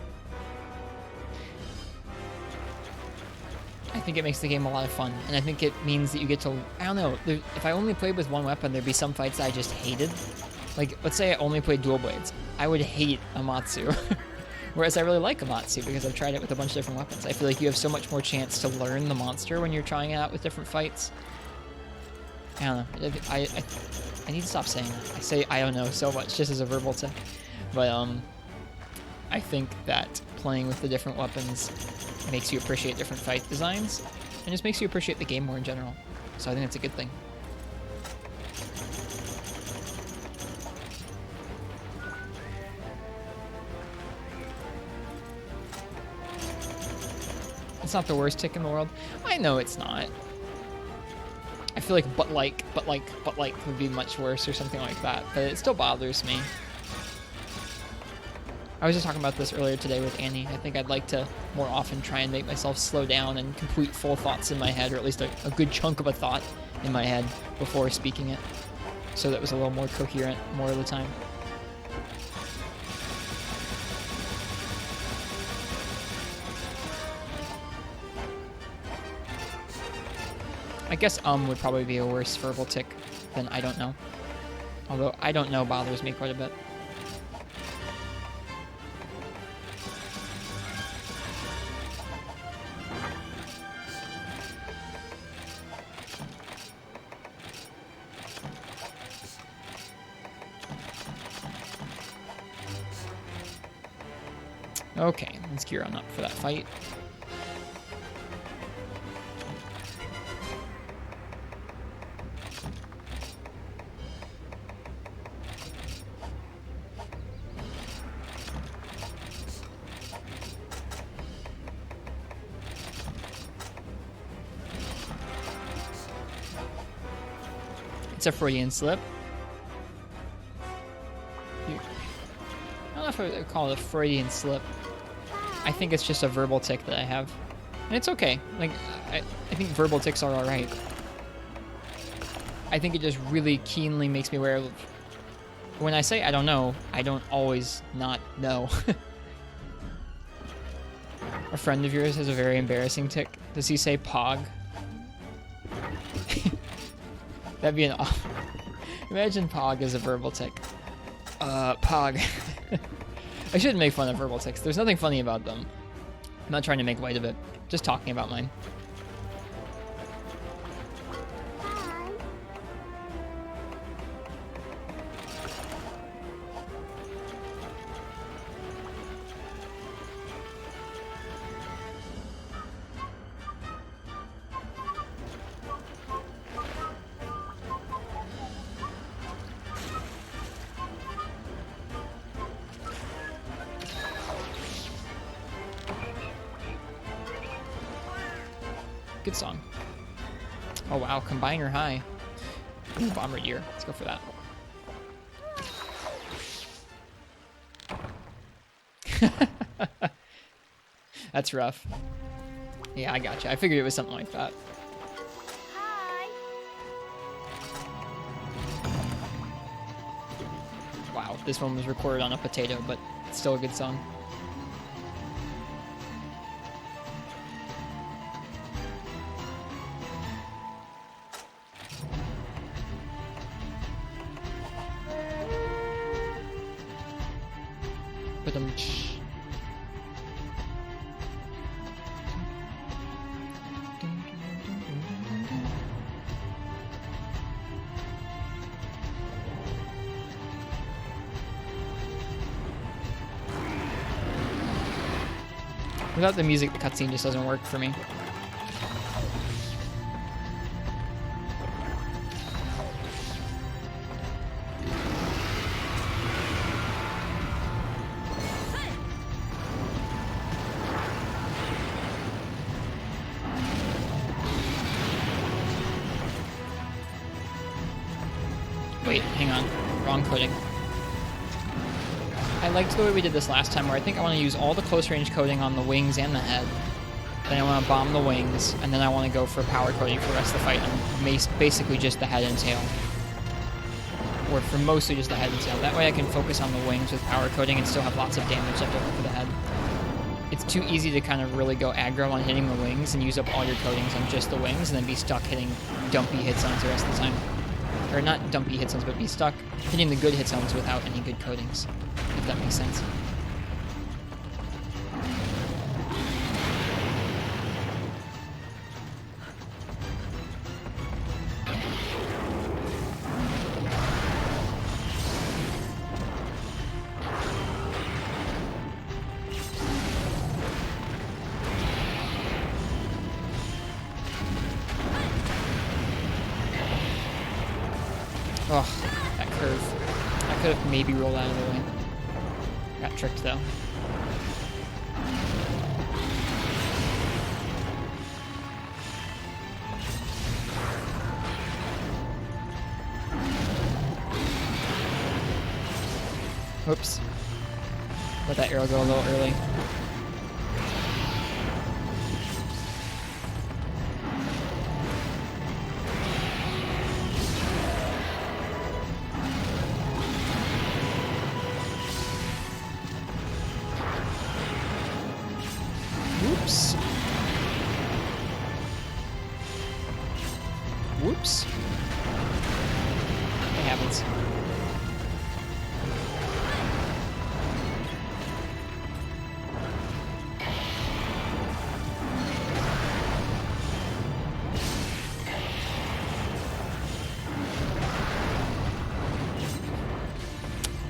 Speaker 1: I think it makes the game a lot of fun, and I think it means that you get to... I don't know. If I only played with 1 weapon, there'd be some fights that I just hated. Like, let's say I only played dual blades. I would hate Amatsu. Whereas I really like Amatsu because I've tried it with a bunch of different weapons. I feel like you have so much more chance to learn the monster when you're trying it out with different fights. I don't know. I need to stop saying that. I say I don't know so much just as a verbal tick. But I think that playing with the different weapons makes you appreciate different fight designs and just makes you appreciate the game more in general. So I think that's a good thing. It's not the worst tick in the world. I know it's not. I feel like but like would be much worse or something like that, but it still bothers me. I was just talking about this earlier today with Annie. I think I'd like to more often try and make myself slow down and complete full thoughts in my head, or at least a good chunk of a thought in my head before speaking it, so that it was a little more coherent more of the time. I guess would probably be a worse verbal tick than I don't know. Although I don't know bothers me quite a bit. Okay, let's gear on up for that fight. It's a Freudian slip. I don't know if I would call it a Freudian slip. I think it's just a verbal tick that I have. And it's okay. Like, I think verbal ticks are alright. I think it just really keenly makes me aware of... When I say I don't know, I don't always not know. A friend of yours has a very embarrassing tick. Does he say Pog? That'd be an awful... Imagine Pog as a verbal tick. Pog. I shouldn't make fun of verbal ticks. There's nothing funny about them. I'm not trying to make light of it. Just talking about mine. Good song. Oh wow, Combiner high. Ooh, Bombardier. Let's go for that. That's rough. Yeah, I gotcha. I figured it was something like that.
Speaker 3: Hi.
Speaker 1: Wow, this one was recorded on a potato, but it's still a good song. But without the music, the cutscene just doesn't work for me. Wait, hang on. Wrong coding. I liked the way we did this last time, where I think I want to use all the close range coding on the wings and the head. Then I want to bomb the wings, and then I want to go for power coding for the rest of the fight on basically just the head and tail. Or for mostly just the head and tail. That way I can focus on the wings with power coding and still have lots of damage left over for the head. It's too easy to kind of really go aggro on hitting the wings and use up all your codings on just the wings and then be stuck hitting dumpy hit zones the rest of the time. Or not dumpy hit zones, but be stuck hitting the good hit zones without any good codings, if that makes sense. Oh, that curve. I could have maybe rolled out of the way. Got tricked though. Whoops. Let that arrow go a little early. Whoops. Whoops. It happens.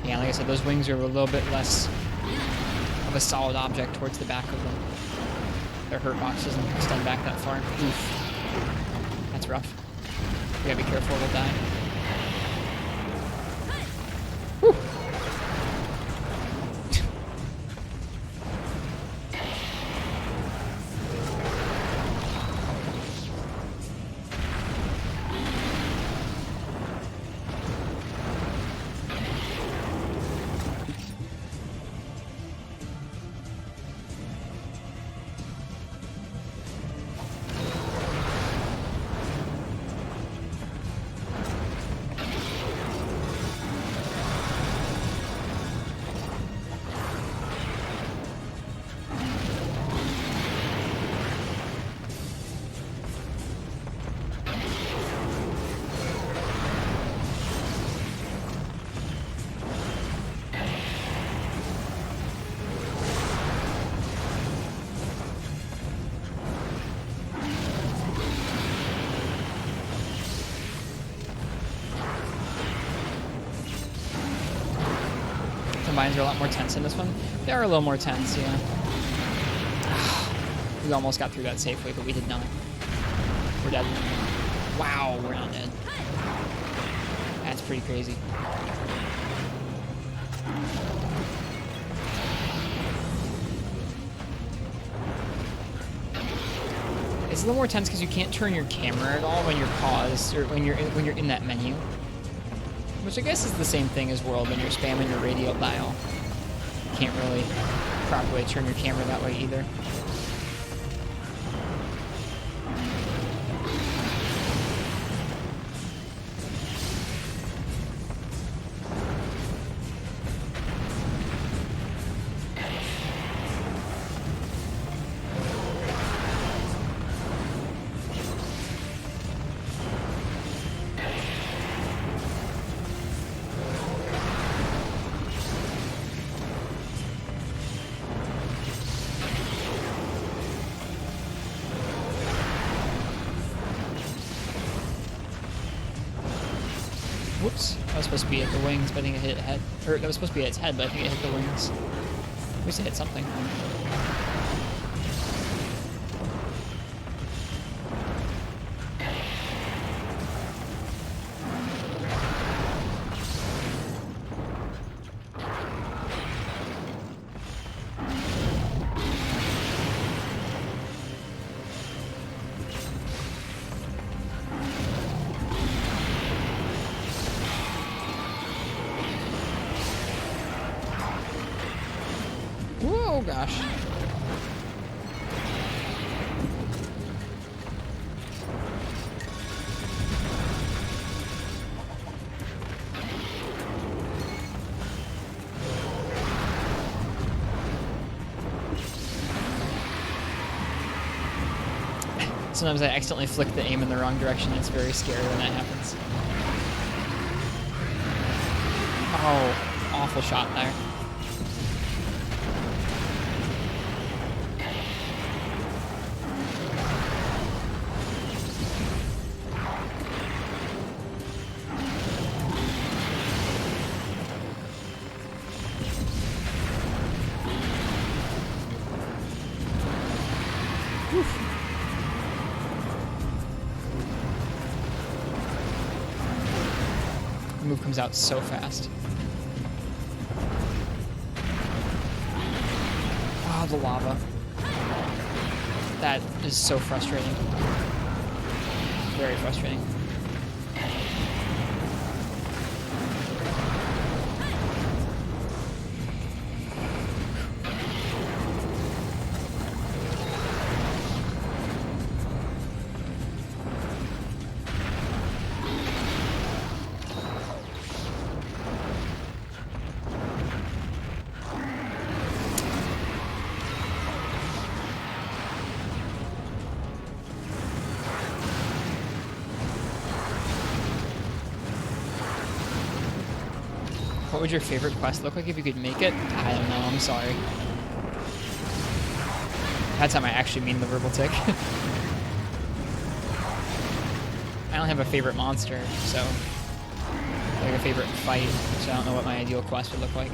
Speaker 1: Yeah, like I said, those wings are a little bit less of a solid object towards the back of them. Their hurt box doesn't extend back that far. Oof. That's rough. You gotta be careful, we'll die. Whew. Combines are a lot more tense in this one. They are a little more tense, yeah. We almost got through that safely, but we did not. We're dead. Wow, we're not dead. That's pretty crazy. It's a little more tense because you can't turn your camera at all when you're paused or when you're in that menu. Which I guess is the same thing as World when you're spamming your radial dial. You can't really properly turn your camera that way either. Whoops. That was supposed to be at the wings, but I think it hit head. Or that was supposed to be at its head, but I think it hit the wings. At least it hit something. Oh gosh. Sometimes I accidentally flick the aim in the wrong direction. It's very scary when that happens. Oh, awful shot there. The move comes out so fast. Oh, the lava. That is so frustrating. Very frustrating. What would your favorite quest look like if you could make it? I don't know, I'm sorry. That time I actually mean the verbal tick. I don't have a favorite monster, so... like a favorite fight, so I don't know what my ideal quest would look like.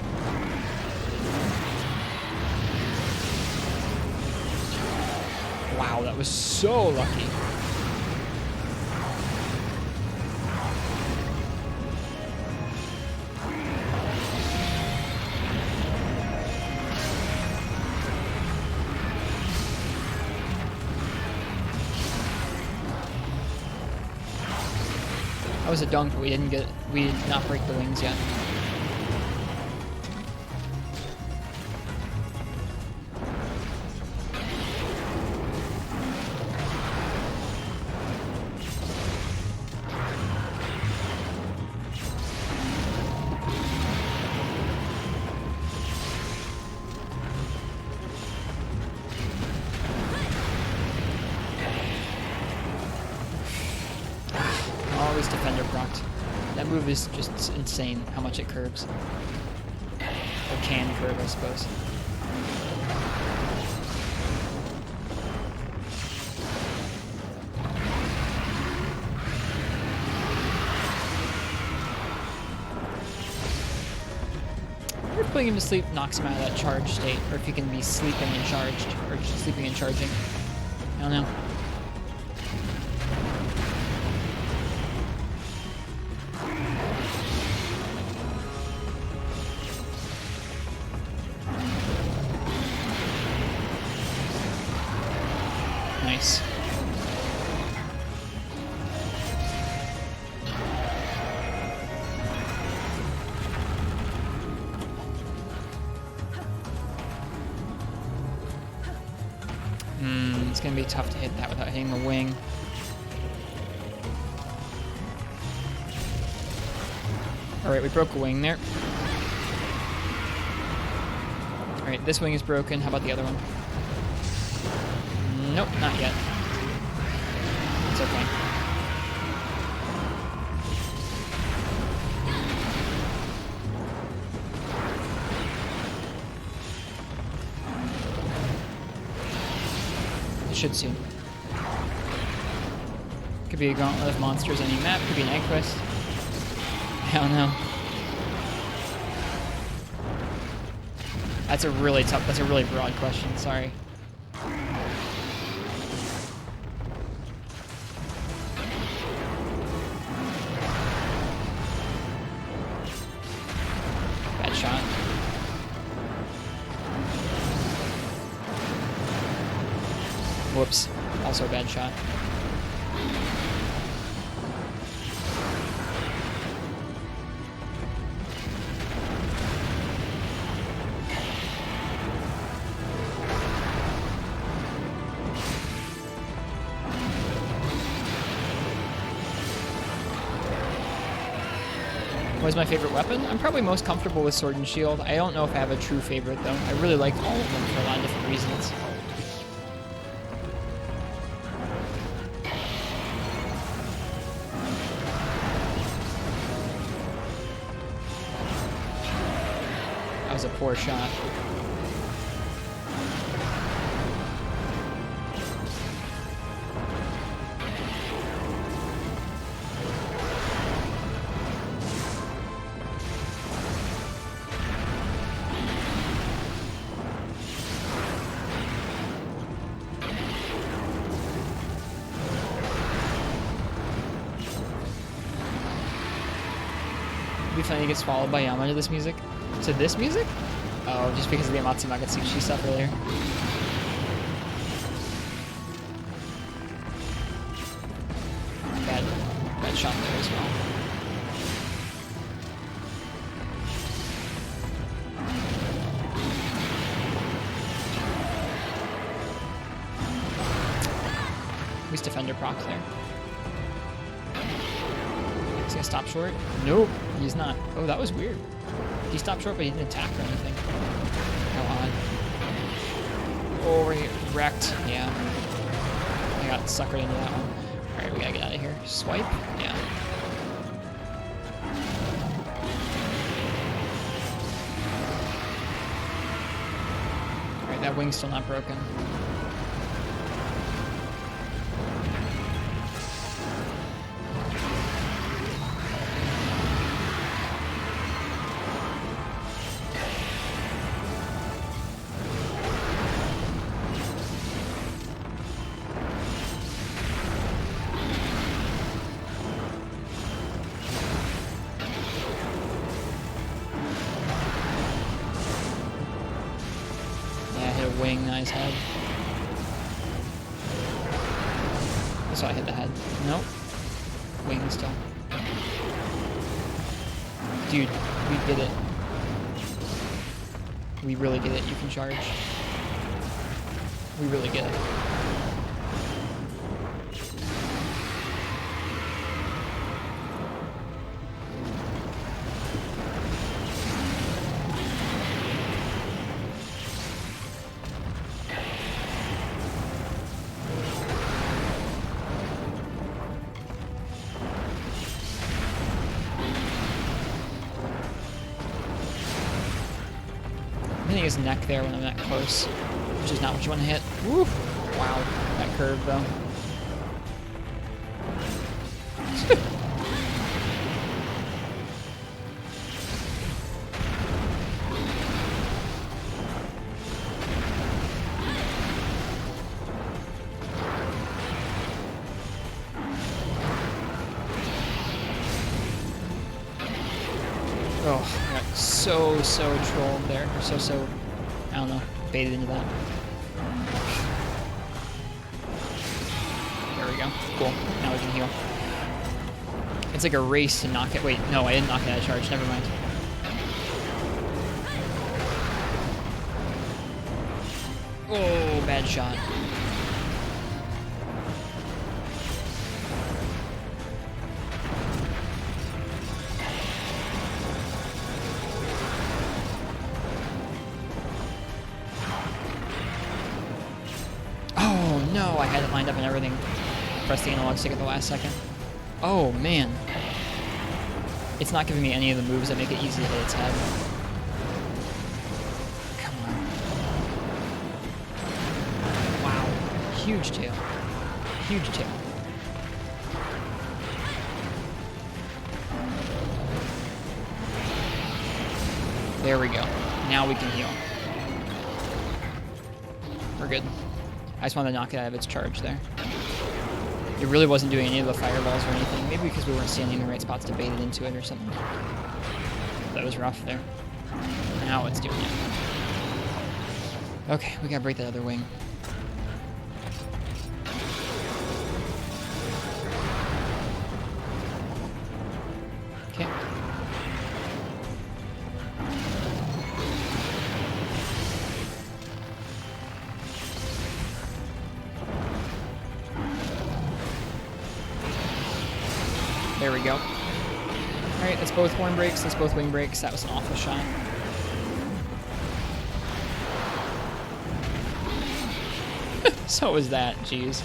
Speaker 1: Wow, that was so lucky. That was a dunk, but we did not break the wings yet. Always defender procced. That move is just insane how much it curves. Or can curve, I suppose. I wonder if putting him to sleep knocks him out of that charge state, or if he can be sleeping and charged, or just sleeping and charging. I don't know. Nice. It's gonna be tough to hit that without hitting the wing. Alright, we broke a wing there. Alright, this wing is broken. How about the other one? Nope, not yet. It's okay. It should soon. Could be a gauntlet of monsters any map, could be an egg quest. I don't know. That's a really broad question, sorry. Bad shot. Whoops. Also a bad shot. What is my favorite weapon? I'm probably most comfortable with Sword and Shield. I don't know if I have a true favorite, though. I really like all of them for a lot of different reasons. That was a poor shot. It'd be funny to get swallowed by Yama to this music. To this music? Oh, just because of the Amatsu Magatsushi stuff earlier. Bad shot there as well. At least defender proc there. Is he gonna stop short? Nope, he's not. Oh, that was weird. He stopped short, but he didn't attack or anything. How odd. Oh, we're wrecked. Yeah. I got suckered into that one. Alright, we gotta get out of here. Swipe? Yeah. Alright, that wing's still not broken. Wing, nice head. That's why I hit the head. Nope. Wing still. Dude, we did it. We really get it. You can charge. We really get it. Hitting his neck there when I'm that close, which is not what you want to hit. Woo! Wow, that curve though. Oh, I got so trolled there. Or so, I don't know, baited into that. There we go. Cool. Now we can heal. It's like a race to knock it. Wait, no, I didn't knock it out of charge. Never mind. Oh, bad shot. No, I had it lined up and everything. Pressed the analog stick at the last second. Oh, man. It's not giving me any of the moves that make it easy to hit its head. Come on. Wow. Huge tail. Huge tail. There we go. Now we can heal. We're good. I just wanted to knock it out of its charge there. It really wasn't doing any of the fireballs or anything. Maybe because we weren't standing in the right spots to bait it into it or something. That was rough there. Now it's doing it. Okay, we gotta break that other wing. Okay. There we go. Alright, that's both horn breaks, that's both wing breaks. That was an awful shot. So was that, jeez.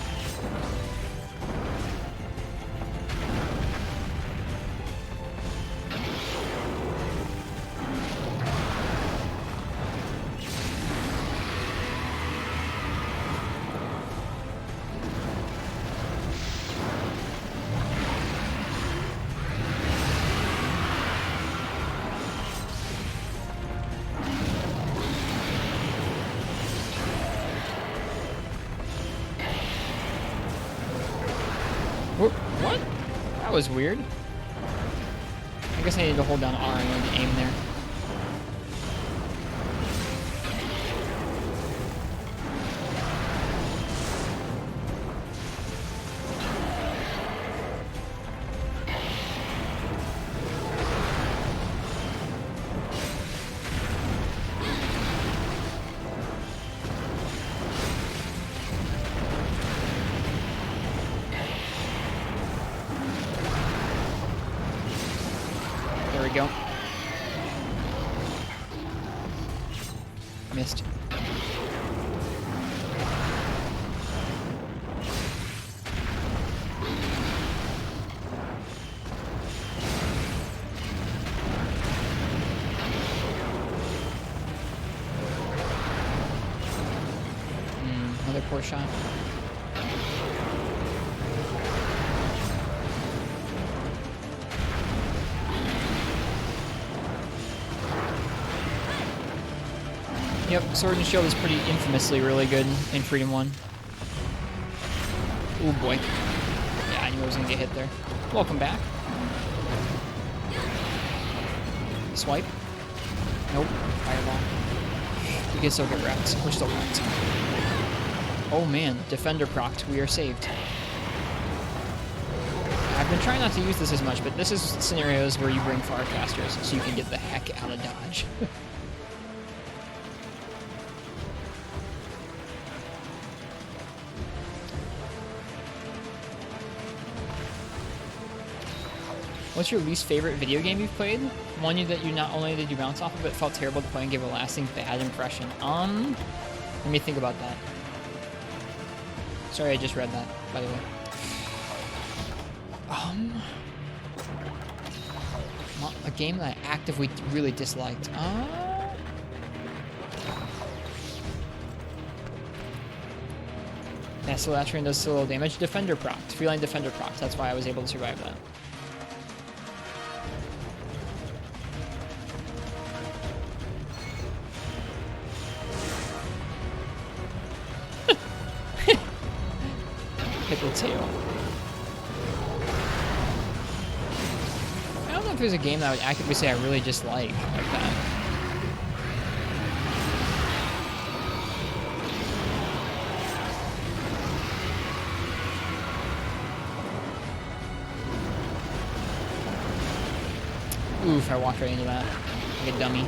Speaker 1: What? That was weird. I guess I needed to hold down R and aim there. There we go. Missed. Another poor shot. Yep, Sword and Shield is pretty infamously really good in Freedom 1. Oh boy. Yeah, I knew I was gonna get hit there. Welcome back. Swipe. Nope. Fireball. We can still get wrecked. We're still wrecked. Oh man, Defender procced. We are saved. I've been trying not to use this as much, but this is scenarios where you bring Farcasters so you can get the heck out of dodge. What's your least favorite video game you've played? One that you not only did you bounce off of, but felt terrible to play and gave a lasting bad impression. Let me think about that. Sorry, I just read that, by the way. A game that I actively really disliked. Yeah, so that train does still a little damage. Defender procced. Freeline Defender procced. That's why I was able to survive that. Pickle tail. I don't know if there's a game that I would actively say I really dislike like that. Oof, I walked right into that. Like a dummy.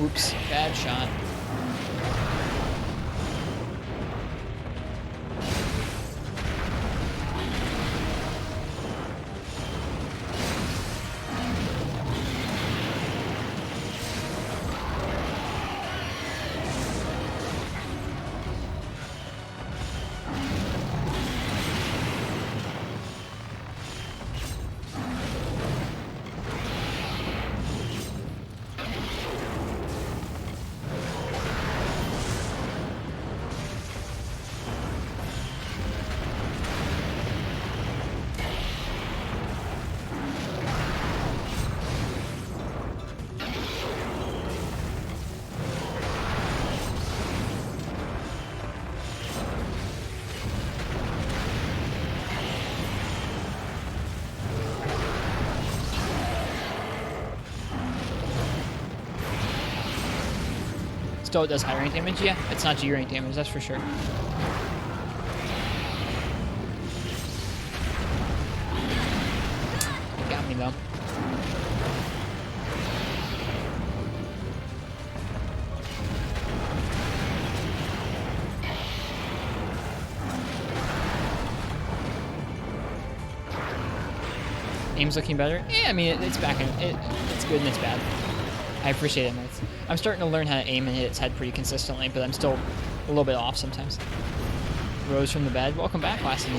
Speaker 1: Oops, bad shot. Still, it does high rank damage. Yeah, it's not G rank damage, that's for sure. Got me though. Aim's looking better. Yeah, I mean it's back in. It's good and it's bad. I appreciate it. I'm starting to learn how to aim and hit its head pretty consistently, but I'm still a little bit off sometimes. Rose from the bed. Welcome back, Lassie.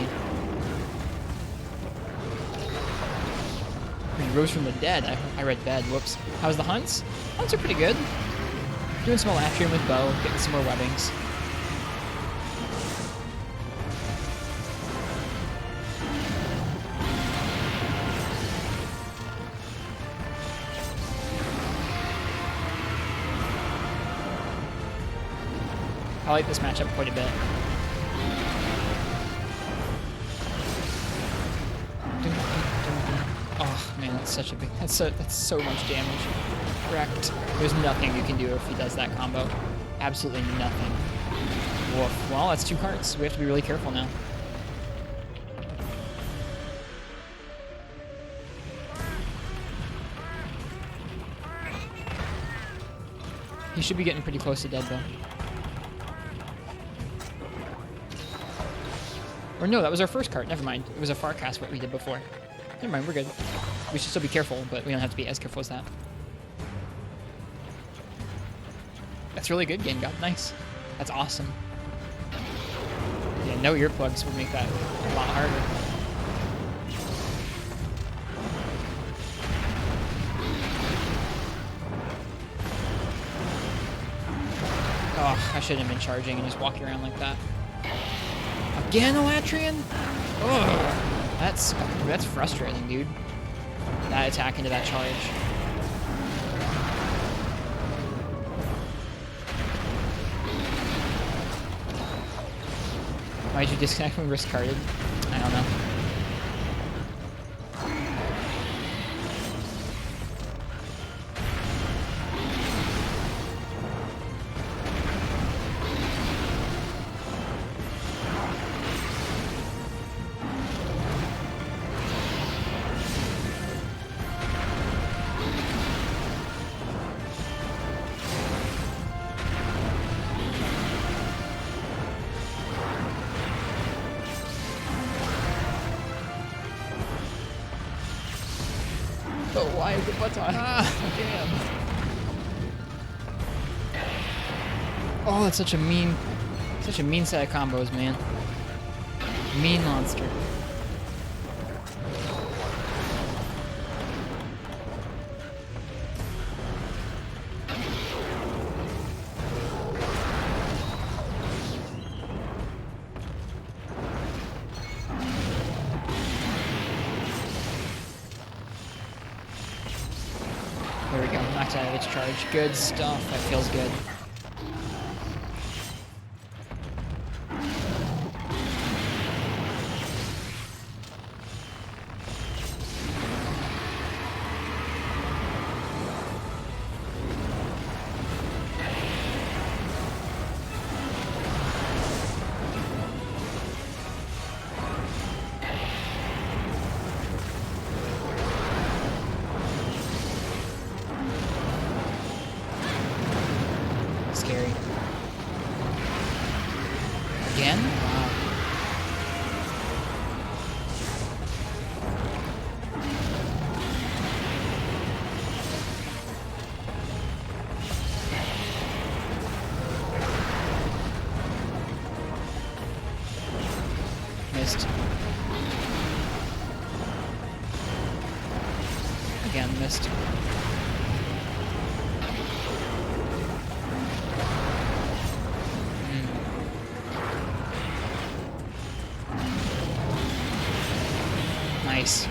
Speaker 1: Rose from the dead. I read bed. Whoops. How's the hunts? Hunts are pretty good. Doing some Alatrium with bow, getting some more webbings. I like this matchup quite a bit. Oh man, that's such a big. That's so much damage. Wrecked. There's nothing you can do if he does that combo. Absolutely nothing. Woof. Well, that's 2 cards. We have to be really careful now. He should be getting pretty close to dead though. Or no, that was our first card. Never mind. It was a far cast what we did before. Never mind, we're good. We should still be careful, but we don't have to be as careful as that. That's really good, Game God. Nice. That's awesome. Yeah, no earplugs would make that a lot harder. Oh, I shouldn't have been charging and just walking around like that. Again, Alatrian? Ugh. That's frustrating, dude. That attack into that charge. Why'd you disconnect from wrist carded? I don't know. Oh, why is it button? Ah, damn. Oh, that's such a mean set of combos, man. Mean monster. There we go, knocked out of its charge. Good stuff, that feels good. missed. Again, missed. Nice.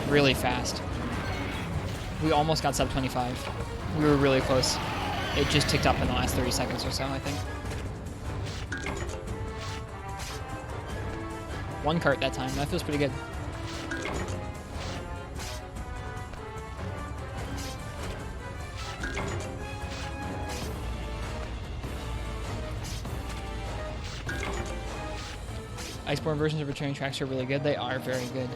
Speaker 1: Really fast. We almost got sub 25. We were really close. It just ticked up in the last 30 seconds or so, I think. One cart that time. That feels pretty good. Iceborne versions of returning tracks are really good. They are very good.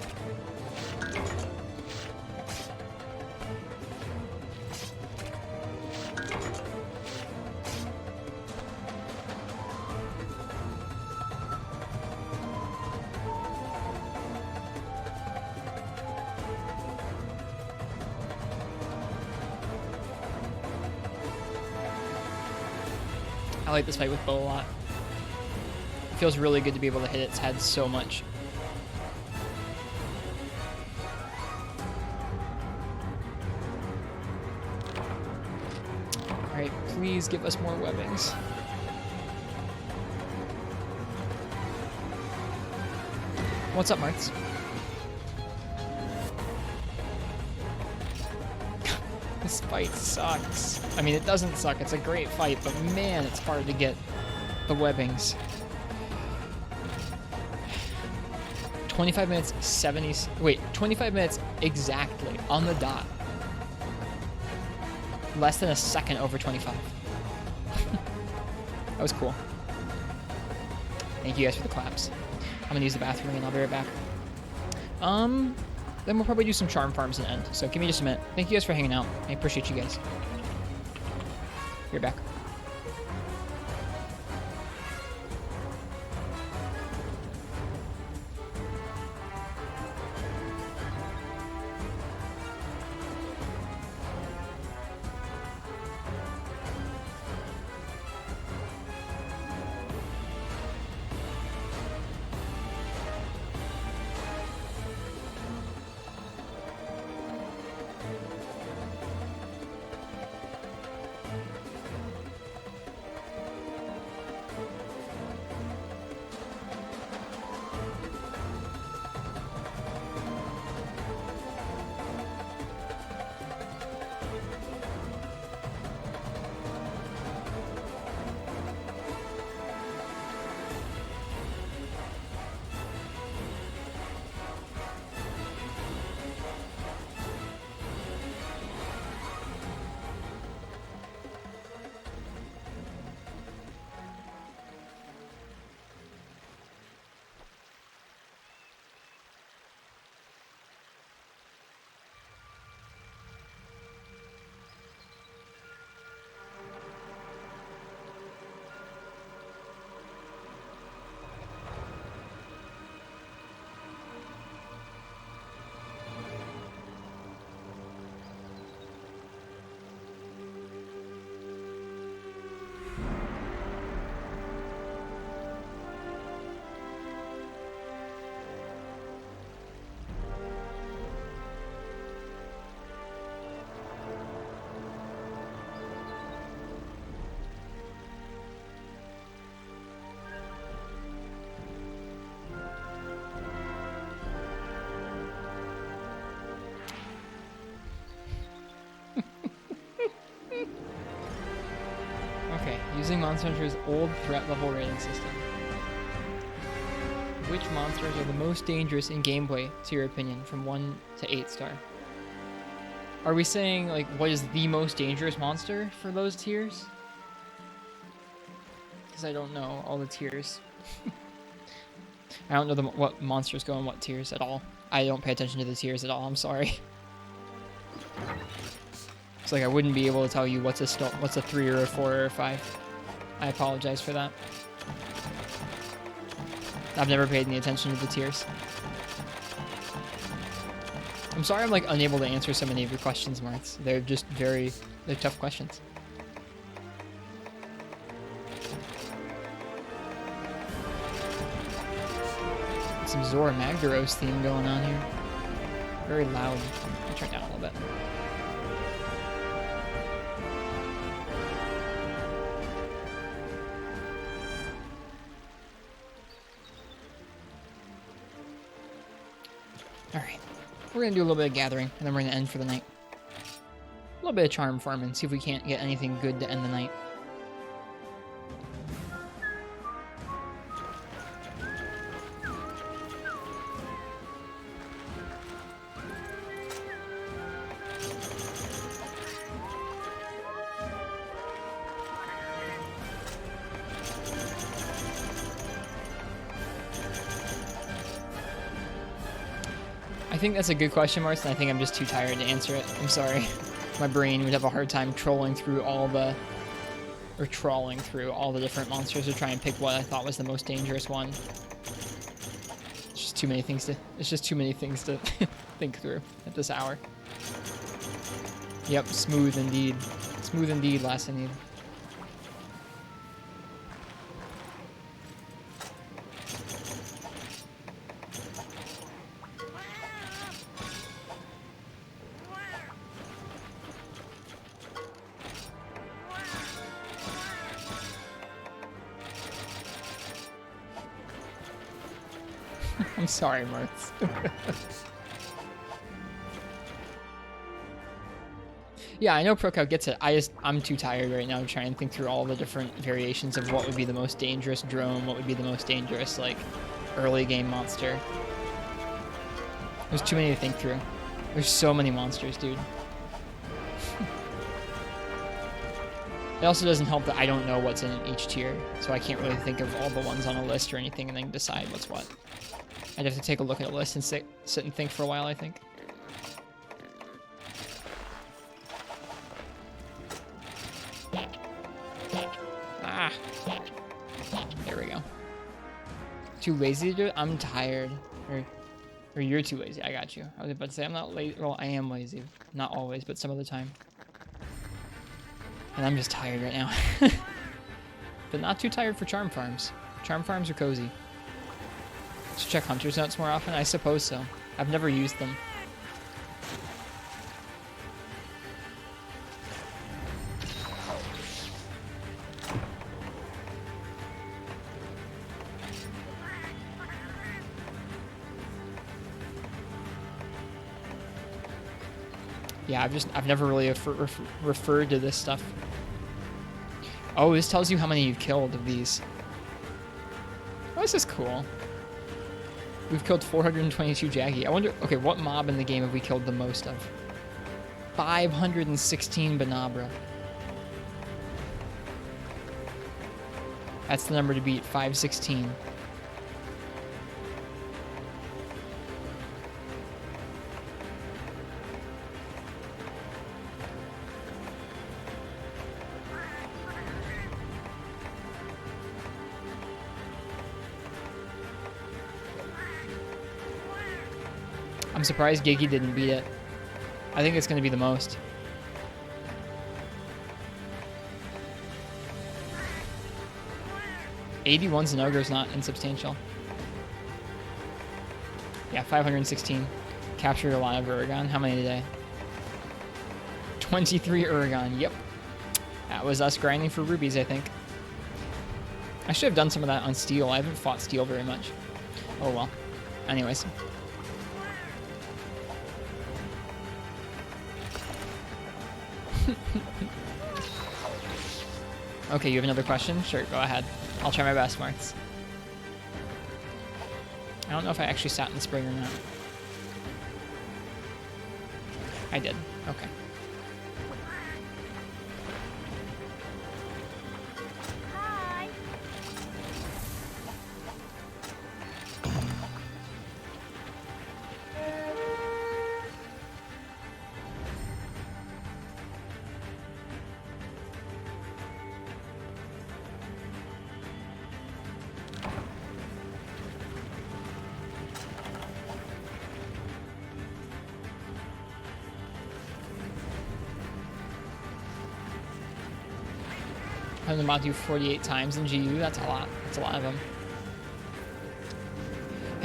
Speaker 1: I like this fight with Bo a lot. It feels really good to be able to hit its head so much. Alright, please give us more webbings. What's up, Martz? This fight sucks. I mean, it doesn't suck. It's a great fight, but man, it's hard to get the webbings. 25 minutes, 70... Wait, 25 minutes exactly, on the dot. Less than a second over 25. That was cool. Thank you guys for the claps. I'm gonna use the bathroom and I'll be right back. Then we'll probably do some charm farms and end. So give me just a minute. Thank you guys for hanging out. I appreciate you guys. You're back. Using Monster Hunter's old threat level rating system. Which monsters are the most dangerous in gameplay, to your opinion, from 1 to 8 star? Are we saying, like, what is the most dangerous monster for those tiers? Because I don't know all the tiers. I don't know what monsters go in what tiers at all. I don't pay attention to the tiers at all, I'm sorry. It's like I wouldn't be able to tell you what's a 3 or a 4 or a 5. I apologize for that. I've never paid any attention to the tiers. I'm sorry I'm like unable to answer so many of your questions, Martz. They're just they're tough questions. some Zora Magdaros theme going on here. Very loud. I'll turn it down a little bit. Alright. We're gonna do a little bit of gathering, and then we're gonna end for the night. A little bit of charm farming, see if we can't get anything good to end the night. I think that's a good question, Mars, and I think I'm just too tired to answer it. I'm sorry. My brain would have a hard time trawling through all the different monsters to try and pick what I thought was the most dangerous one. It's just too many things to think through at this hour. Yep, smooth indeed. Smooth indeed, last I need. I'm sorry, Martz. Yeah, I know ProCal gets it. I'm too tired right now to try and think through all the different variations of what would be the most dangerous drone, what would be the most dangerous, like, early game monster. There's too many to think through. There's so many monsters, dude. It also doesn't help that I don't know what's in each tier, so I can't really think of all the ones on a list or anything and then decide what's what. I'd have to take a look at a list and sit and think for a while, I think. Ah! There we go. Too lazy to do it? I'm tired. Or you're too lazy. I got you. I was about to say I'm not lazy. Well, I am lazy. Not always, but some of the time. And I'm just tired right now. But not too tired for charm farms. Charm farms are cozy. Should check Hunter's Notes more often? I suppose so. I've never used them. Yeah, I've never really referred to this stuff. Oh, this tells you how many you've killed of these. Oh, this is cool. We've killed 422 Jaggy. I wonder, okay, what mob in the game have we killed the most of? 516 Banabra. That's the number to beat, 516. I'm surprised Giggy didn't beat it. I think it's going to be the most. $81's an ogre's not insubstantial. Yeah, 516. Captured a lot of Uragon. How many today? 23 Uragon. Yep. That was us grinding for rubies, I think. I should have done some of that on steel. I haven't fought steel very much. Oh well. Anyways. Okay, you have another question? Sure, go ahead. I'll try my best, Martz. I don't know if I actually sat in the spring or not. I did. Okay.
Speaker 3: Hi.
Speaker 1: Having the mod do 48 times in GU, that's a lot. That's a lot of them.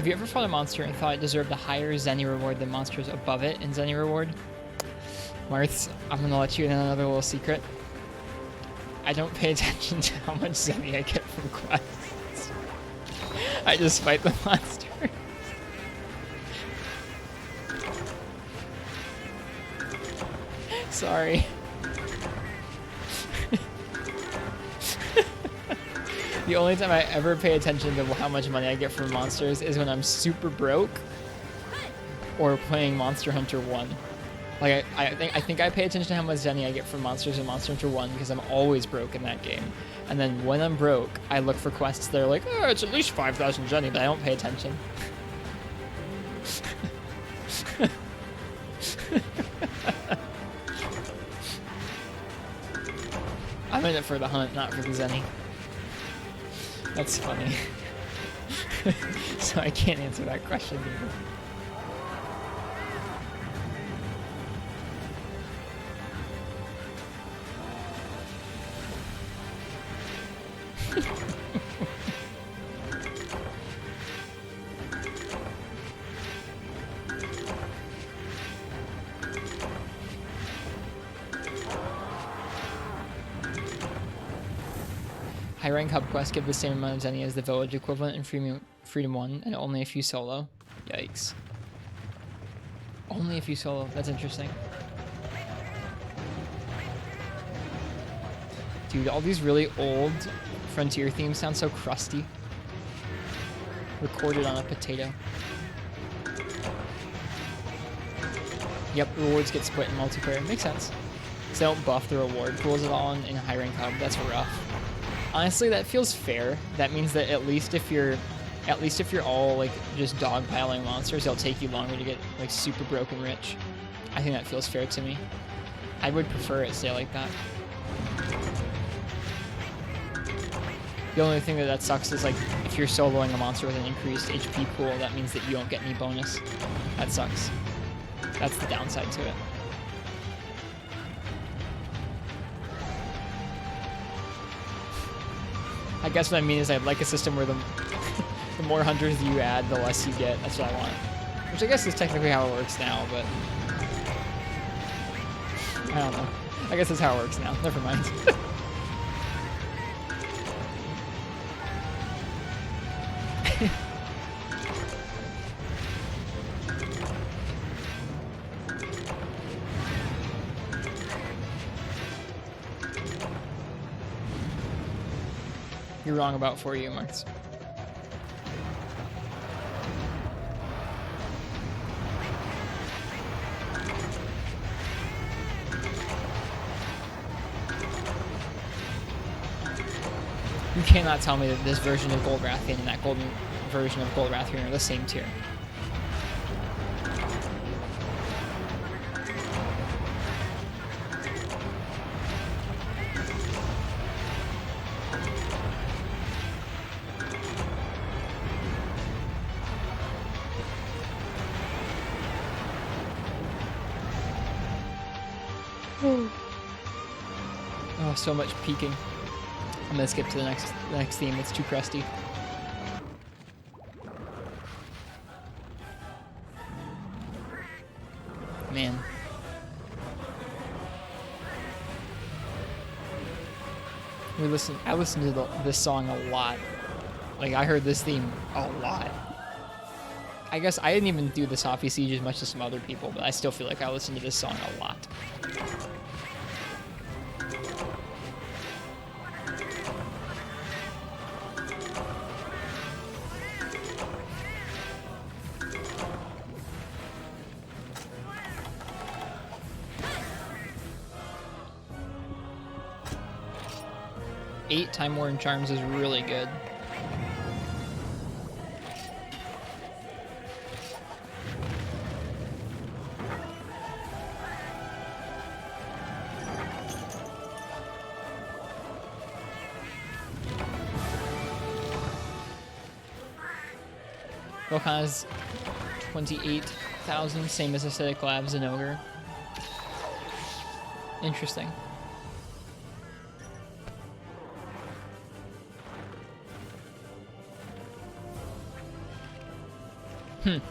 Speaker 1: Have you ever fought a monster and thought it deserved a higher Zenny reward than monsters above it in Zenny reward? Marth, I'm gonna let you in on another little secret. I don't pay attention to how much Zenny I get from quests. I just fight the monster. Sorry. The only time I ever pay attention to how much money I get from monsters is when I'm super broke or playing Monster Hunter 1. Like I think I pay attention to how much Zenny I get from monsters in Monster Hunter 1 because I'm always broke in that game. And then when I'm broke, I look for quests that are like, oh, it's at least 5,000 Zenny, but I don't pay attention. I'm in it for the hunt, not for the Zenny. That's funny. So I can't answer that question either. High rank hub quests give the same amount of Zenny as the village equivalent in Freedom 1, and only if you solo. Yikes. Only if you solo. That's interesting. Dude, all these really old Frontier themes sound so crusty. Recorded on a potato. Yep, rewards get split in multiplayer. Makes sense. So they don't buff the reward pools at all in high rank hub. That's rough. Honestly, that feels fair. That means that at least if you're all like just dogpiling monsters, it'll take you longer to get like super broken rich. I think that feels fair to me. I would prefer it stay like that. The only thing that sucks is like if you're soloing a monster with an increased HP pool, that means that you don't get any bonus. That sucks. That's the downside to it. I guess what I mean is I'd like a system where the more hunters you add, the less you get. That's what I want. Which I guess is technically how it works now, but I don't know. I guess that's how it works now. Never mind. You're wrong about 4U marks. You cannot tell me that this version of Gold Rathian and that golden version of Gold Rathian are the same tier. Oh, so much peeking. I'm gonna skip to the next theme. It's too crusty. Man. I listened to this song a lot. Like, I heard this theme a lot. I guess I didn't even do the Sophie Siege as much as some other people, but I still feel like I listened to this song a lot. Eight Time War and Charms is really good. Volcan has 28,000, same as Aesthetic Labs and Ogre. Interesting. I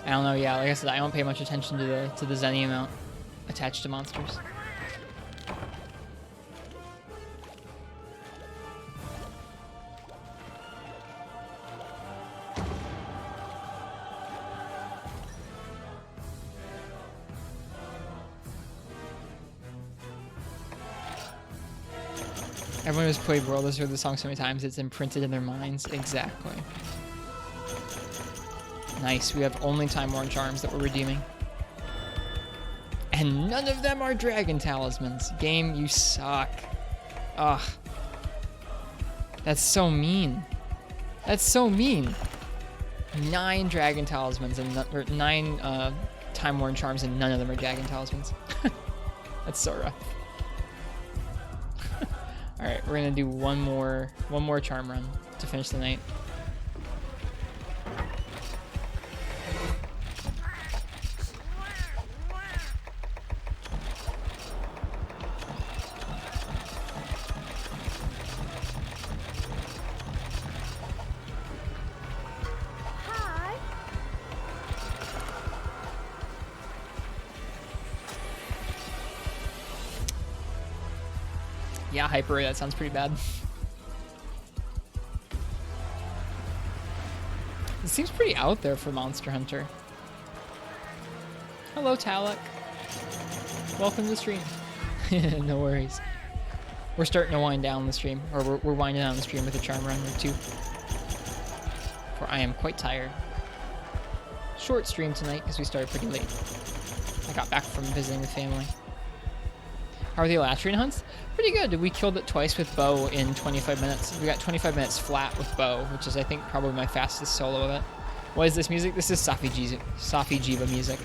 Speaker 1: don't know. Yeah, like I said, I don't pay much attention to the Zenny amount attached to monsters. Everyone who's played World has heard the song so many times, it's imprinted in their minds. Exactly. Nice, we have only Time-worn charms that we're redeeming. And none of them are dragon talismans. Game, you suck. Ugh. That's so mean. That's so mean. 9 dragon talismans and 9 Time-worn charms and none of them are dragon talismans. That's so rough. Alright, we're gonna do one more charm run to finish the night.
Speaker 3: Hi.
Speaker 1: Yeah, Hyper, that sounds pretty bad. It seems pretty out there for Monster Hunter. Hello, Talek. Welcome to the stream. No worries. We're starting to wind down the stream, or we're winding down the stream with a charm run or 2. For I am quite tired. Short stream tonight because we started pretty late. I got back from visiting the family. How are the Elatrian hunts? Pretty good. We killed it twice with bow in 25 minutes. We got 25 minutes flat with bow, which is, I think, probably my fastest solo of it. What is this music? This is Safi Jiva music.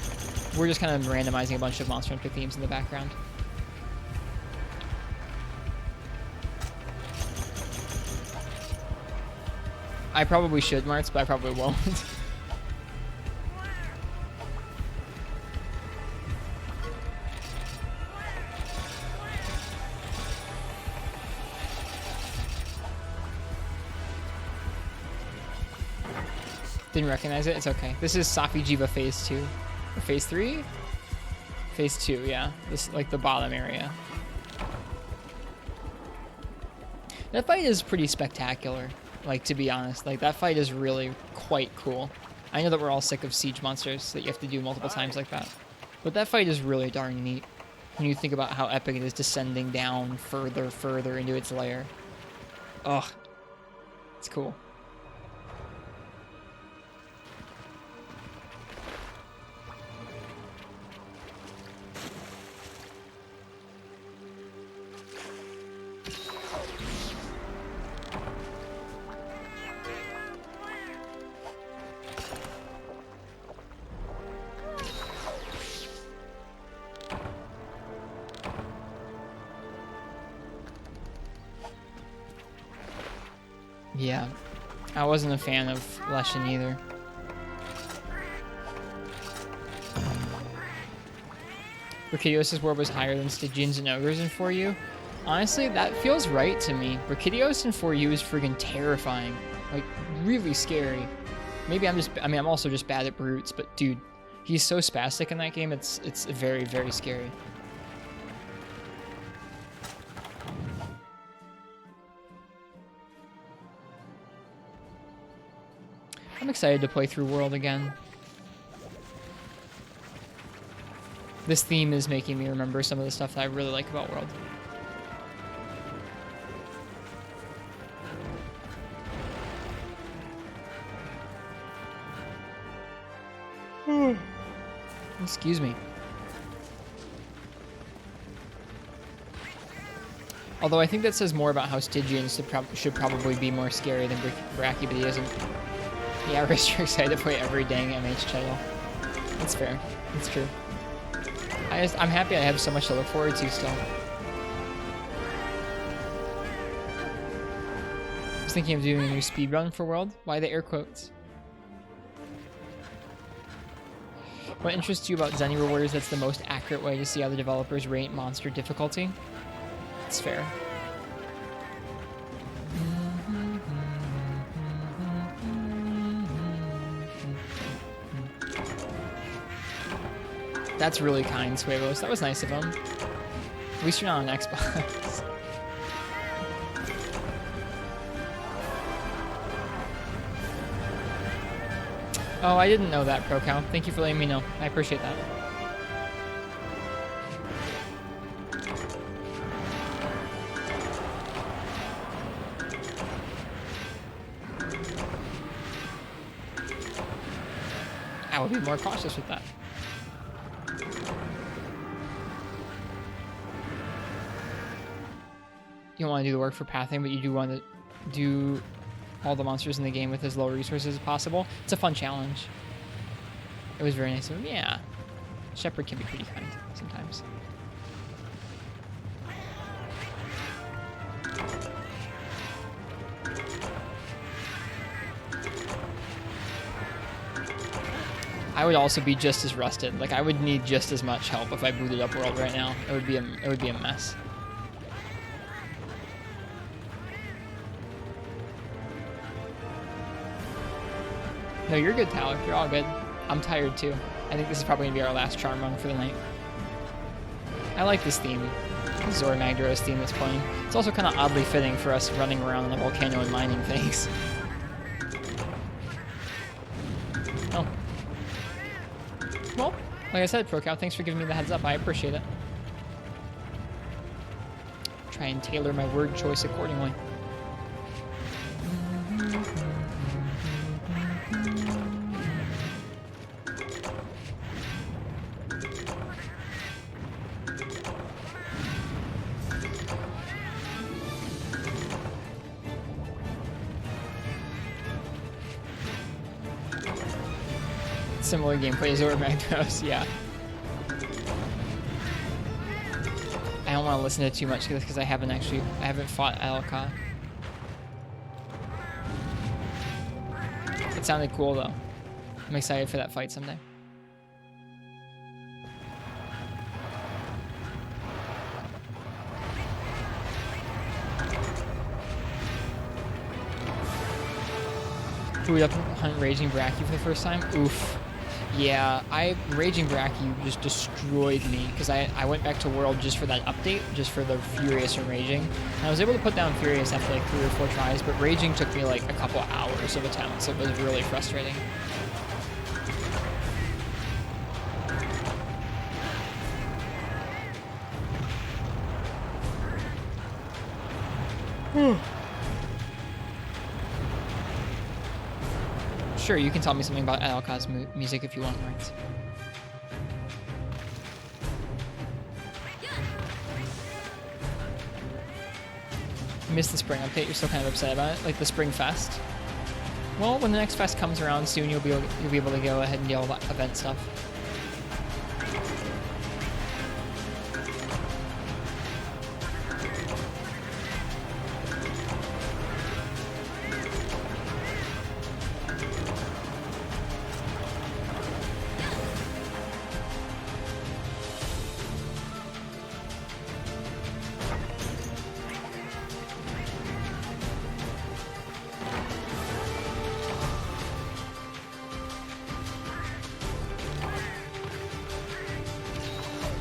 Speaker 1: We're just kind of randomizing a bunch of Monster Hunter themes in the background. I probably should, Marts, but I probably won't. Didn't recognize it. It's okay. This is Safi Jiva Phase 2. Or Phase 3? Phase 2, yeah. This, like, the bottom area. That fight is pretty spectacular. Like, to be honest. Like, that fight is really quite cool. I know that we're all sick of siege monsters that you have to do multiple times like that. But that fight is really darn neat. When you think about how epic it is descending down further into its lair. Ugh. It's cool. Yeah, I wasn't a fan of Leshen either. Brachydiosis' War was higher than Stygians and Ogres in 4U. Honestly, that feels right to me. Brachydios in 4U is friggin' terrifying. Like, really scary. Maybe I'm also just bad at brutes, but dude, he's so spastic in that game, it's very, very scary. I'm excited to play through World again. This theme is making me remember some of the stuff that I really like about World. Excuse me. Although I think that says more about how Stygians should probably be more scary than Brachy, but he isn't. Yeah, Ristretto excited to play every dang MH title. That's fair. That's true. I'm happy I have so much to look forward to still. I was thinking of doing a new speedrun for World. Why the air quotes? What interests you about Zenny Rewards? That's the most accurate way to see how the developers rate monster difficulty. It's fair. That's really kind, Suevos. That was nice of him. At least you're not on Xbox. Oh, I didn't know that, ProCow. Thank you for letting me know. I appreciate that. I will be more cautious with that. You don't want to do the work for pathing, but you do want to do all the monsters in the game with as low resources as possible. It's a fun challenge. It was very nice of him. Yeah. Shepherd can be pretty kind sometimes. I would also be just as rusted. Like, I would need just as much help if I booted up World right now. It would be a mess. No, you're good, Tyler. You're all good. I'm tired too. I think this is probably gonna be our last charm run for the night. I like this theme. Zora Magdaros theme that's playing. It's also kind of oddly fitting for us running around on the volcano and mining things. Oh. Well, like I said, ProCow, thanks for giving me the heads up. I appreciate it. Try and tailor my word choice accordingly. Similar gameplay as Zora Magdaros, yeah. I don't want to listen to too much because I haven't fought Alka. It sounded cool though. I'm excited for that fight someday. Boot up and hunt Raging Bracky for the first time? Oof. Yeah, Raging Bracky just destroyed me because I went back to World just for that update, just for the Furious and Raging. And I was able to put down Furious after like 3 or 4 tries, but Raging took me like a couple hours of attempt, so it was really frustrating. Sure, you can tell me something about Alka's music if you want, right? Missed the spring update. You're still kind of upset about it, like the spring fest. Well, when the next fest comes around soon, you'll be able to go ahead and get all that event stuff.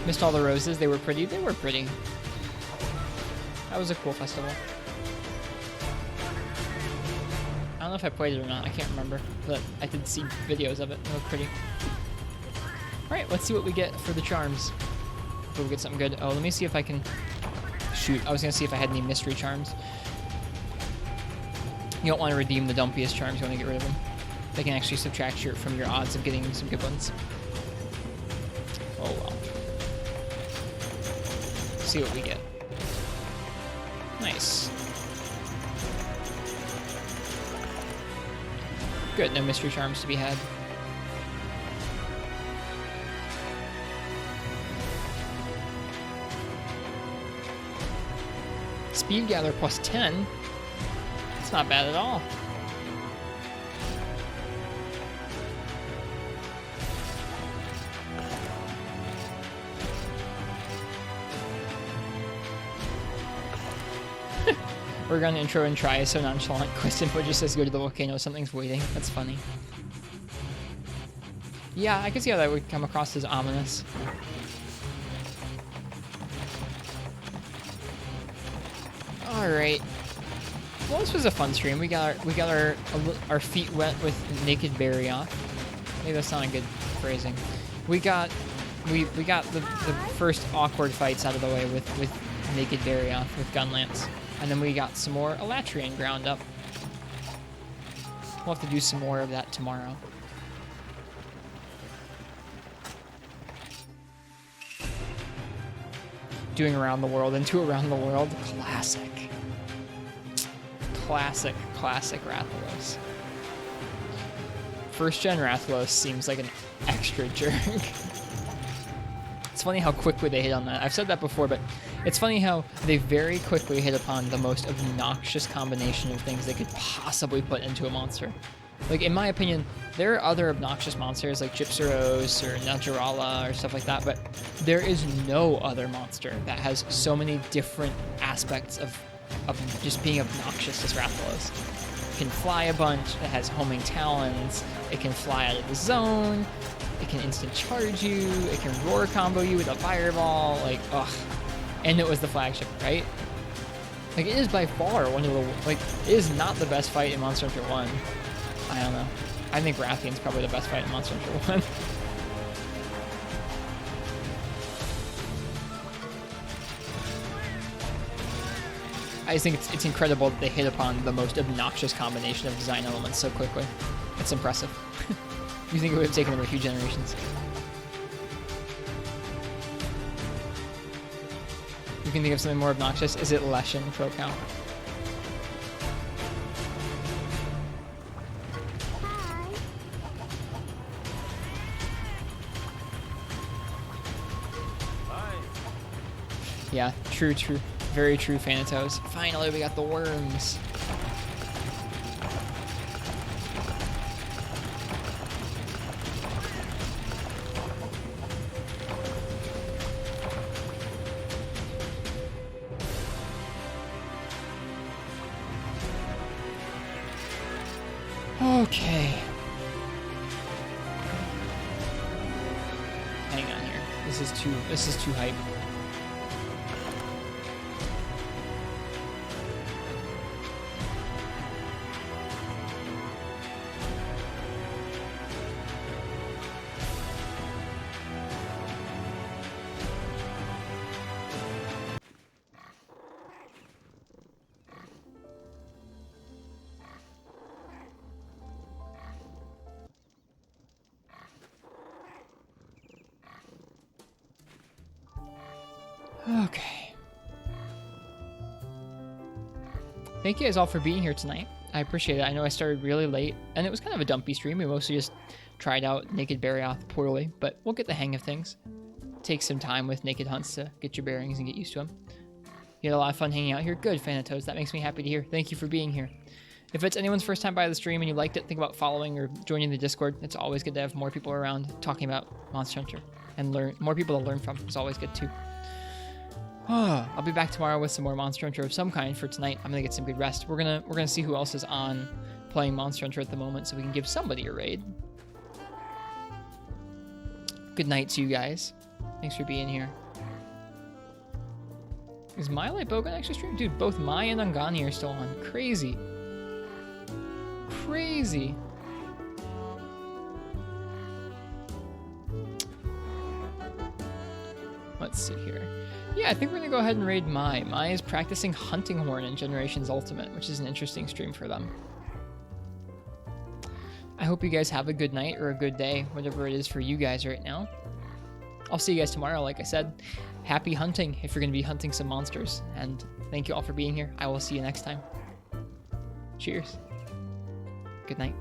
Speaker 1: Missed all the roses. They were pretty. They were pretty. That was a cool festival. I don't know if I played it or not. I can't remember. But I did see videos of it. It looked pretty. Alright, let's see what we get for the charms. We'll get something good. Oh, let me see if I can... Shoot, I was going to see if I had any mystery charms. You don't want to redeem the dumpiest charms. You want to get rid of them. They can actually subtract from your odds of getting some good ones. Oh, well. See what we get. Nice. Good, no mystery charms to be had. Speed gather plus 10. It's not bad at all. We're gonna intro and try so nonchalant. Quest info just says go to the volcano. Something's waiting. That's funny. Yeah, I can see how that would come across as ominous. All right. Well, this was a fun stream. We got our feet wet with naked berry off. Maybe that's not a good phrasing. We got the first awkward fights out of the way with naked berry off with gunlance, and then we got some more elatrian ground up. We'll have to do some more of that tomorrow. Doing around the world into around the world, classic. Classic Rathalos. First gen Rathalos seems like an extra jerk. It's funny how quickly they hit on that. I've said that before, but it's funny how they very quickly hit upon the most obnoxious combination of things they could possibly put into a monster. Like, in my opinion, there are other obnoxious monsters like Gypsyros or Najarala or stuff like that, but there is no other monster that has so many different aspects of just being obnoxious as Rathalos. It can fly a bunch, it has homing talons, it can fly out of the zone, it can instant charge you, it can roar combo you with a fireball, like, ugh. And it was the flagship, right? Like, it is by far one of the, like, it is not the best fight in Monster Hunter 1. I don't know. I think Rathian's probably the best fight in Monster Hunter 1. I just think it's incredible that they hit upon the most obnoxious combination of design elements so quickly. It's impressive. You think it would have taken them a few generations. You can think of something more obnoxious? Is it Leshen Pro Count? Yeah, true. Very true, Thanatos. Finally, we got the worms. Okay. Hang on here. This is too hype. Okay. Thank you guys all for being here tonight. I appreciate it. I know I started really late, and it was kind of a dumpy stream. We mostly just tried out Naked Barioth poorly, but we'll get the hang of things. Take some time with Naked Hunts to get your bearings and get used to them. You had a lot of fun hanging out here. Good, Thanatos. That makes me happy to hear. Thank you for being here. If it's anyone's first time by the stream and you liked it, think about following or joining the Discord. It's always good to have more people around talking about Monster Hunter and more people to learn from. It's always good too. I'll be back tomorrow with some more Monster Hunter of some kind. For tonight, I'm gonna get some good rest. We're gonna see who else is on playing Monster Hunter at the moment, so we can give somebody a raid. Good night to you guys. Thanks for being here. Is My Light Bow gonna actually stream? Dude, both Mai and Ungani are still on. Crazy. Crazy. Let's see here. Yeah, I think we're gonna go ahead and raid Mai. Mai is practicing Hunting Horn in Generations Ultimate, which is an interesting stream for them. I hope you guys have a good night or a good day, whatever it is for you guys right now. I'll see you guys tomorrow, like I said. Happy hunting if you're gonna be hunting some monsters. And thank you all for being here. I will see you next time. Cheers. Good night.